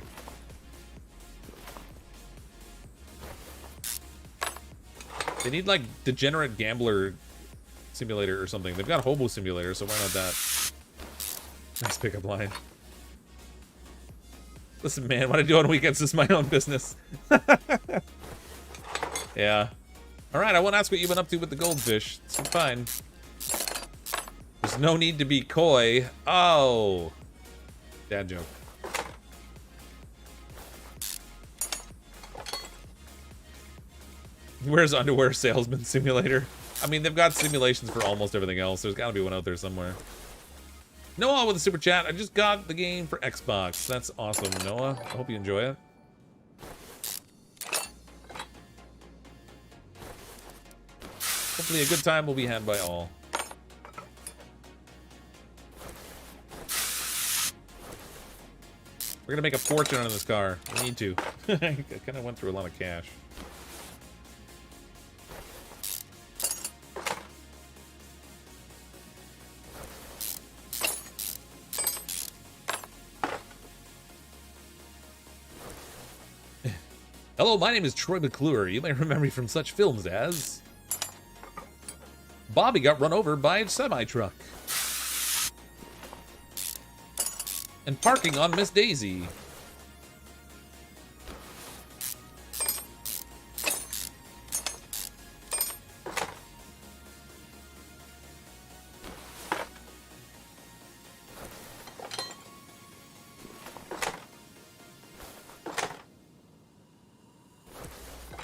They need, like, Degenerate Gambler Simulator or something. They've got Hobo Simulator, so why not that? Nice pickup line. Listen, man, what I do on weekends is my own business. Yeah. Alright, I won't ask what you've been up to with the goldfish. It's fine. There's no need to be coy. Oh. Dad joke. Where's Underwear Salesman Simulator? I mean, they've got simulations for almost everything else. There's gotta be one out there somewhere. Noah with a super chat. I just got the game for Xbox. That's awesome, Noah. I hope you enjoy it. Hopefully a good time will be had by all. We're gonna make a fortune on this car. We need to. I kind of went through a lot of cash. Hello, my name is Troy McClure. You may remember me from such films as... Bobby got run over by a semi-truck. And Parking on Miss Daisy.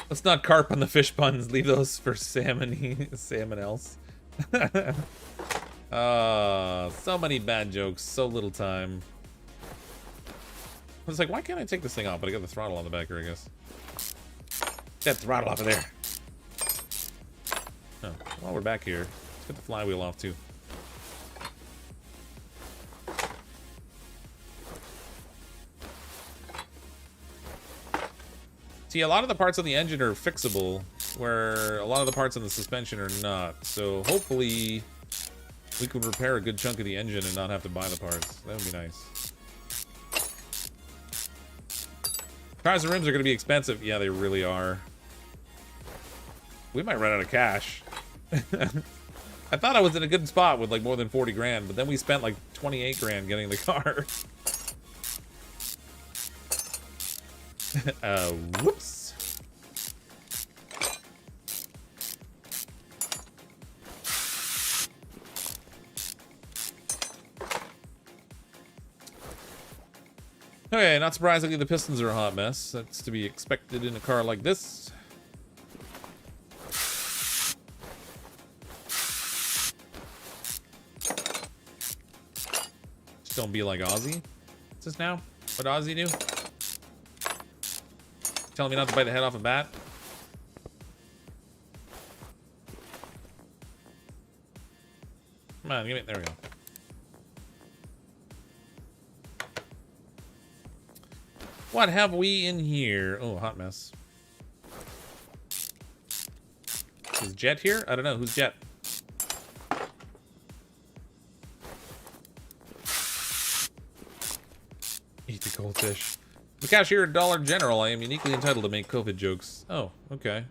Let's not carp on the fish puns. Leave those for salmon else. So many bad jokes, so little time. I was like, why can't I take this thing off? But I got the throttle on the back here, I guess. Get that throttle off of there. Oh, while we're back here, let's get the flywheel off too. See, a lot of the parts on the engine are fixable, where a lot of the parts on the suspension are not. So hopefully we could repair a good chunk of the engine and not have to buy the parts. That would be nice. Tires and rims are going to be expensive. Yeah, they really are. We might run out of cash. I thought I was in a good spot with like more than 40 grand, but then we spent like 28 grand getting the car. Whoops. Okay, not surprisingly, the pistons are a hot mess. That's to be expected in a car like this. Just don't be like Ozzy. What's this now? What Ozzy do? Telling me not to bite the head off a bat? Come on, give me. There we go. What have we in here? Oh, hot mess. Is Jet here? I don't know. Who's Jet? Eat the goldfish. The cashier at Dollar General. I am uniquely entitled to make COVID jokes. Oh, okay.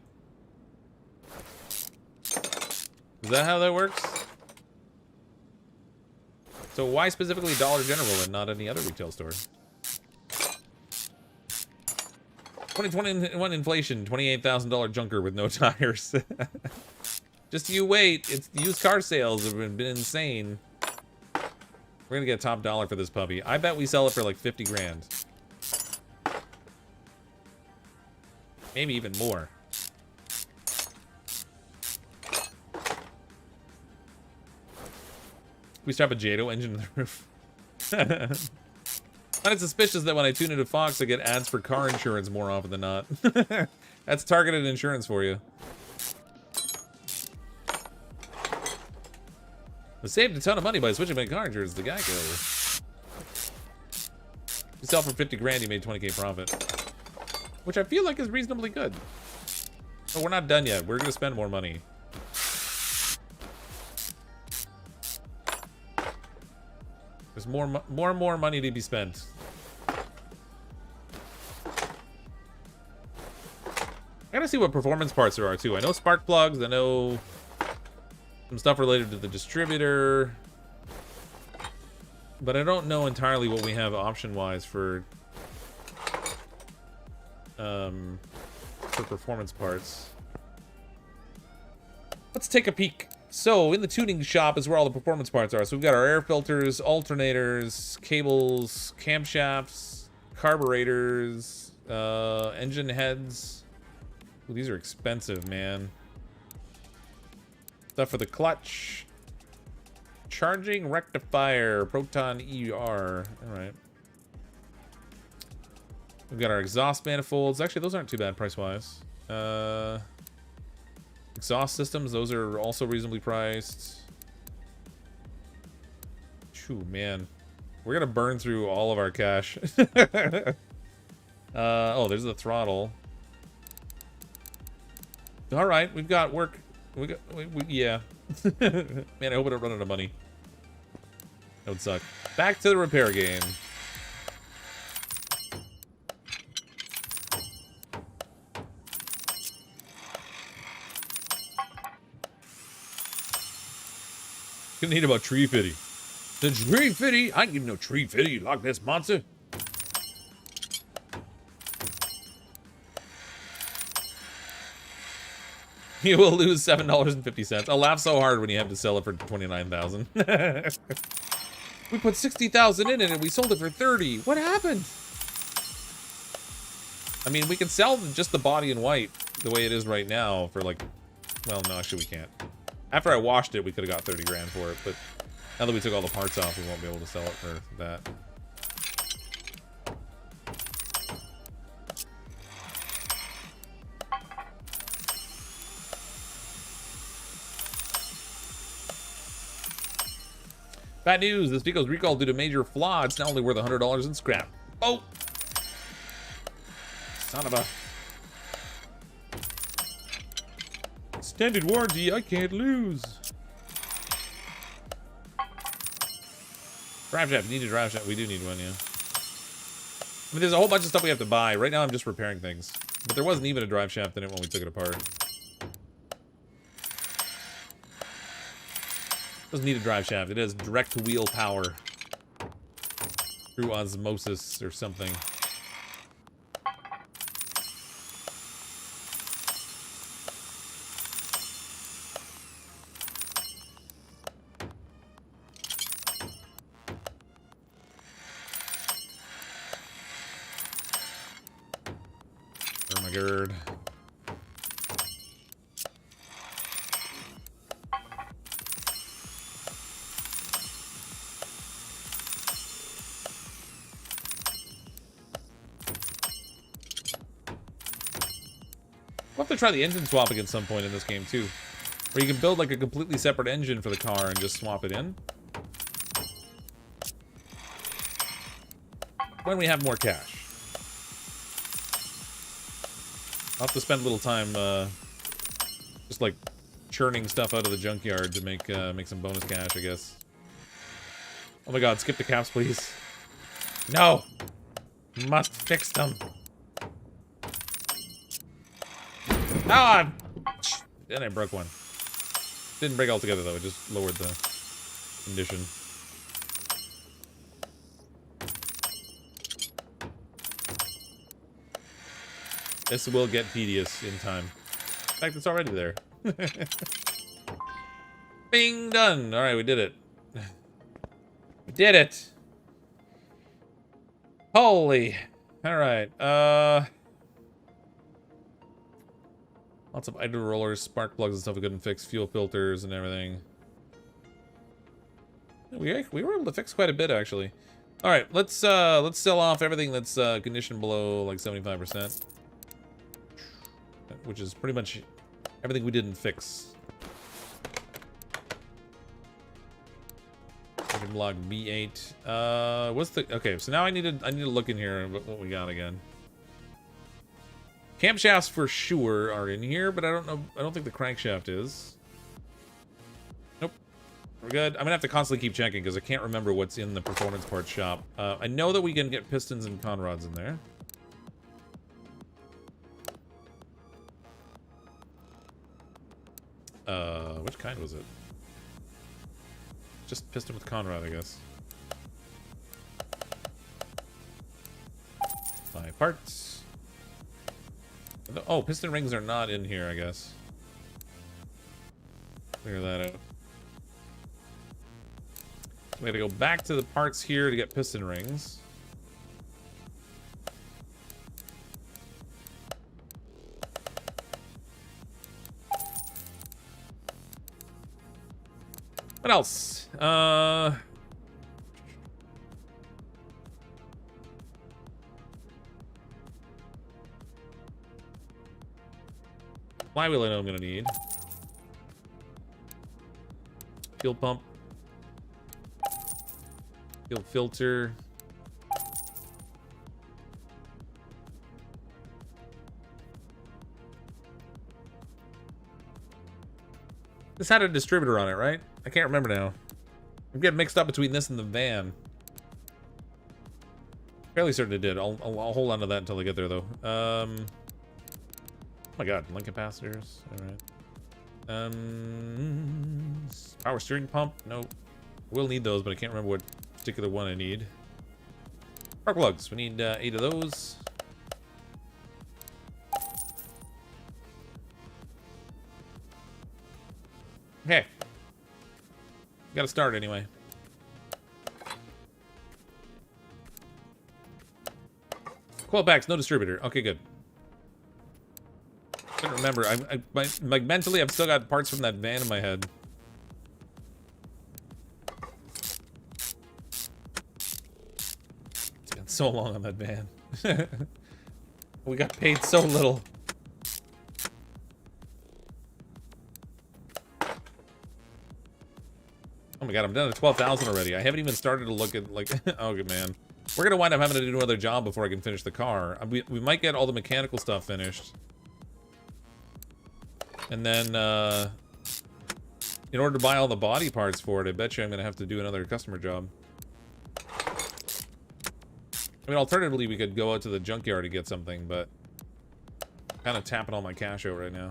Is that how that works? So why specifically Dollar General and not any other retail store? 2021 inflation, $28,000 junker with no tires. Just you wait. It's used car sales have been insane. We're gonna get top dollar for this puppy. I bet we sell it for like 50 grand. Maybe even more. We still have a Jado engine in the roof. But it's suspicious that when I tune into Fox, I get ads for car insurance more often than not. That's targeted insurance for you. I saved a ton of money by switching my car insurance to Geico. You sell for 50 grand, you made 20K profit. Which I feel like is reasonably good. But we're not done yet. We're gonna spend more money. There's more money to be spent. I gotta see what performance parts there are too. I know spark plugs. I know some stuff related to the distributor, but I don't know entirely what we have option-wise for performance parts. Let's take a peek. So, in the tuning shop is where all the performance parts are. So we've got our air filters, alternators, cables, camshafts, carburetors, engine heads. Ooh, these are expensive, man. Stuff for the clutch. Charging rectifier, proton ER. Alright. We've got our exhaust manifolds. Actually, those aren't too bad price-wise. Exhaust systems, those are also reasonably priced. Phew, man. We're gonna burn through all of our cash. Oh, there's the throttle. All right, we've got work. Yeah. Man, I hope I don't run out of money. That would suck. Back to the repair game. Gonna need about tree fitty. The tree fitty? I ain't give no tree fitty like this monster. You will lose $7.50. I'll laugh so hard when you have to sell it for $29,000. We put $60,000 in it and we sold it for $30,000. What happened? I mean, we can sell just the body in white the way it is right now for like, well, no, actually we can't. After I washed it, we could have got 30 grand for it, but now that we took all the parts off, we won't be able to sell it for that. Bad news, this vehicle's recalled due to major flaw. It's now only worth $100 in scrap. Oh! Son of a... Extended warranty, I can't lose. Drive shaft, you need a drive shaft. We do need one, yeah. I mean, there's a whole bunch of stuff we have to buy. Right now I'm just repairing things. But there wasn't even a drive shaft in it when we took it apart. Doesn't need a drive shaft. It has direct wheel power through osmosis or something. Oh my god. We'll have to try the engine swapping at some point in this game, too. Where you can build, like, a completely separate engine for the car and just swap it in. When we have more cash. I'll have to spend a little time, just, like, churning stuff out of the junkyard to make some bonus cash, I guess. Oh my god, skip the caps, please. No! Must fix them. Ah! Then I broke one. Didn't break altogether though, it just lowered the condition. This will get tedious in time. In fact, it's already there. Bing! Done! Alright, we did it. We did it! Holy! Alright, lots of idle rollers, spark plugs and stuff we couldn't fix, fuel filters and everything. We were able to fix quite a bit, actually. All right, let's sell off everything that's conditioned below like 75%, which is pretty much everything we didn't fix. Log B8. What's the okay? So now I need to look in here at what we got again. Camshafts for sure are in here, but I don't know. I don't think the crankshaft is. Nope. We're good. I'm gonna have to constantly keep checking because I can't remember what's in the performance parts shop. I know that we can get pistons and conrods in there. Which kind was it? Just piston with conrod, I guess. Buy parts. Oh, piston rings are not in here, I guess. Clear that out. We gotta go back to the parts here to get piston rings. What else? Flywheel I know I'm gonna need. Fuel pump. Fuel filter. This had a distributor on it, right? I can't remember now. I'm getting mixed up between this and the van. Fairly certain it did. I'll hold on to that until I get there, though. Oh my god, link capacitors. All right. Power steering pump. Nope. We'll need those, but I can't remember what particular one I need. Spark plugs. We need 8 of those. Okay. Gotta start anyway. Coil packs, no distributor. Okay, good. I couldn't remember. Like mentally, I've still got parts from that van in my head. It's been so long on that van. We got paid so little. Oh my god, I'm down to 12,000 already. I haven't even started to look at, like, oh good man. We're gonna wind up having to do another job before I can finish the car. We might get all the mechanical stuff finished. And then, in order to buy all the body parts for it, I bet you I'm gonna have to do another customer job. I mean, alternatively, we could go out to the junkyard to get something, but I'm kind of tapping all my cash out right now.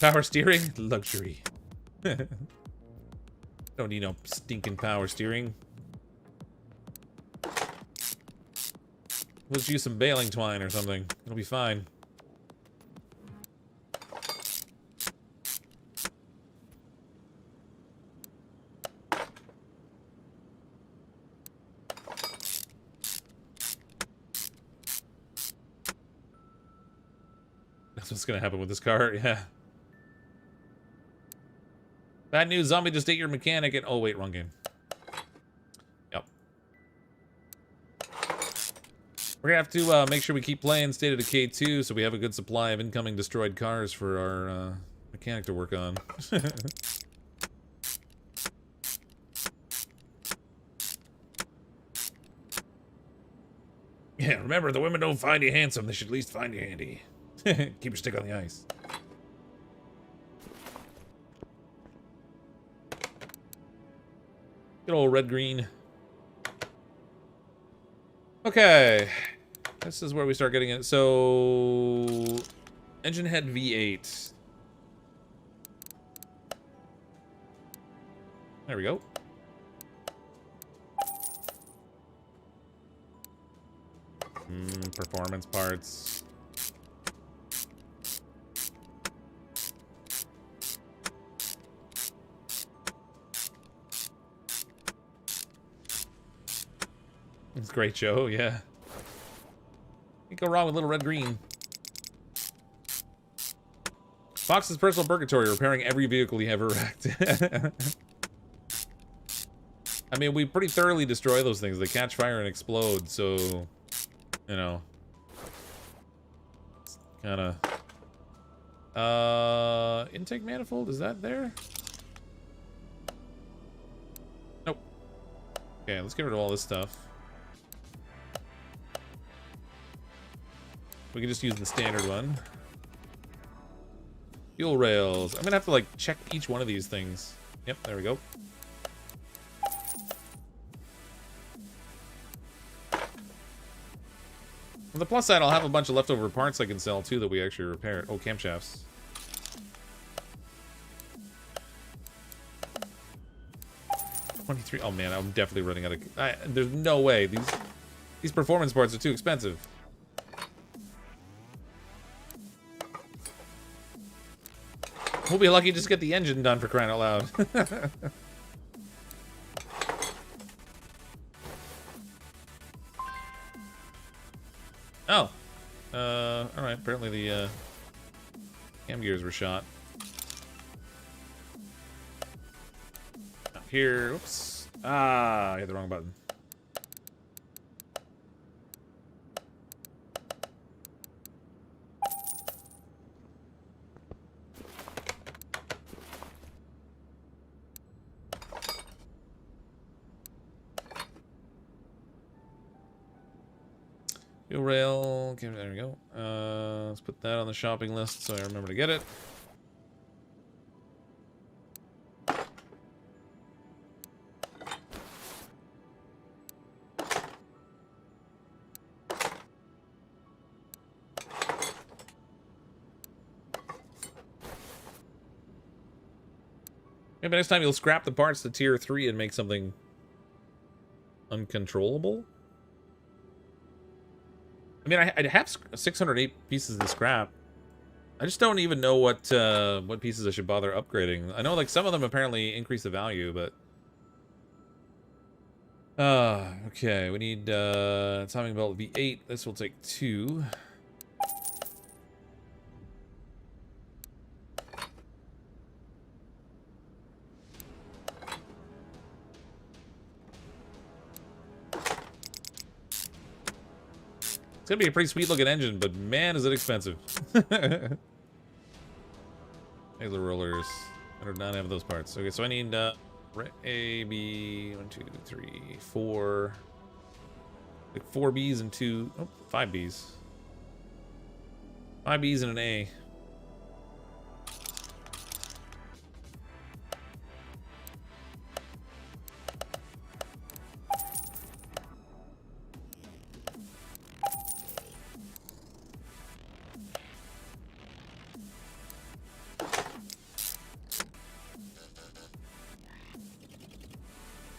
Power steering? Luxury. Don't need no stinking power steering. Let's use some baling twine or something. It'll be fine. That's what's gonna happen with this car, yeah. Bad news, zombie just ate your mechanic and... Oh, wait, wrong game. Yep. We're gonna have to make sure we keep playing State of Decay 2 so we have a good supply of incoming destroyed cars for our mechanic to work on. Yeah, remember, the women don't find you handsome, they should at least find you handy. Keep your stick on the ice. Good old red-green. Okay. This is where we start getting it. So... Engine head V8. There we go. Performance parts. It's a great show, yeah. Can't go wrong with little red green. Fox's personal purgatory, repairing every vehicle he ever wrecked. I mean, we pretty thoroughly destroy those things. They catch fire and explode, so... You know. Kinda... Intake manifold? Is that there? Nope. Okay, let's get rid of all this stuff. We can just use the standard one. Fuel rails. I'm gonna have to like check each one of these things. Yep, there we go. On the plus side, I'll have a bunch of leftover parts I can sell too that we actually repair. Oh, camshafts. $23. Oh man, I'm definitely running out of. There's no way these performance parts are too expensive. We'll be lucky to just get the engine done for crying out loud. Oh. Alright, apparently the cam gears were shot. Up here, oops. Ah, I hit the wrong button. Fuel rail. Okay, there we go. Let's put that on the shopping list so I remember to get it. Maybe next time you'll scrap the parts to tier 3 and make something uncontrollable? I mean, I'd have 608 pieces to scrap. I just don't even know what pieces I should bother upgrading. I know, like, some of them apparently increase the value, but... okay, we need, timing belt V8. This will take 2. It's gonna be a pretty sweet looking engine, but man, is it expensive. Halo rollers. I do not have those parts. Okay, so I need A, B, 1, 2, 3, 4. Like 4 Bs and 2. Oh, 5 Bs. 5 Bs and an A.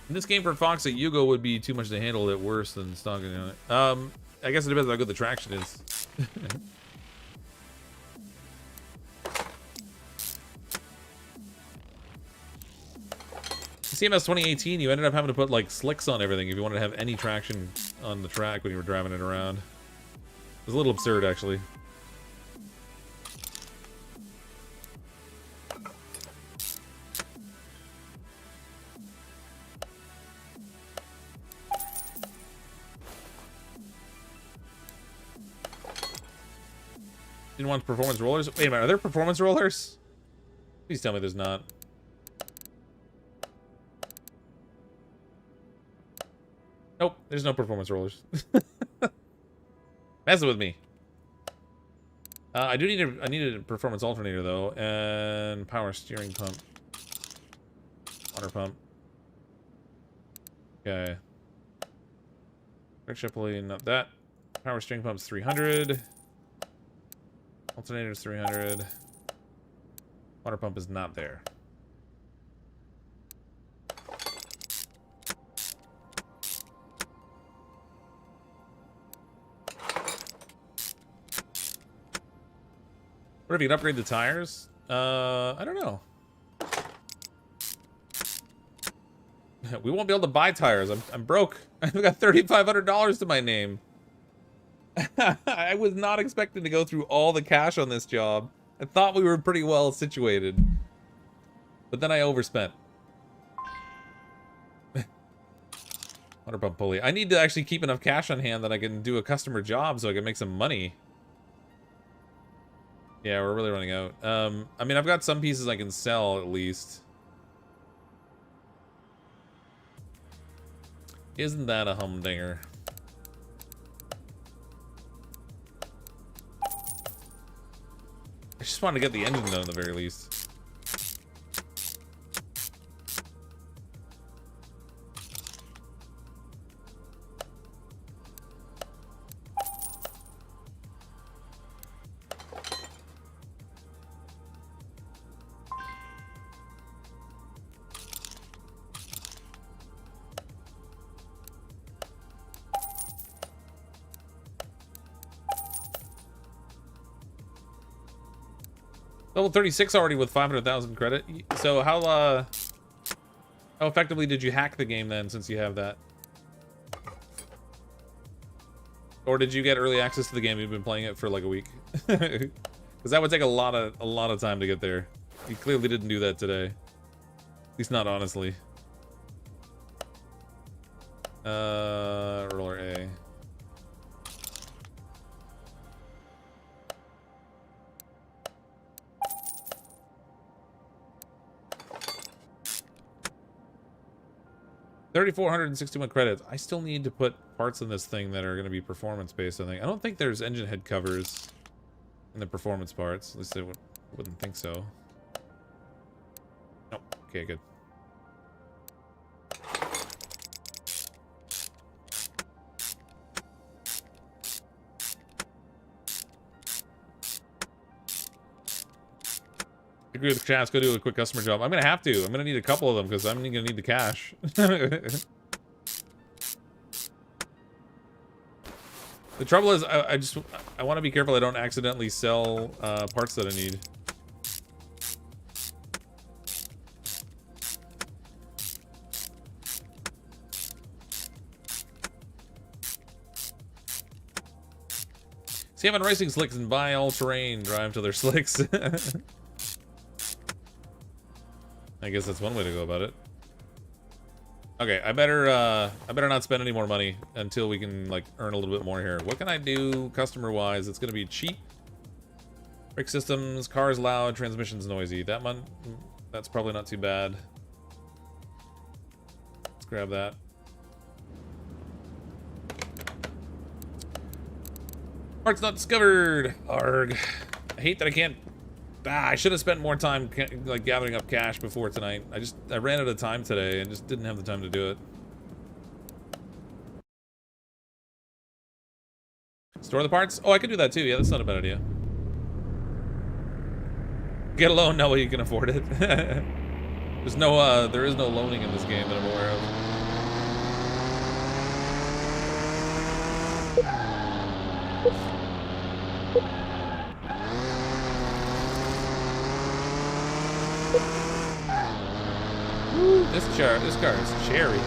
In this game for Fox, a Yugo would be too much to handle it worse than stocking on it. I guess it depends on how good the traction is. CMS 2018, you ended up having to put like slicks on everything if you wanted to have any traction on the track when you were driving it around. It was a little absurd, actually. Didn't want performance rollers? Wait a minute, are there performance rollers? Please tell me there's not. Nope, there's no performance rollers. Messing with me. I need a performance alternator though, and power steering pump. Water pump. Okay. Friction pulley, not that. Power steering pump's 300. Alternator's 300. Water pump is not there. What if you can upgrade the tires? I don't know. We won't be able to buy tires. I'm broke. I've got $3,500 to my name. I was not expecting to go through all the cash on this job. I thought we were pretty well situated. But then I overspent. Water pump pulley. I need to actually keep enough cash on hand that I can do a customer job so I can make some money. Yeah, we're really running out. I mean, I've got some pieces I can sell at least. Isn't that a humdinger? I just wanted to get the engine done at the very least. Level 36 already with 500,000 credit. So how effectively did you hack the game then, since you have that? Or did you get early access to the game? You've been playing it for like a week, because that would take a lot of time to get there. You clearly didn't do that today, at least not honestly. Roller A. 3,461 credits. I still need to put parts in this thing that are going to be performance-based, I think. I don't think there's engine head covers in the performance parts. At least I wouldn't think so. Nope. Okay, good. I agree with Chas. Go do a quick customer job. I'm gonna have to. I'm gonna need a couple of them because I'm gonna need the cash. The trouble is, I want to be careful I don't accidentally sell parts that I need. See, having racing slicks and buy all terrain, drive till they're slicks. I guess that's one way to go about it. Okay, I better not spend any more money until we can like earn a little bit more here. What can I do customer-wise? It's gonna be cheap. Brake systems, cars loud, transmissions noisy. That's probably not too bad. Let's grab that. Parts not discovered. Arg. I hate that I can't. I should have spent more time like gathering up cash before tonight. I ran out of time today and just didn't have the time to do it. Store the parts? Oh, I could do that too. Yeah, that's not a bad idea. Get a loan? No way you can afford it. There's no there is no loaning in this game that I'm aware of. Woo, this car is cherry.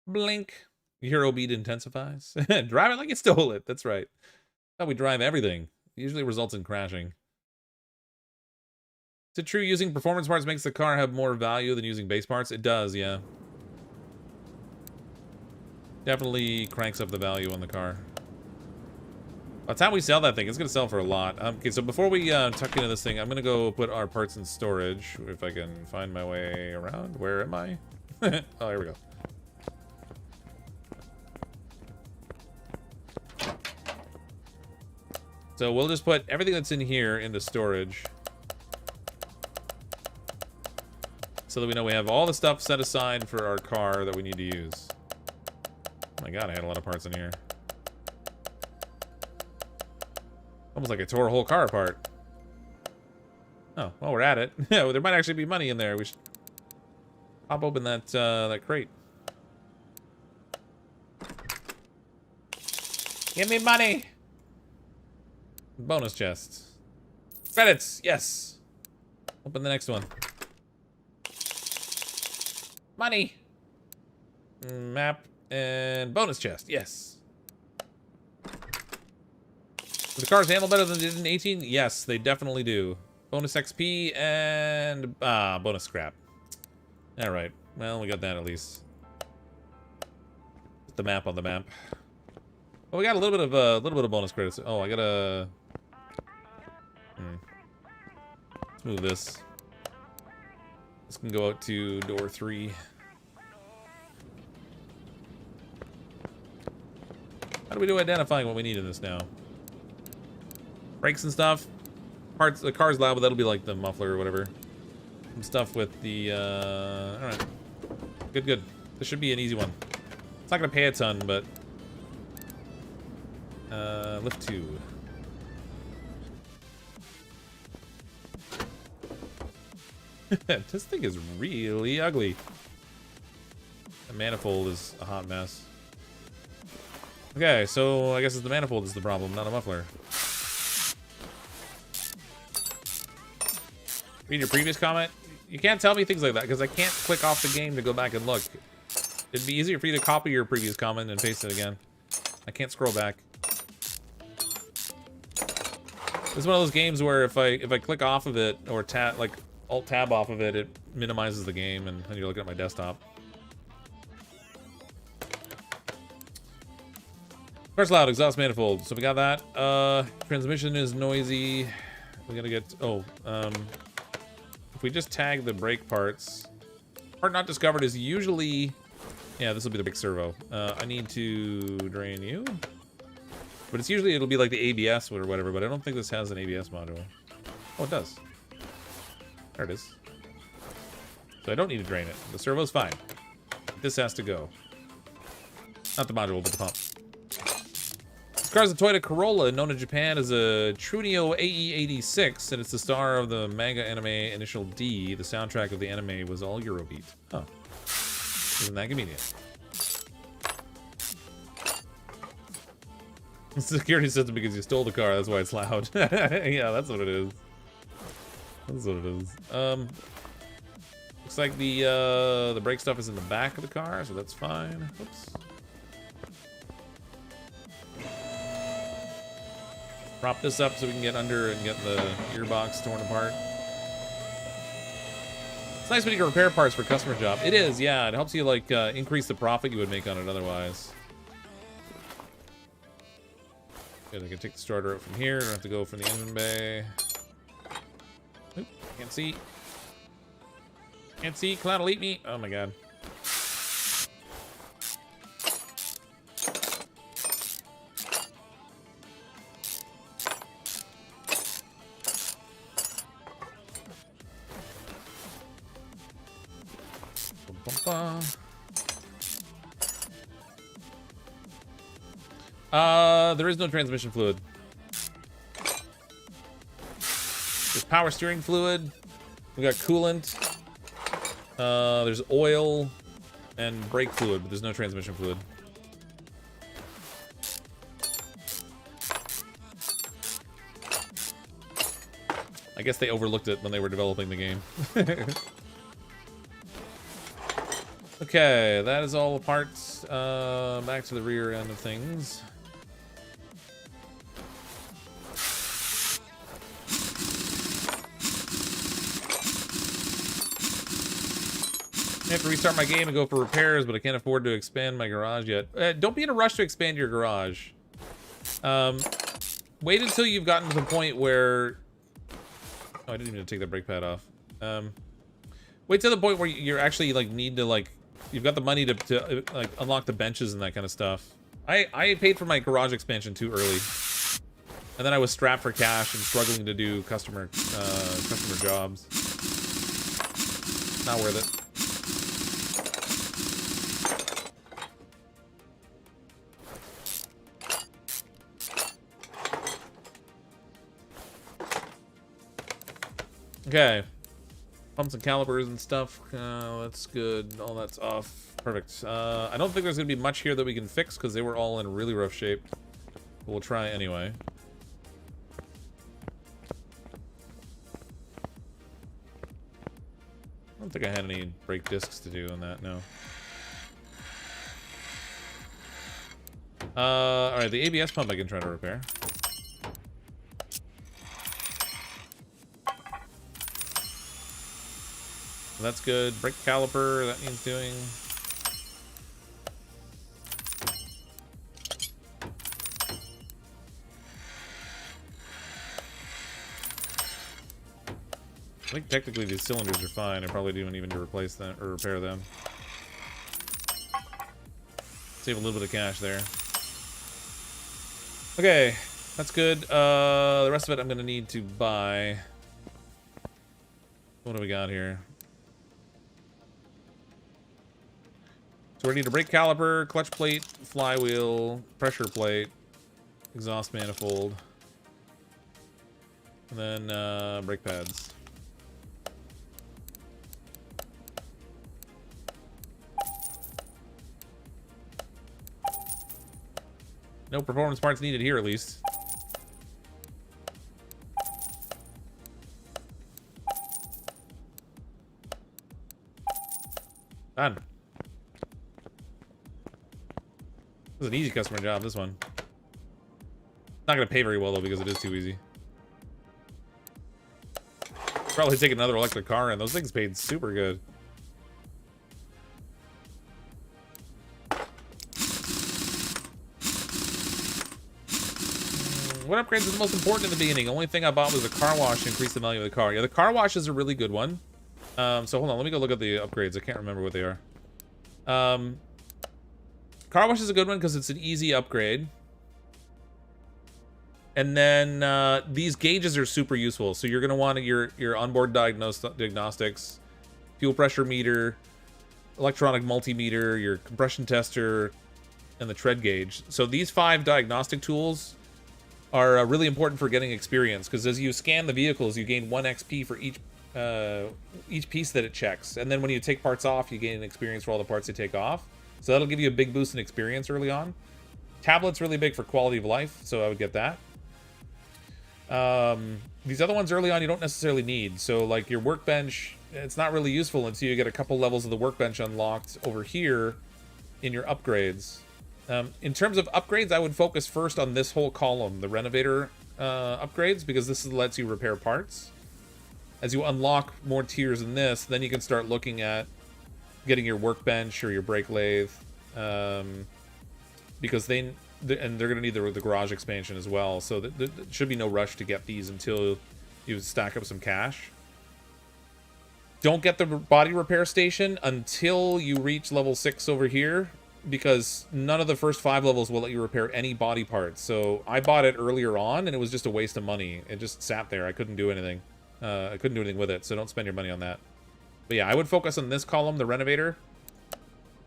Blink. Hero beat intensifies. Drive it like you stole it. That's right. How we drive everything. It usually results in crashing. Is it true using performance parts makes the car have more value than using base parts? It does, yeah. Definitely cranks up the value on the car. By the time we sell that thing, it's going to sell for a lot. Okay, so before we tuck into this thing, I'm going to go put our parts in storage. If I can find my way around. Where am I? Oh, here we go. So we'll just put everything that's in here into storage. So that we know we have all the stuff set aside for our car that we need to use. Oh my god, I had a lot of parts in here. Almost like I tore a whole car apart. Oh, well, we're at it. Yeah, well, there might actually be money in there. We should pop open that that crate. Give me money! Bonus chest. Credits, yes. Open the next one. Money. Map and bonus chest, yes. Do the cars handle better than they did in 18? Yes, they definitely do. Bonus XP and bonus scrap. All right. Well, we got that at least. Put the map on the map. Well, we got a little bit of bonus credits. Oh, I gotta. Let's move this. This can go out to door 3. How do we do identifying what we need in this now? Brakes and stuff. Parts. The car's loud, but that'll be like the muffler or whatever. Some stuff with the. All right. Good. This should be an easy one. It's not gonna pay a ton, but. Lift 2. This thing is really ugly. The manifold is a hot mess. Okay, so I guess it's the manifold is the problem, not a muffler. Read your previous comment? You can't tell me things like that because I can't click off the game to go back and look. It'd be easier for you to copy your previous comment and paste it again. I can't scroll back. It's one of those games where if I click off of it or tap like Alt-tab off of it, it minimizes the game, and then you're looking at my desktop. Car's loud, exhaust manifold. So we got that. Transmission is noisy. We gotta get... Oh, if we just tag the brake parts... Part not discovered is usually... Yeah, this will be the brake servo. I need to drain you. But it's usually, it'll be like the ABS or whatever, but I don't think this has an ABS module. Oh, it does. There it is. So I don't need to drain it. The servo's fine. This has to go. Not the module, but the pump. This car's a Toyota Corolla, known in Japan as a Trunio AE86, and it's the star of the manga anime Initial D. The soundtrack of the anime was all Eurobeat. Oh. Isn't that convenient? Security system because you stole the car, that's why it's loud. Yeah, that's what it is. That's what it is. Looks like the brake stuff is in the back of the car, so that's fine. Oops. Prop this up so we can get under and get the gearbox torn apart. It's nice when you can repair parts for a customer job. It is, yeah. It helps you like increase the profit you would make on it otherwise. Good, I can take the starter out from here. Don't have to go from the engine bay. Oop, can't see. Can't see. Cloud will eat me. Oh my god. There is no transmission fluid. There's power steering fluid. We got coolant. There's oil and brake fluid, but there's no transmission fluid. I guess they overlooked it when they were developing the game. Okay, that is all the parts. Back to the rear end of things. I have to restart my game and go for repairs, but I can't afford to expand my garage yet. Don't be in a rush to expand your garage. Wait until you've gotten to the point where... Oh, I didn't even take the brake pad off. Wait till the point where you're actually like need to like... You've got the money to like unlock the benches and that kind of stuff. I paid for my garage expansion too early. And then I was strapped for cash and struggling to do customer jobs. Not worth it. Okay, pumps and calipers and stuff, that's good, all that's off, perfect. I don't think there's gonna be much here that we can fix because they were all in really rough shape, but we'll try anyway. I don't think I had any brake discs to do on that, no. Alright, the ABS pump I can try to repair. That's good. Brake caliper, that needs doing. I think technically these cylinders are fine. I probably don't even need to replace them or repair them. Save a little bit of cash there. Okay, that's good. The rest of it I'm gonna need to buy. What do we got here? So we need a brake caliper, clutch plate, flywheel, pressure plate, exhaust manifold, and then brake pads. No performance parts needed here, at least. Done. This is an easy customer job, this one. Not gonna pay very well though because it is too easy. Probably take another electric car, and those things paid super good. What upgrades are the most important in the beginning? Only thing I bought was a car wash to increase the value of the car. Yeah, the car wash is a really good one. So hold on, let me go look at the upgrades. I can't remember what they are. Car wash is a good one because it's an easy upgrade. And then these gauges are super useful. So you're going to want your onboard diagnostics, fuel pressure meter, electronic multimeter, your compression tester, and the tread gauge. So these 5 diagnostic tools are really important for getting experience, because as you scan the vehicles, you gain 1 XP for each piece that it checks. And then when you take parts off, you gain an experience for all the parts you take off. So that'll give you a big boost in experience early on. Tablet's really big for quality of life, so I would get that. These other ones early on you don't necessarily need. So like your workbench, it's not really useful until you get a couple levels of the workbench unlocked over here in your upgrades. In terms of upgrades, I would focus first on this whole column, the renovator upgrades, because this lets you repair parts. As you unlock more tiers in this, then you can start looking at getting your workbench or your brake lathe, because they're going to need the garage expansion as well. So there should be no rush to get these until you stack up some cash. Don't get the body repair station until you reach level 6 over here, because none of the first 5 levels will let you repair any body parts. So I bought it earlier on, and it was just a waste of money. It just sat there. I couldn't do anything. I couldn't do anything with it, so don't spend your money on that. But yeah, I would focus on this column, the renovator.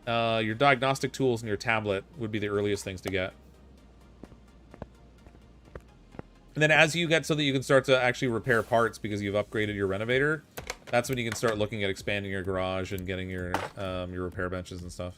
Your diagnostic tools and your tablet would be the earliest things to get. And then as you get so that you can start to actually repair parts because you've upgraded your renovator, that's when you can start looking at expanding your garage and getting your repair benches and stuff.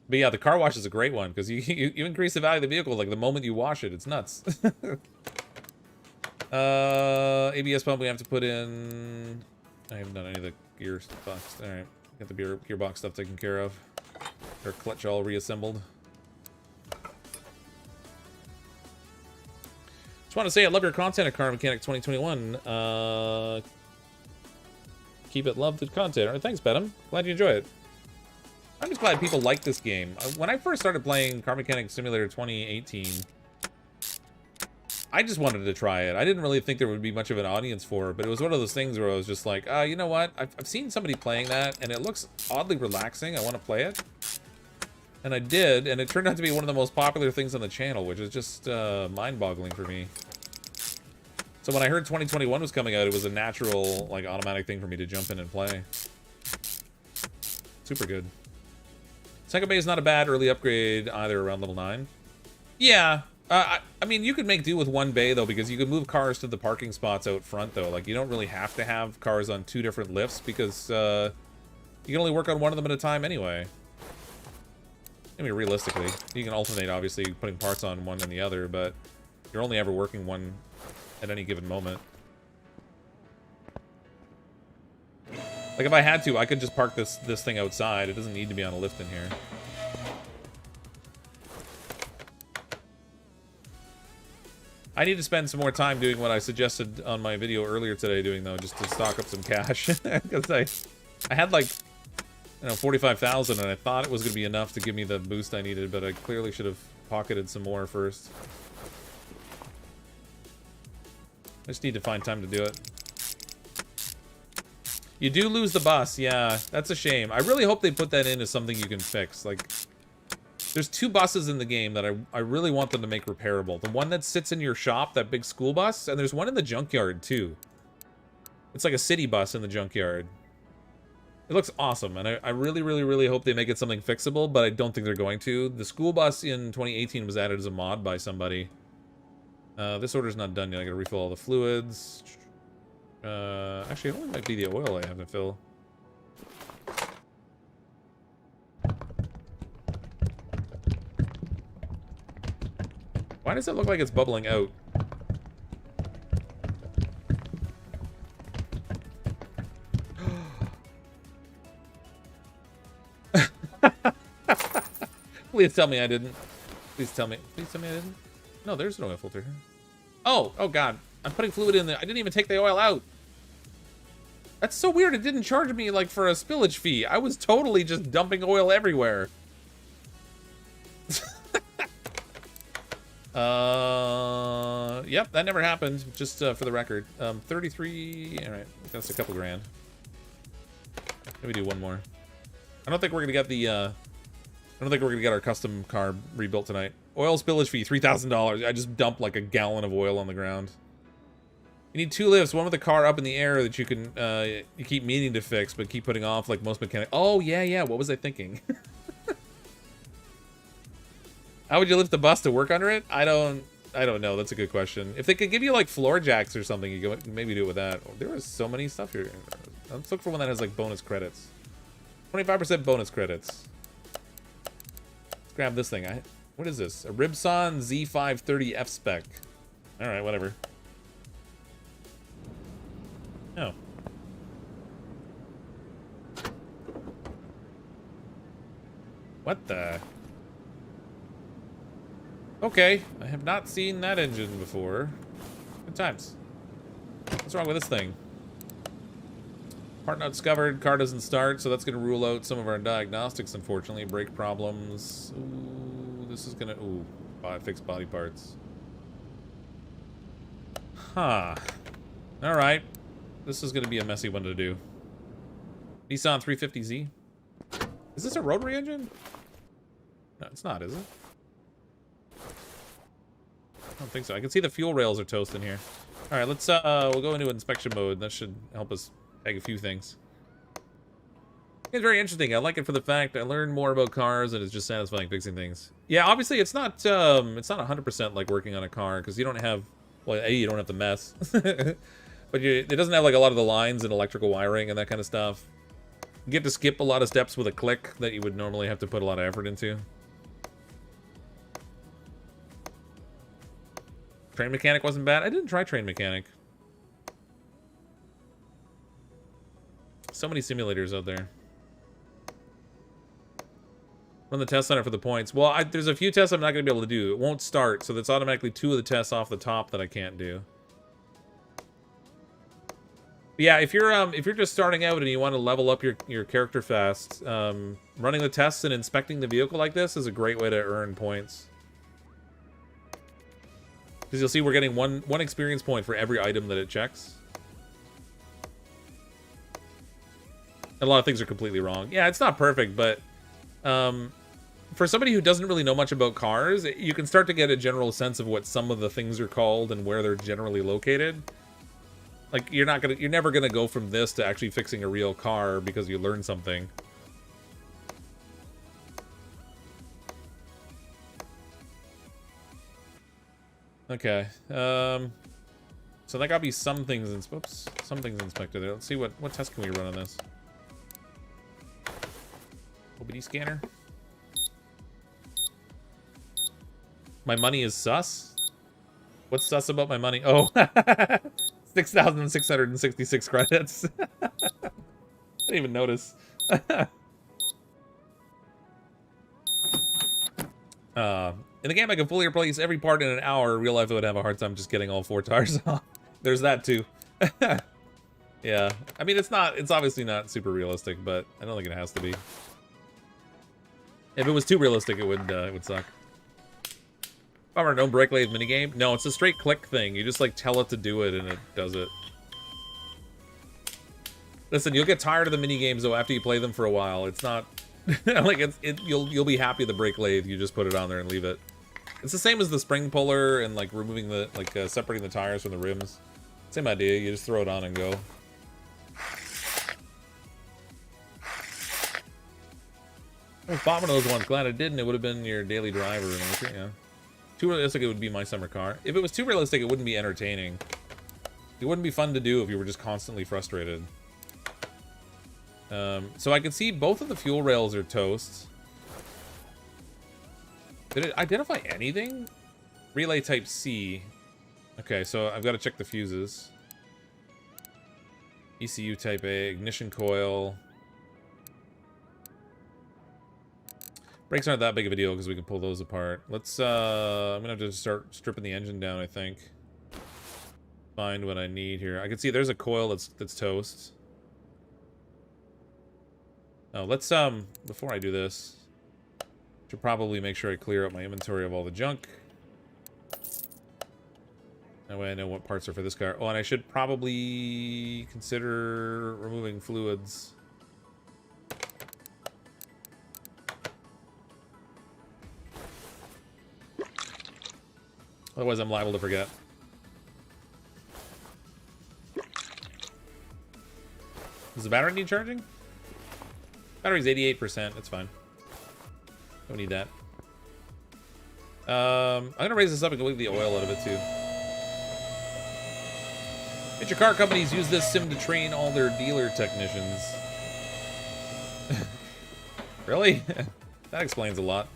But yeah, the car wash is a great one, because you increase the value of the vehicle like the moment you wash it. It's nuts. ABS pump we have to put in. I haven't done any of the gear stuff. Alright, got the gearbox stuff taken care of. Our clutch all reassembled. Just want to say I love your content at Car Mechanic 2021. Keep it loved and content. Alright, thanks, Bedham. Glad you enjoy it. I'm just glad people like this game. When I first started playing Car Mechanic Simulator 2018, I just wanted to try it. I didn't really think there would be much of an audience for it, but it was one of those things where I was just like, you know what? I've seen somebody playing that, and it looks oddly relaxing. I want to play it. And I did, and it turned out to be one of the most popular things on the channel, which is just mind-boggling for me. So when I heard 2021 was coming out, it was a natural, like, automatic thing for me to jump in and play. Super good. Second bay is not a bad early upgrade either around level 9. Yeah. I mean, you could make do with 1 bay, though, because you could move cars to the parking spots out front, though. Like, you don't really have to have cars on 2 different lifts, because you can only work on one of them at a time anyway. I mean, realistically. You can alternate, obviously, putting parts on one and the other, but you're only ever working one at any given moment. Like, if I had to, I could just park this thing outside. It doesn't need to be on a lift in here. I need to spend some more time doing what I suggested on my video earlier today doing, though, just to stock up some cash. Because I had, like, you know, 45,000, and I thought it was going to be enough to give me the boost I needed, but I clearly should have pocketed some more first. I just need to find time to do it. You do lose the bus, yeah. That's a shame. I really hope they put that in as something you can fix. Like, there's 2 buses in the game that I really want them to make repairable. The one that sits in your shop, that big school bus, and there's one in the junkyard, too. It's like a city bus in the junkyard. It looks awesome, and I really, really, really hope they make it something fixable, but I don't think they're going to. The school bus in 2018 was added as a mod by somebody. This order's not done yet. I gotta refill all the fluids. Actually, it only might be the oil I have to fill. Why does it look like it's bubbling out? Please tell me I didn't. Please tell me I didn't. No, there's no oil filter. Oh God. I'm putting fluid in there. I didn't even take the oil out. That's so weird. It didn't charge me like for a spillage fee. I was totally just dumping oil everywhere. Yep, that never happened. Just for the record. 33. All right, that's a couple grand. Maybe do one more. I don't think we're gonna get the. I don't think we're gonna get our custom car rebuilt tonight. Oil spillage fee, $3,000. I just dumped like a gallon of oil on the ground. You need 2 lifts, one with the car up in the air that you can you keep meaning to fix, but keep putting off like most mechanics. Oh yeah. What was I thinking? How would you lift the bus to work under it? I don't know. That's a good question. If they could give you like floor jacks or something, you could maybe do it with that. Oh, there is so many stuff here. Let's look for one that has like bonus credits. 25% bonus credits. Let's grab this thing. What is this? A Ribson Z530 F spec. All right, whatever. Oh. What the? Okay, I have not seen that engine before. Good times. What's wrong with this thing? Part not discovered, car doesn't start, so that's gonna rule out some of our diagnostics, unfortunately. Brake problems. Ooh, this is gonna, fix body parts. Huh. Alright. This is gonna be a messy one to do. Nissan 350Z. Is this a rotary engine? No, it's not, is it? I don't think so. I can see the fuel rails are toast in here. All right, let's we'll go into inspection mode. That should help us peg a few things. It's very interesting. I like it for the fact I learn more about cars and it's just satisfying fixing things. Yeah, obviously it's not 100% like working on a car because you don't have, well, A, you don't have to mess, but it doesn't have like a lot of the lines and electrical wiring and that kind of stuff. You get to skip a lot of steps with a click that you would normally have to put a lot of effort into. Train mechanic wasn't bad. I didn't try train mechanic. So many simulators out there. Run the test center for the points. Well, there's a few tests I'm not going to be able to do. It won't start, so that's automatically 2 of the tests off the top that I can't do. But yeah, if you're just starting out and you want to level up your character fast, running the tests and inspecting the vehicle like this is a great way to earn points. Because you'll see we're getting one experience point for every item that it checks. And a lot of things are completely wrong. Yeah, it's not perfect, but for somebody who doesn't really know much about cars, you can start to get a general sense of what some of the things are called and where they're generally located. Like you're never gonna go from this to actually fixing a real car because you learned something. Okay, so that gotta be some things inspected there. Let's see what test can we run on this. OBD scanner. My money is sus? What's sus about my money? Oh, 6,666 credits. I didn't even notice. In the game, I can fully replace every part in an hour. In real life, I would have a hard time just getting all 4 tires off. There's that too. Yeah, I mean, it's obviously not super realistic, but I don't think it has to be. If it was too realistic, it would suck. Bummer, no brake lathe minigame. No, it's a straight click thing. You just like tell it to do it, and it does it. Listen, you'll get tired of the minigames though after you play them for a while. It's not like you'll be happy with the brake lathe. You just put it on there and leave it. It's the same as the spring puller and like removing the separating the tires from the rims. Same idea. You just throw it on and go. I bought one of those ones. Glad I didn't. It would have been your daily driver. Yeah. Too realistic, it would be my summer car. If it was too realistic, it wouldn't be entertaining. It wouldn't be fun to do if you were just constantly frustrated. So I can see both of the fuel rails are toast. Did it identify anything? Relay type C. Okay, so I've got to check the fuses. ECU type A, ignition coil. Brakes aren't that big of a deal because we can pull those apart. Let's, I'm gonna have to start stripping the engine down, I think. Find what I need here. I can see there's a coil that's toast. Oh, let's, before I do this, should probably make sure I clear up my inventory of all the junk. That way I know what parts are for this car. Oh, and I should probably consider removing fluids. Otherwise, I'm liable to forget. Does the battery need charging? Battery's 88%. That's fine. Don't need that. I'm gonna raise this up and leave the oil out of it too. Major car companies use this sim to train all their dealer technicians. Really? That explains a lot.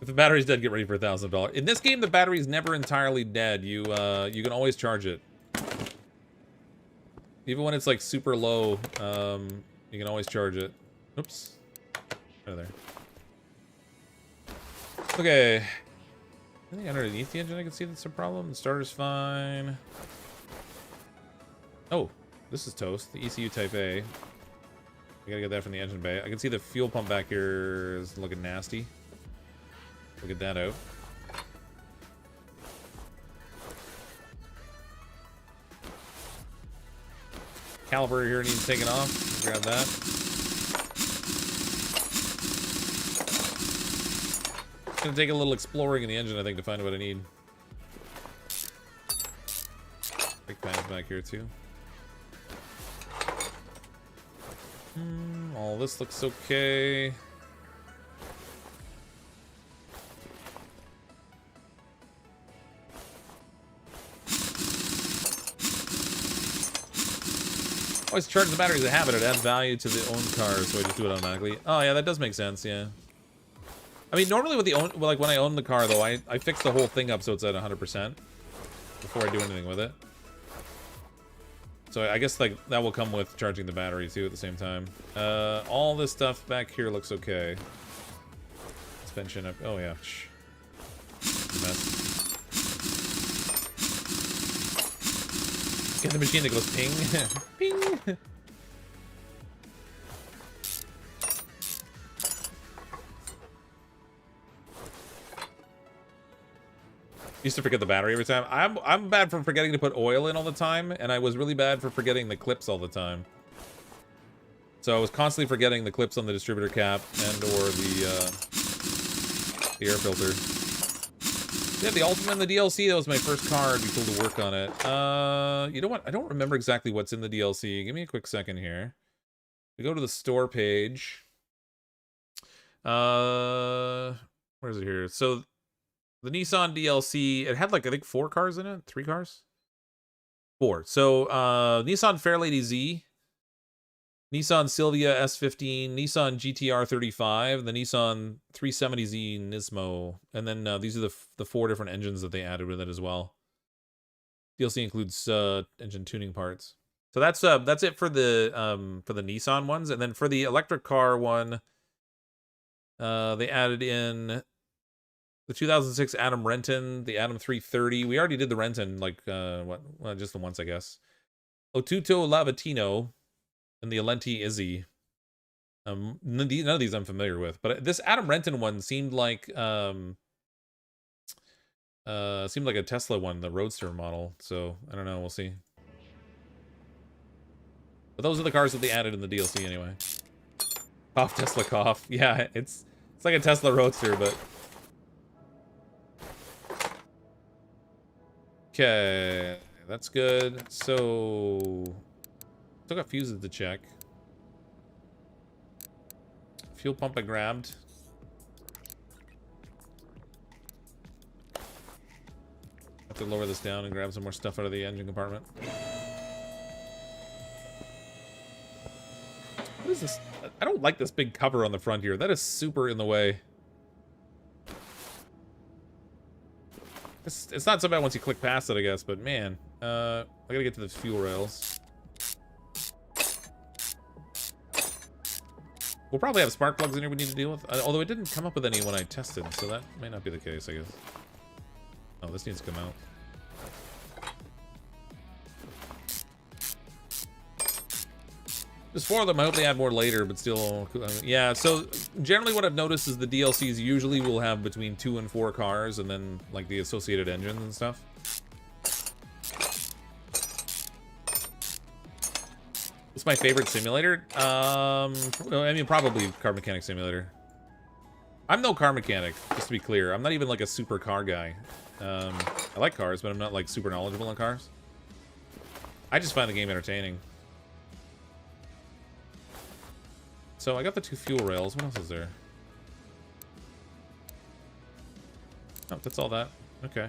If the battery's dead, get ready for $1,000. In this game, the battery's never entirely dead. You can always charge it. Even when it's like super low, you can always charge it. Oops. Out of there. Okay. I think underneath the engine I can see that's a problem. The starter's fine. Oh, this is toast. The ECU Type A. I gotta get that from the engine bay. I can see the fuel pump back here is looking nasty. We'll get that out. Caliper here needs taken off. Grab that. It's gonna take a little exploring in the engine, I think, to find what I need. Brake pads back here too. All this looks okay. Always charge the battery as a habit. It adds value to the owned car, so I just do it automatically. Oh yeah, that does make sense. Yeah. I mean, normally with the own, like when I own the car though, I fix the whole thing up so it's at 100% before I do anything with it. So I guess like that will come with charging the battery too at the same time. All this stuff back here looks okay. Suspension up. Oh yeah. Shh. Mess. Get the machine that goes ping. Ping. Used to forget the battery every time. I'm bad for forgetting to put oil in all the time, and I was really bad for forgetting the clips all the time. So I was constantly forgetting the clips on the distributor cap and or the air filter. Yeah, the Ultima and the DLC, that was my first car. I'd be cool to work on it. You know what? I don't remember exactly what's in the DLC. Give me a quick second here. We go to the store page. Where is it here? So the Nissan DLC, it had like, I think 4 cars in it? 3 cars? 4. So, Nissan Fairlady Z, Nissan Silvia S15, Nissan GTR 35, the Nissan 370Z Nismo, and then these are the 4 different engines that they added with it as well. DLC includes engine tuning parts. So that's it for the Nissan ones, and then for the electric car one, they added in the 2006 Adam Renton, the Adam 330. We already did the Renton, like, well, just the once, I guess. Otuto Lavatino, and the Alenti Izzy. None of these I'm familiar with, but this Adam Renton one seemed like a Tesla one, the Roadster model. So I don't know, we'll see. But those are the cars that they added in the DLC anyway. Cough Tesla cough. Yeah, it's like a Tesla Roadster, but. Okay, that's good. So, still got fuses to check. Fuel pump I grabbed. Have to lower this down and grab some more stuff out of the engine compartment. What is this? I don't like this big cover on the front here. That is super in the way. It's not so bad once you click past it, I guess, but man, I gotta get to the fuel rails. We'll probably have spark plugs in here we need to deal with. Although it didn't come up with any when I tested, so that may not be the case, I guess. Oh, this needs to come out. There's 4 of them. I hope they add more later, but still... yeah, so generally what I've noticed is the DLCs usually will have between 2 and 4 cars, and then, like, the associated engines and stuff. What's my favorite simulator? I mean, probably Car Mechanic Simulator. I'm no car mechanic, just to be clear. I'm not even, like, a super car guy. I like cars, but I'm not, like, super knowledgeable in cars. I just find the game entertaining. So I got the 2 fuel rails. What else is there? Oh, that's all that. Okay.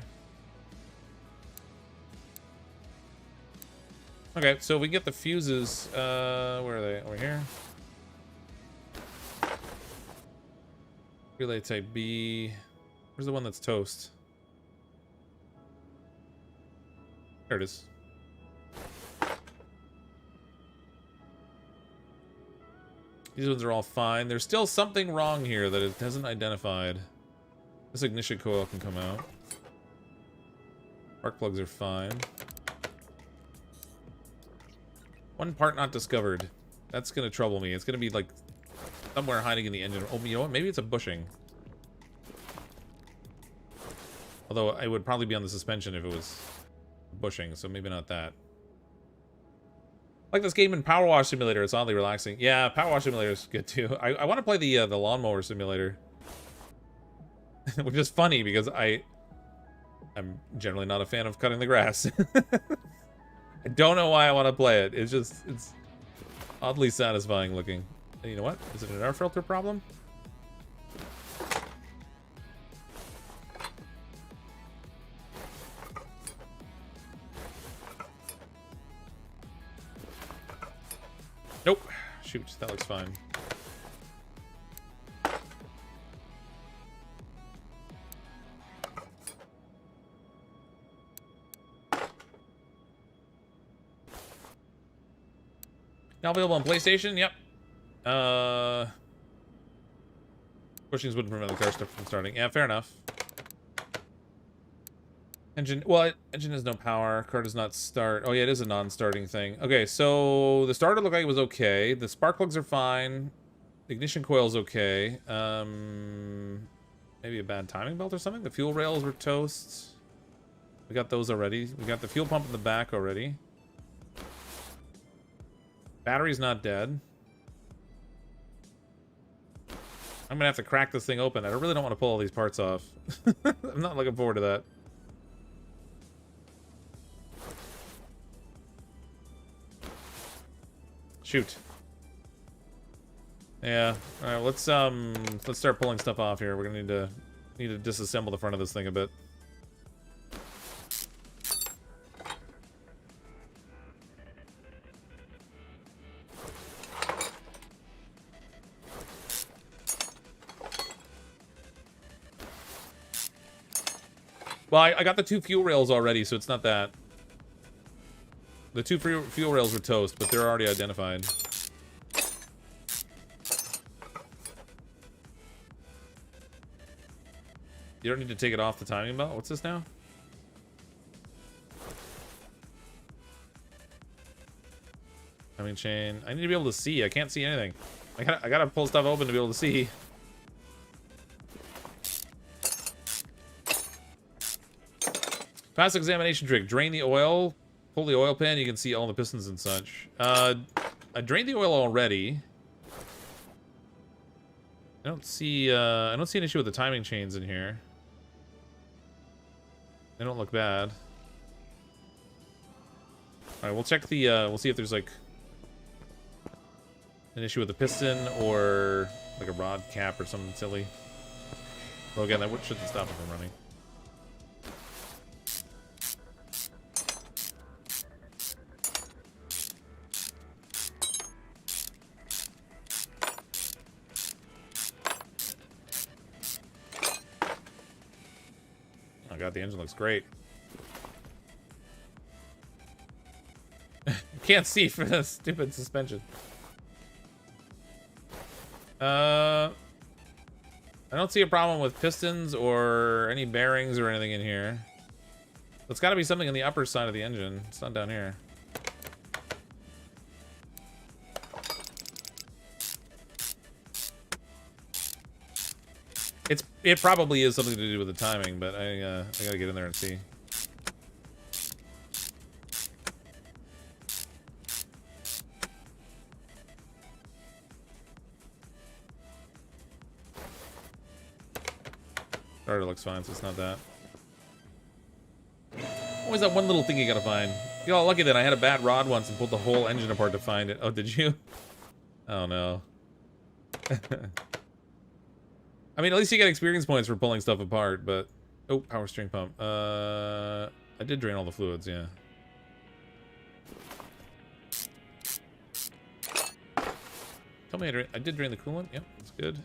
Okay, so we get the fuses. Where are they? Over here. Relay type B. Where's the one that's toast? There it is. These ones are all fine. There's still something wrong here that it hasn't identified. This ignition coil can come out. Spark plugs are fine. One part not discovered. That's gonna trouble me. It's gonna be like somewhere hiding in the engine. Oh, you know what? Maybe it's a bushing. Although it would probably be on the suspension if it was bushing, so maybe not that. Like this game in Power Wash Simulator, it's oddly relaxing. Yeah, Power Wash Simulator is good too. I want to play the Lawnmower Simulator. Which is funny because I'm generally not a fan of cutting the grass. I don't know why I want to play it. It's oddly satisfying looking. And you know what? Is it an air filter problem? Nope. Shoot, that looks fine. Now available on PlayStation? Yep. Bushings wouldn't prevent the car from starting. Yeah, fair enough. Engine, well, engine has no power. Car does not start. Oh yeah, it is a non-starting thing. Okay, so the starter looked like it was okay. The spark plugs are fine. The ignition coil's okay. Maybe a bad timing belt or something. The fuel rails were toast. We got those already. We got the fuel pump in the back already. Battery's not dead. I'm gonna have to crack this thing open. I really don't want to pull all these parts off. I'm not looking forward to that. Shoot. Yeah. All right. Let's start pulling stuff off here. We're gonna need to disassemble the front of this thing a bit. Well, I got the 2 fuel rails already, so it's not that. The 2 fuel rails were toast, but they're already identified. You don't need to take it off the timing belt? What's this now? Timing chain. I need to be able to see. I can't see anything. I gotta pull stuff open to be able to see. Pass examination trick. Drain the oil. Pull the oil pan. You can see all the pistons and such. I drained the oil already. I don't see an issue with the timing chains in here. They don't look bad. All right, we'll check the. We'll see if there's like an issue with the piston or like a rod cap or something silly. Well, again, that shouldn't stop it from running. Oh god, the engine looks great. can't see for the stupid suspension. I don't see a problem with pistons or any bearings or anything in here. It's got to be something on the upper side of the engine. It's not down here. It probably is something to do with the timing, but I gotta get in there and see. Starter looks fine, so it's not that. Always that one little thing you gotta find. You're all lucky that I had a bad rod once and pulled the whole engine apart to find it. Oh, did you? Oh no. I mean, at least you get experience points for pulling stuff apart, but... Oh, power steering pump. I did drain all the fluids, yeah. Tell me I did drain the coolant. Yep, that's good.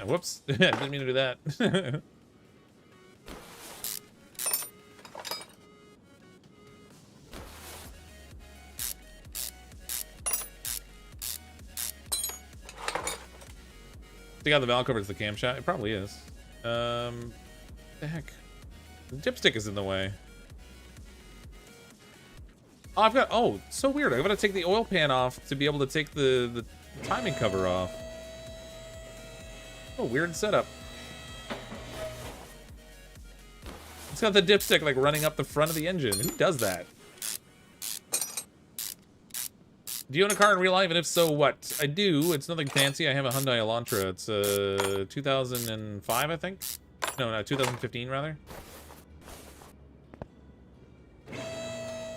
Whoops. Didn't mean to do that. Take out the valve cover, it's the camshaft. It probably is. The heck? The dipstick is in the way. Oh, I've got... Oh, so weird. I've got to take the oil pan off to be able to take the timing cover off. Oh, weird setup. It's got the dipstick, like, running up the front of the engine. Who does that? Do you own a car in real life? And if so, what? I do. It's nothing fancy. I have a Hyundai Elantra. It's 2005, I think. No, 2015, rather.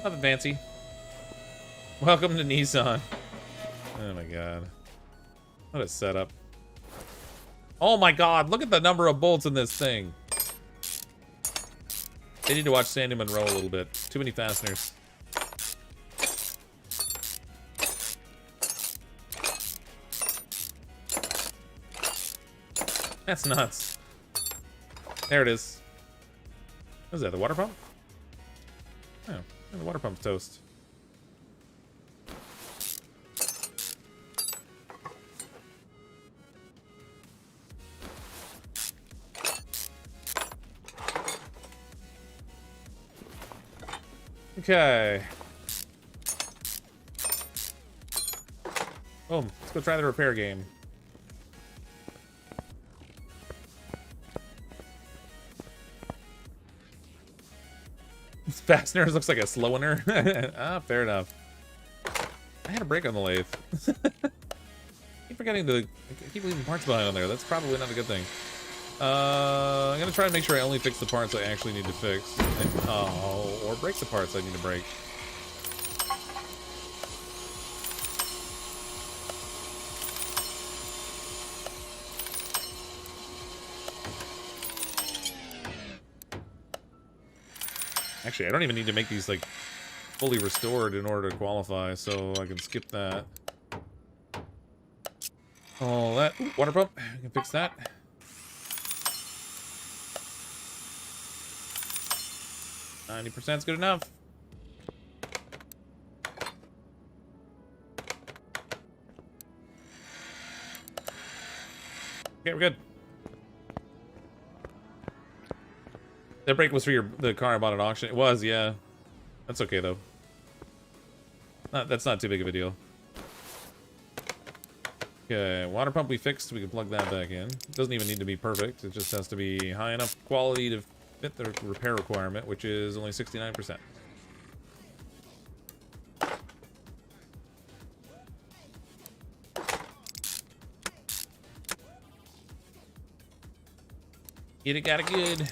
Nothing fancy. Welcome to Nissan. Oh my god. What a setup. Oh my god, look at the number of bolts in this thing. They need to watch Sandy Monroe a little bit. Too many fasteners. That's nuts. There it is. What is that, the water pump? Oh, the water pump's toast. Okay. Boom. Let's go try the repair game. Fasteners looks like a slower. Ah, fair enough. I had a brake on the lathe. Keep forgetting to... I keep leaving parts behind on there. That's probably not a good thing. I'm gonna try and make sure I only fix the parts I actually need to fix. Oh, or break the parts I need to break. Actually, I don't even need to make these, like, fully restored in order to qualify, so I can skip that. All that. Ooh, water pump. I can fix that. %'s good enough. Okay, we're good. That brake was for the car I bought at auction. It was, yeah. That's okay, though. That's not too big of a deal. Okay, water pump we fixed. We can plug that back in. It doesn't even need to be perfect. It just has to be high enough quality to fit the repair requirement, which is only 69%. Get it, got it good.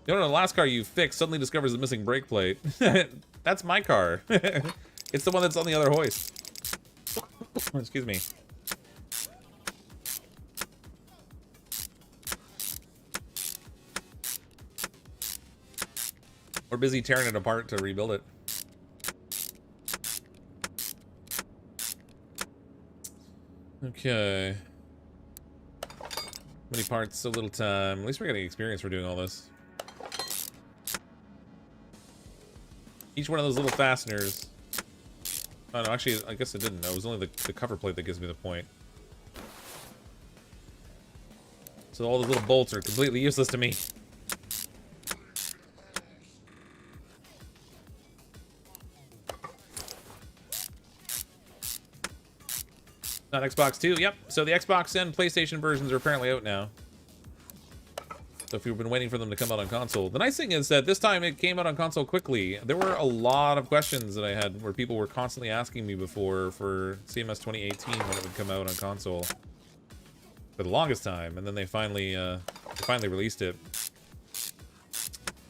The owner of the last car you fixed suddenly discovers the missing brake plate. That's my car. It's the one that's on the other hoist. Excuse me. We're busy tearing it apart to rebuild it. Okay. Many parts, so little time. At least we're getting experience for doing all this. Each one of those little fasteners. Oh no, actually, I guess it didn't. It was only the cover plate that gives me the point. So all those little bolts are completely useless to me. Not Xbox 2? Yep. So the Xbox and PlayStation versions are apparently out now. So if you've been waiting for them to come out on console. The nice thing is that this time it came out on console quickly. There were a lot of questions that I had where people were constantly asking me before for CMS 2018 when it would come out on console. For the longest time. And then they finally released it.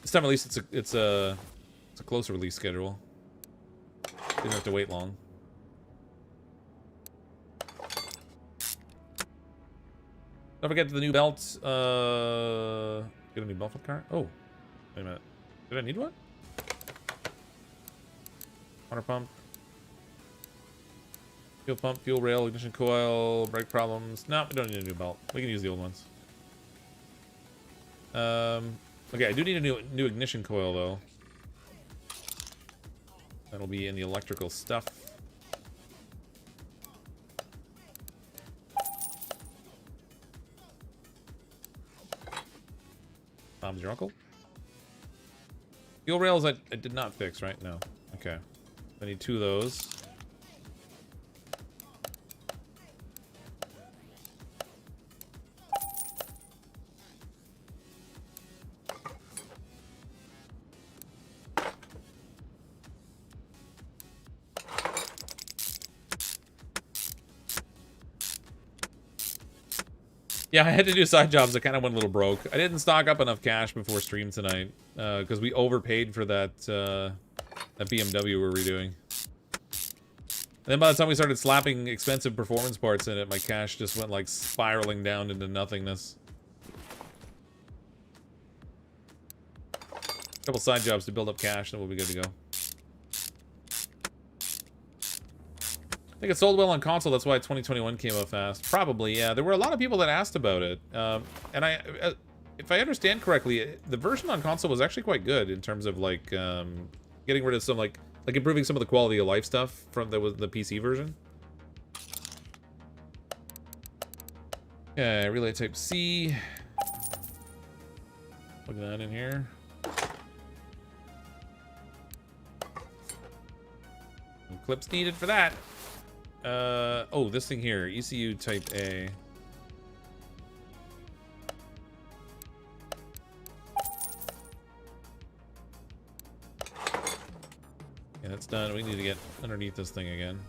This time at least it's a closer release schedule. Didn't have to wait long. Don't forget the new belt. Get a new belt for the car. Oh, wait a minute. Did I need one? Water pump. Fuel pump, fuel rail, ignition coil, brake problems. No, we don't need a new belt. We can use the old ones. Okay, I do need a new ignition coil though. That'll be in the electrical stuff. Tom's your uncle? Fuel rails I did not fix, right? No. Okay. I need 2 of those. Yeah, I had to do side jobs. I kind of went a little broke. I didn't stock up enough cash before stream tonight because we overpaid for that BMW we're redoing. And then by the time we started slapping expensive performance parts in it, my cash just went like spiraling down into nothingness. A couple side jobs to build up cash, then we'll be good to go. I think it sold well on console, that's why 2021 came out fast. Probably, yeah. There were a lot of people that asked about it. And if I understand correctly, the version on console was actually quite good in terms of like getting rid of some like improving some of the quality of life stuff from the PC version. Okay, relay type C. Plug that in here. No clips needed for that. Oh, this thing here, ECU type A. Yeah, that's done. We need to get underneath this thing again.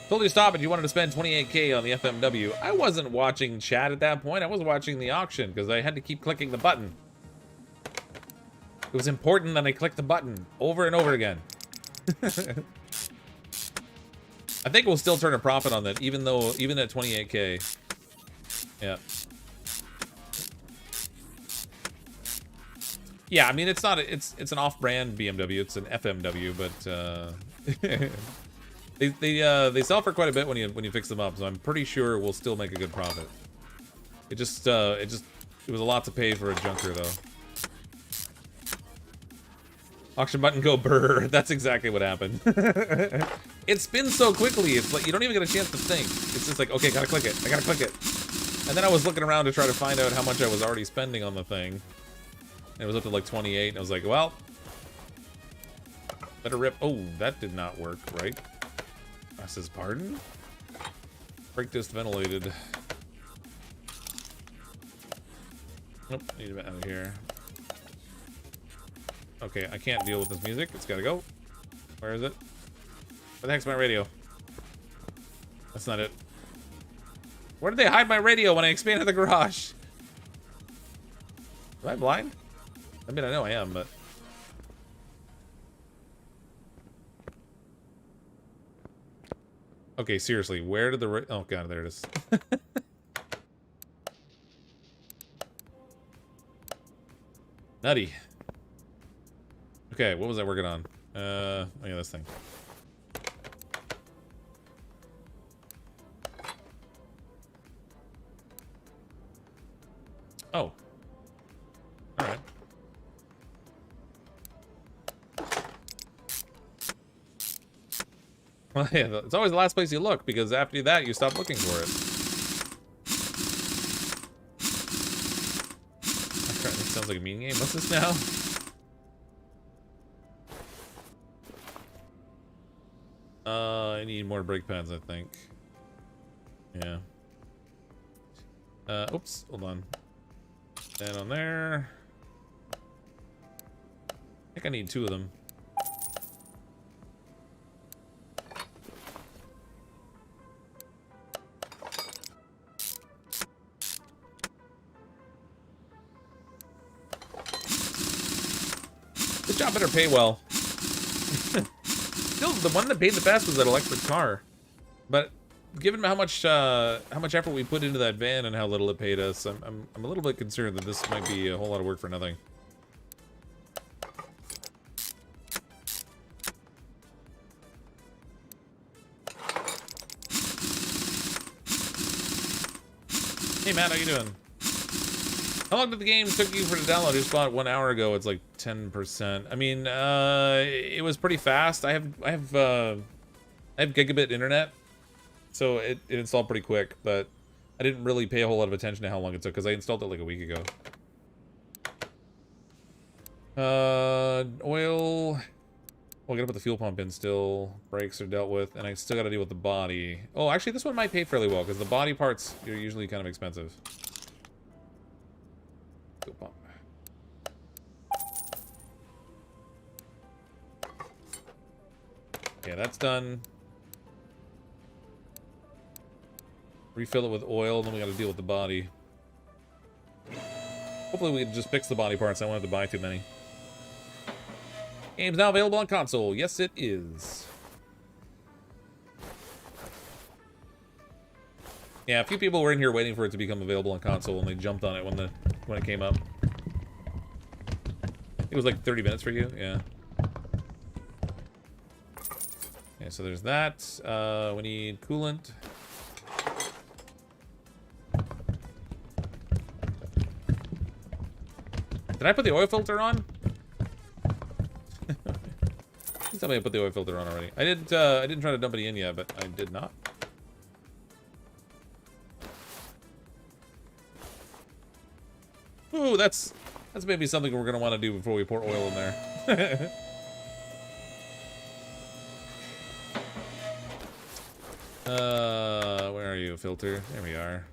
Told you to stop it. You wanted to spend 28K on the FMW. I wasn't watching chat at that point. I was watching the auction because I had to keep clicking the button. It was important that I click the button over and over again. I think we'll still turn a profit on that, even at 28K. Yeah. Yeah, I mean it's not it's an off-brand BMW. It's an FMW, but they sell for quite a bit when you fix them up. So I'm pretty sure we'll still make a good profit. It was a lot to pay for a junker though. Auction button go brr. That's exactly what happened. It spins so quickly, it's like you don't even get a chance to think. It's just like, okay, gotta click it. I gotta click it. And then I was looking around to try to find out how much I was already spending on the thing. And it was up to like 28, and I was like, well, better rip. Oh, that did not work, right? I says, pardon? Brake disc ventilated. Nope, need to get out of here. Okay, I can't deal with this music. It's gotta go. Where is it? Where the heck's my radio? That's not it. Where did they hide my radio when I expanded the garage? Am I blind? I mean, I know I am, but... Okay, seriously, where did the... Oh, God, there it is. Nutty. Okay, what was I working on? Oh yeah, this thing. Oh. Alright. Well, yeah, it's always the last place you look, because after that, you stop looking for it. This sounds like a mean game. What's this now? I need more brake pads, I think. Yeah. Oops, hold on. And on there. I think I need 2 of them. This job better pay well. Still, the one that paid the best was that electric car. But given how much effort we put into that van and how little it paid us, I'm a little bit concerned that this might be a whole lot of work for nothing. Hey Matt, how you doing? How long did the game took you for to download? I just bought it 1 hour ago. It's like 10%. I mean, it was pretty fast. I have gigabit internet, so it installed pretty quick. But I didn't really pay a whole lot of attention to how long it took because I installed it like a week ago. Oil. Well, I gotta put the fuel pump in still. Brakes are dealt with, and I still gotta deal with the body. Oh, actually, this one might pay fairly well because the body parts are usually kind of expensive. Fuel pump. Yeah, that's done. Refill it with oil, then we gotta deal with the body. Hopefully we can just fix the body parts. I won't have to buy too many. Game's now available on console. Yes, it is. Yeah, a few people were in here waiting for it to become available on console, and they jumped on it when it came up. It was like 30 minutes for you, yeah. Okay, so there's that. We need coolant. Did I put the oil filter on? Please tell me I put the oil filter on already. I didn't try to dump any in yet, but I did not. Ooh, that's maybe something we're gonna want to do before we pour oil in there. Where are you, filter? There we are.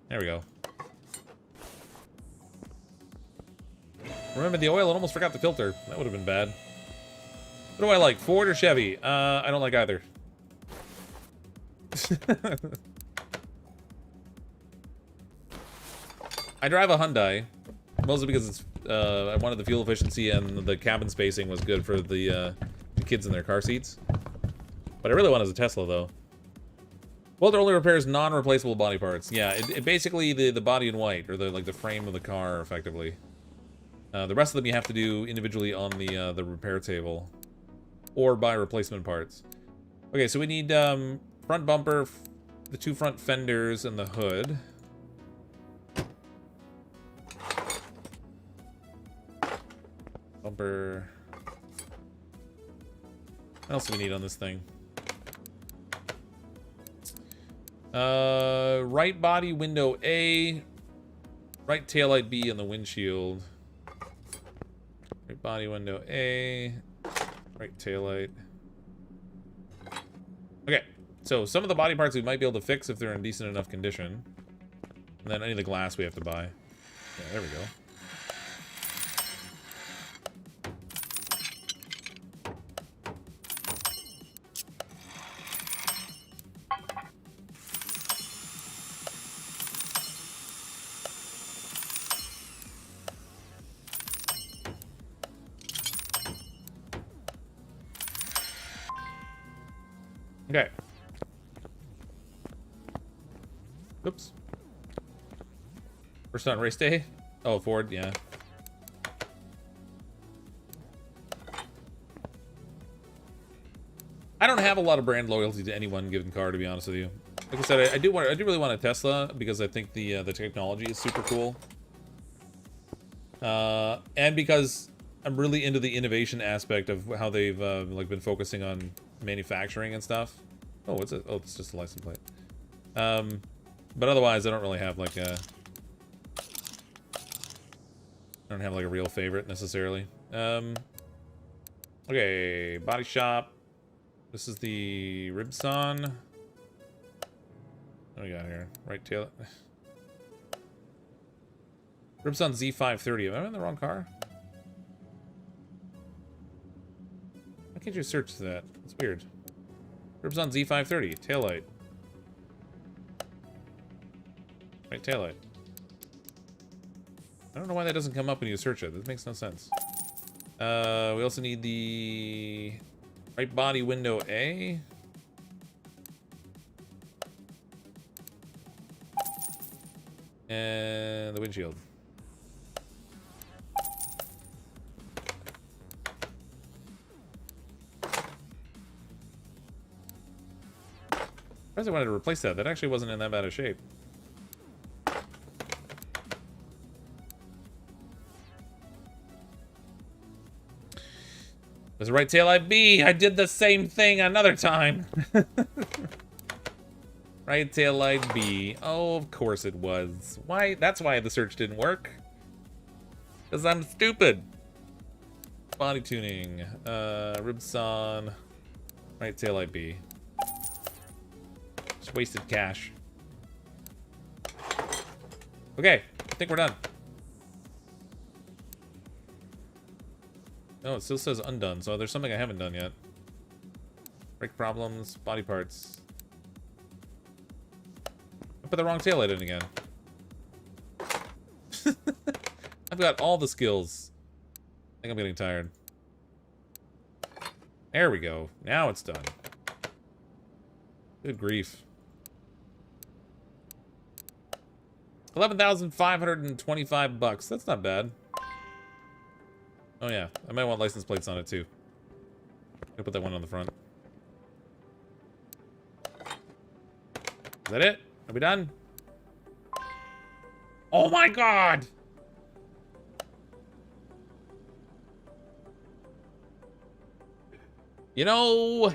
There we go. Remember the oil and almost forgot the filter. That would have been bad. What do I like, Ford or Chevy? I don't like either. I drive a Hyundai, mostly because it's I wanted the fuel efficiency and the cabin spacing was good for the kids in their car seats. But I really want it as a Tesla though. Well, it only repairs non-replaceable body parts. Yeah, it basically the body in white, or the frame of the car, effectively. The rest of them you have to do individually on the repair table, or buy replacement parts. Okay, so we need front bumper, the 2 front fenders, and the hood. Bumper. What else do we need on this thing? Right body window A, right taillight B, and the windshield. Right body window A, right taillight. Okay, so some of the body parts we might be able to fix if they're in decent enough condition. And then any of the glass we have to buy. Yeah, there we go. Okay. Oops. First on race day? Oh, Ford, yeah. I don't have a lot of brand loyalty to any one given car, to be honest with you. Like I said, I do really want a Tesla because I think the technology is super cool, and because I'm really into the innovation aspect of how they've like been focusing on manufacturing and stuff. Oh, what's it? Oh, it's just a license plate. But otherwise, I don't really have like a. I don't have like a real favorite necessarily. Okay, body shop. This is the Ribson. What do we got here? Right tail. Ribson Z530. Am I in the wrong car? Why can't you search that? It's weird. Ribson Z530. Taillight. Right taillight. I don't know why that doesn't come up when you search it. This makes no sense. We also need the right body window A. And the windshield. I wanted to replace that. That actually wasn't in that bad of shape. Was the right taillight B? I did the same thing another time. Right taillight B. Oh, of course it was. Why? That's why the search didn't work. Because I'm stupid. Body tuning. Ribson. Right taillight B. Just wasted cash. Okay, I think we're done. Oh, it still says undone, so there's something I haven't done yet. Brake problems, body parts. I put the wrong taillight in again. I've got all the skills. I think I'm getting tired. There we go. Now it's done. Good grief. 11,525 bucks. That's not bad. Oh yeah, I might want license plates on it too. I'll put that one on the front. Is that it? Are we done? Oh my god! You know...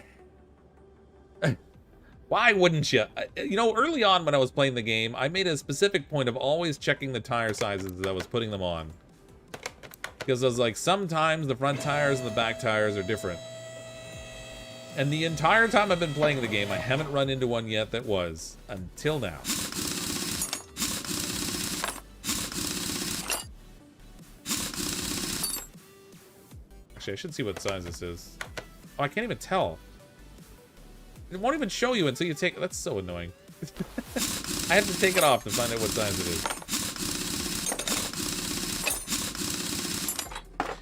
Why wouldn't you? You know, early on when I was playing the game, I made a specific point of always checking the tire sizes as I was putting them on. Because I was like, sometimes the front tires and the back tires are different. And the entire time I've been playing the game, I haven't run into one yet that was. Until now. Actually, I should see what size this is. Oh, I can't even tell. It won't even show you until you take... That's so annoying. I have to take it off to find out what size it is.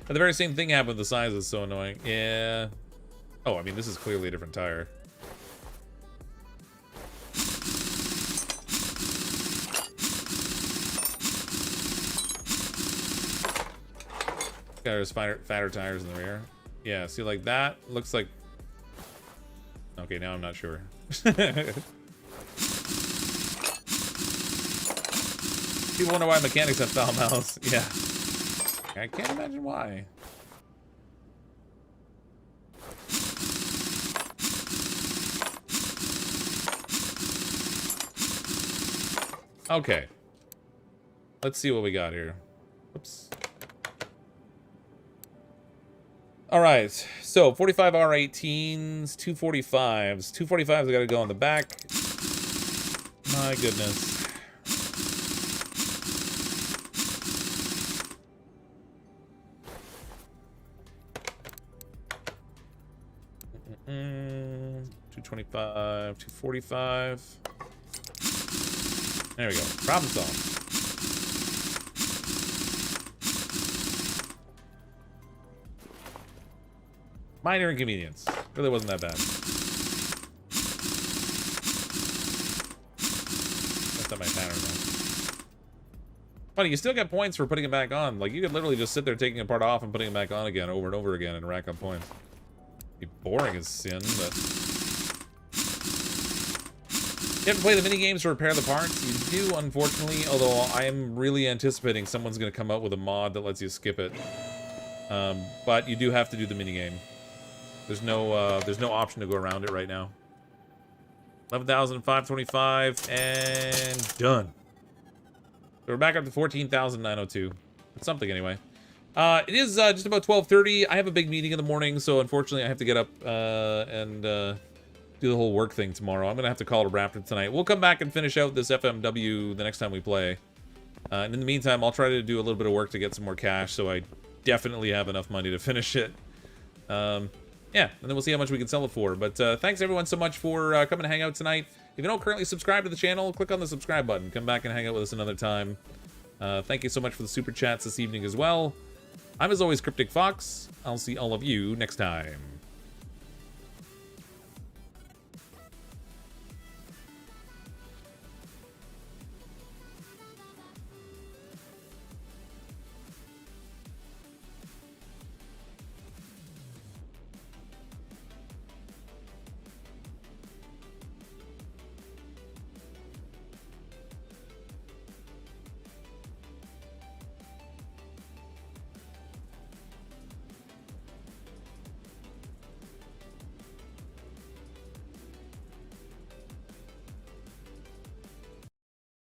And the very same thing happened with the size is so annoying. Yeah. Oh, I mean, this is clearly a different tire. Got those fatter tires in the rear. Yeah, see, like that looks like... Okay, now I'm not sure. People wonder why mechanics have foul mouths. Yeah. I can't imagine why. Okay. Let's see what we got here. Oops. All right. So 45 R18s, 245s. 245s got to go on the back. My goodness. Mm-mm. 225, 245. There we go. Problem solved. Minor inconvenience. Really wasn't that bad. That's not my pattern though. Funny, you still get points for putting it back on. Like, you could literally just sit there taking a part off and putting it back on again over and over again and rack up points. Be boring as sin, but you have to play the mini games to repair the parts. You do, unfortunately, although I am really anticipating someone's going to come out with a mod that lets you skip it. But you do have to do the mini game. There's no option to go around it right now. 11,525 and done. So we're back up to 14,902. It's something anyway. It is just about 12:30. I have a big meeting in the morning, so unfortunately I have to get up and do the whole work thing tomorrow. I'm gonna have to call it a wrap for tonight. We'll come back and finish out this FMW the next time we play. And in the meantime, I'll try to do a little bit of work to get some more cash, so I definitely have enough money to finish it. Yeah, and then we'll see how much we can sell it for. But thanks everyone so much for coming to hang out tonight. If you don't currently subscribe to the channel, click on the subscribe button. Come back and hang out with us another time. Thank you so much for the super chats this evening as well. I'm, as always, CrypticFox. I'll see all of you next time.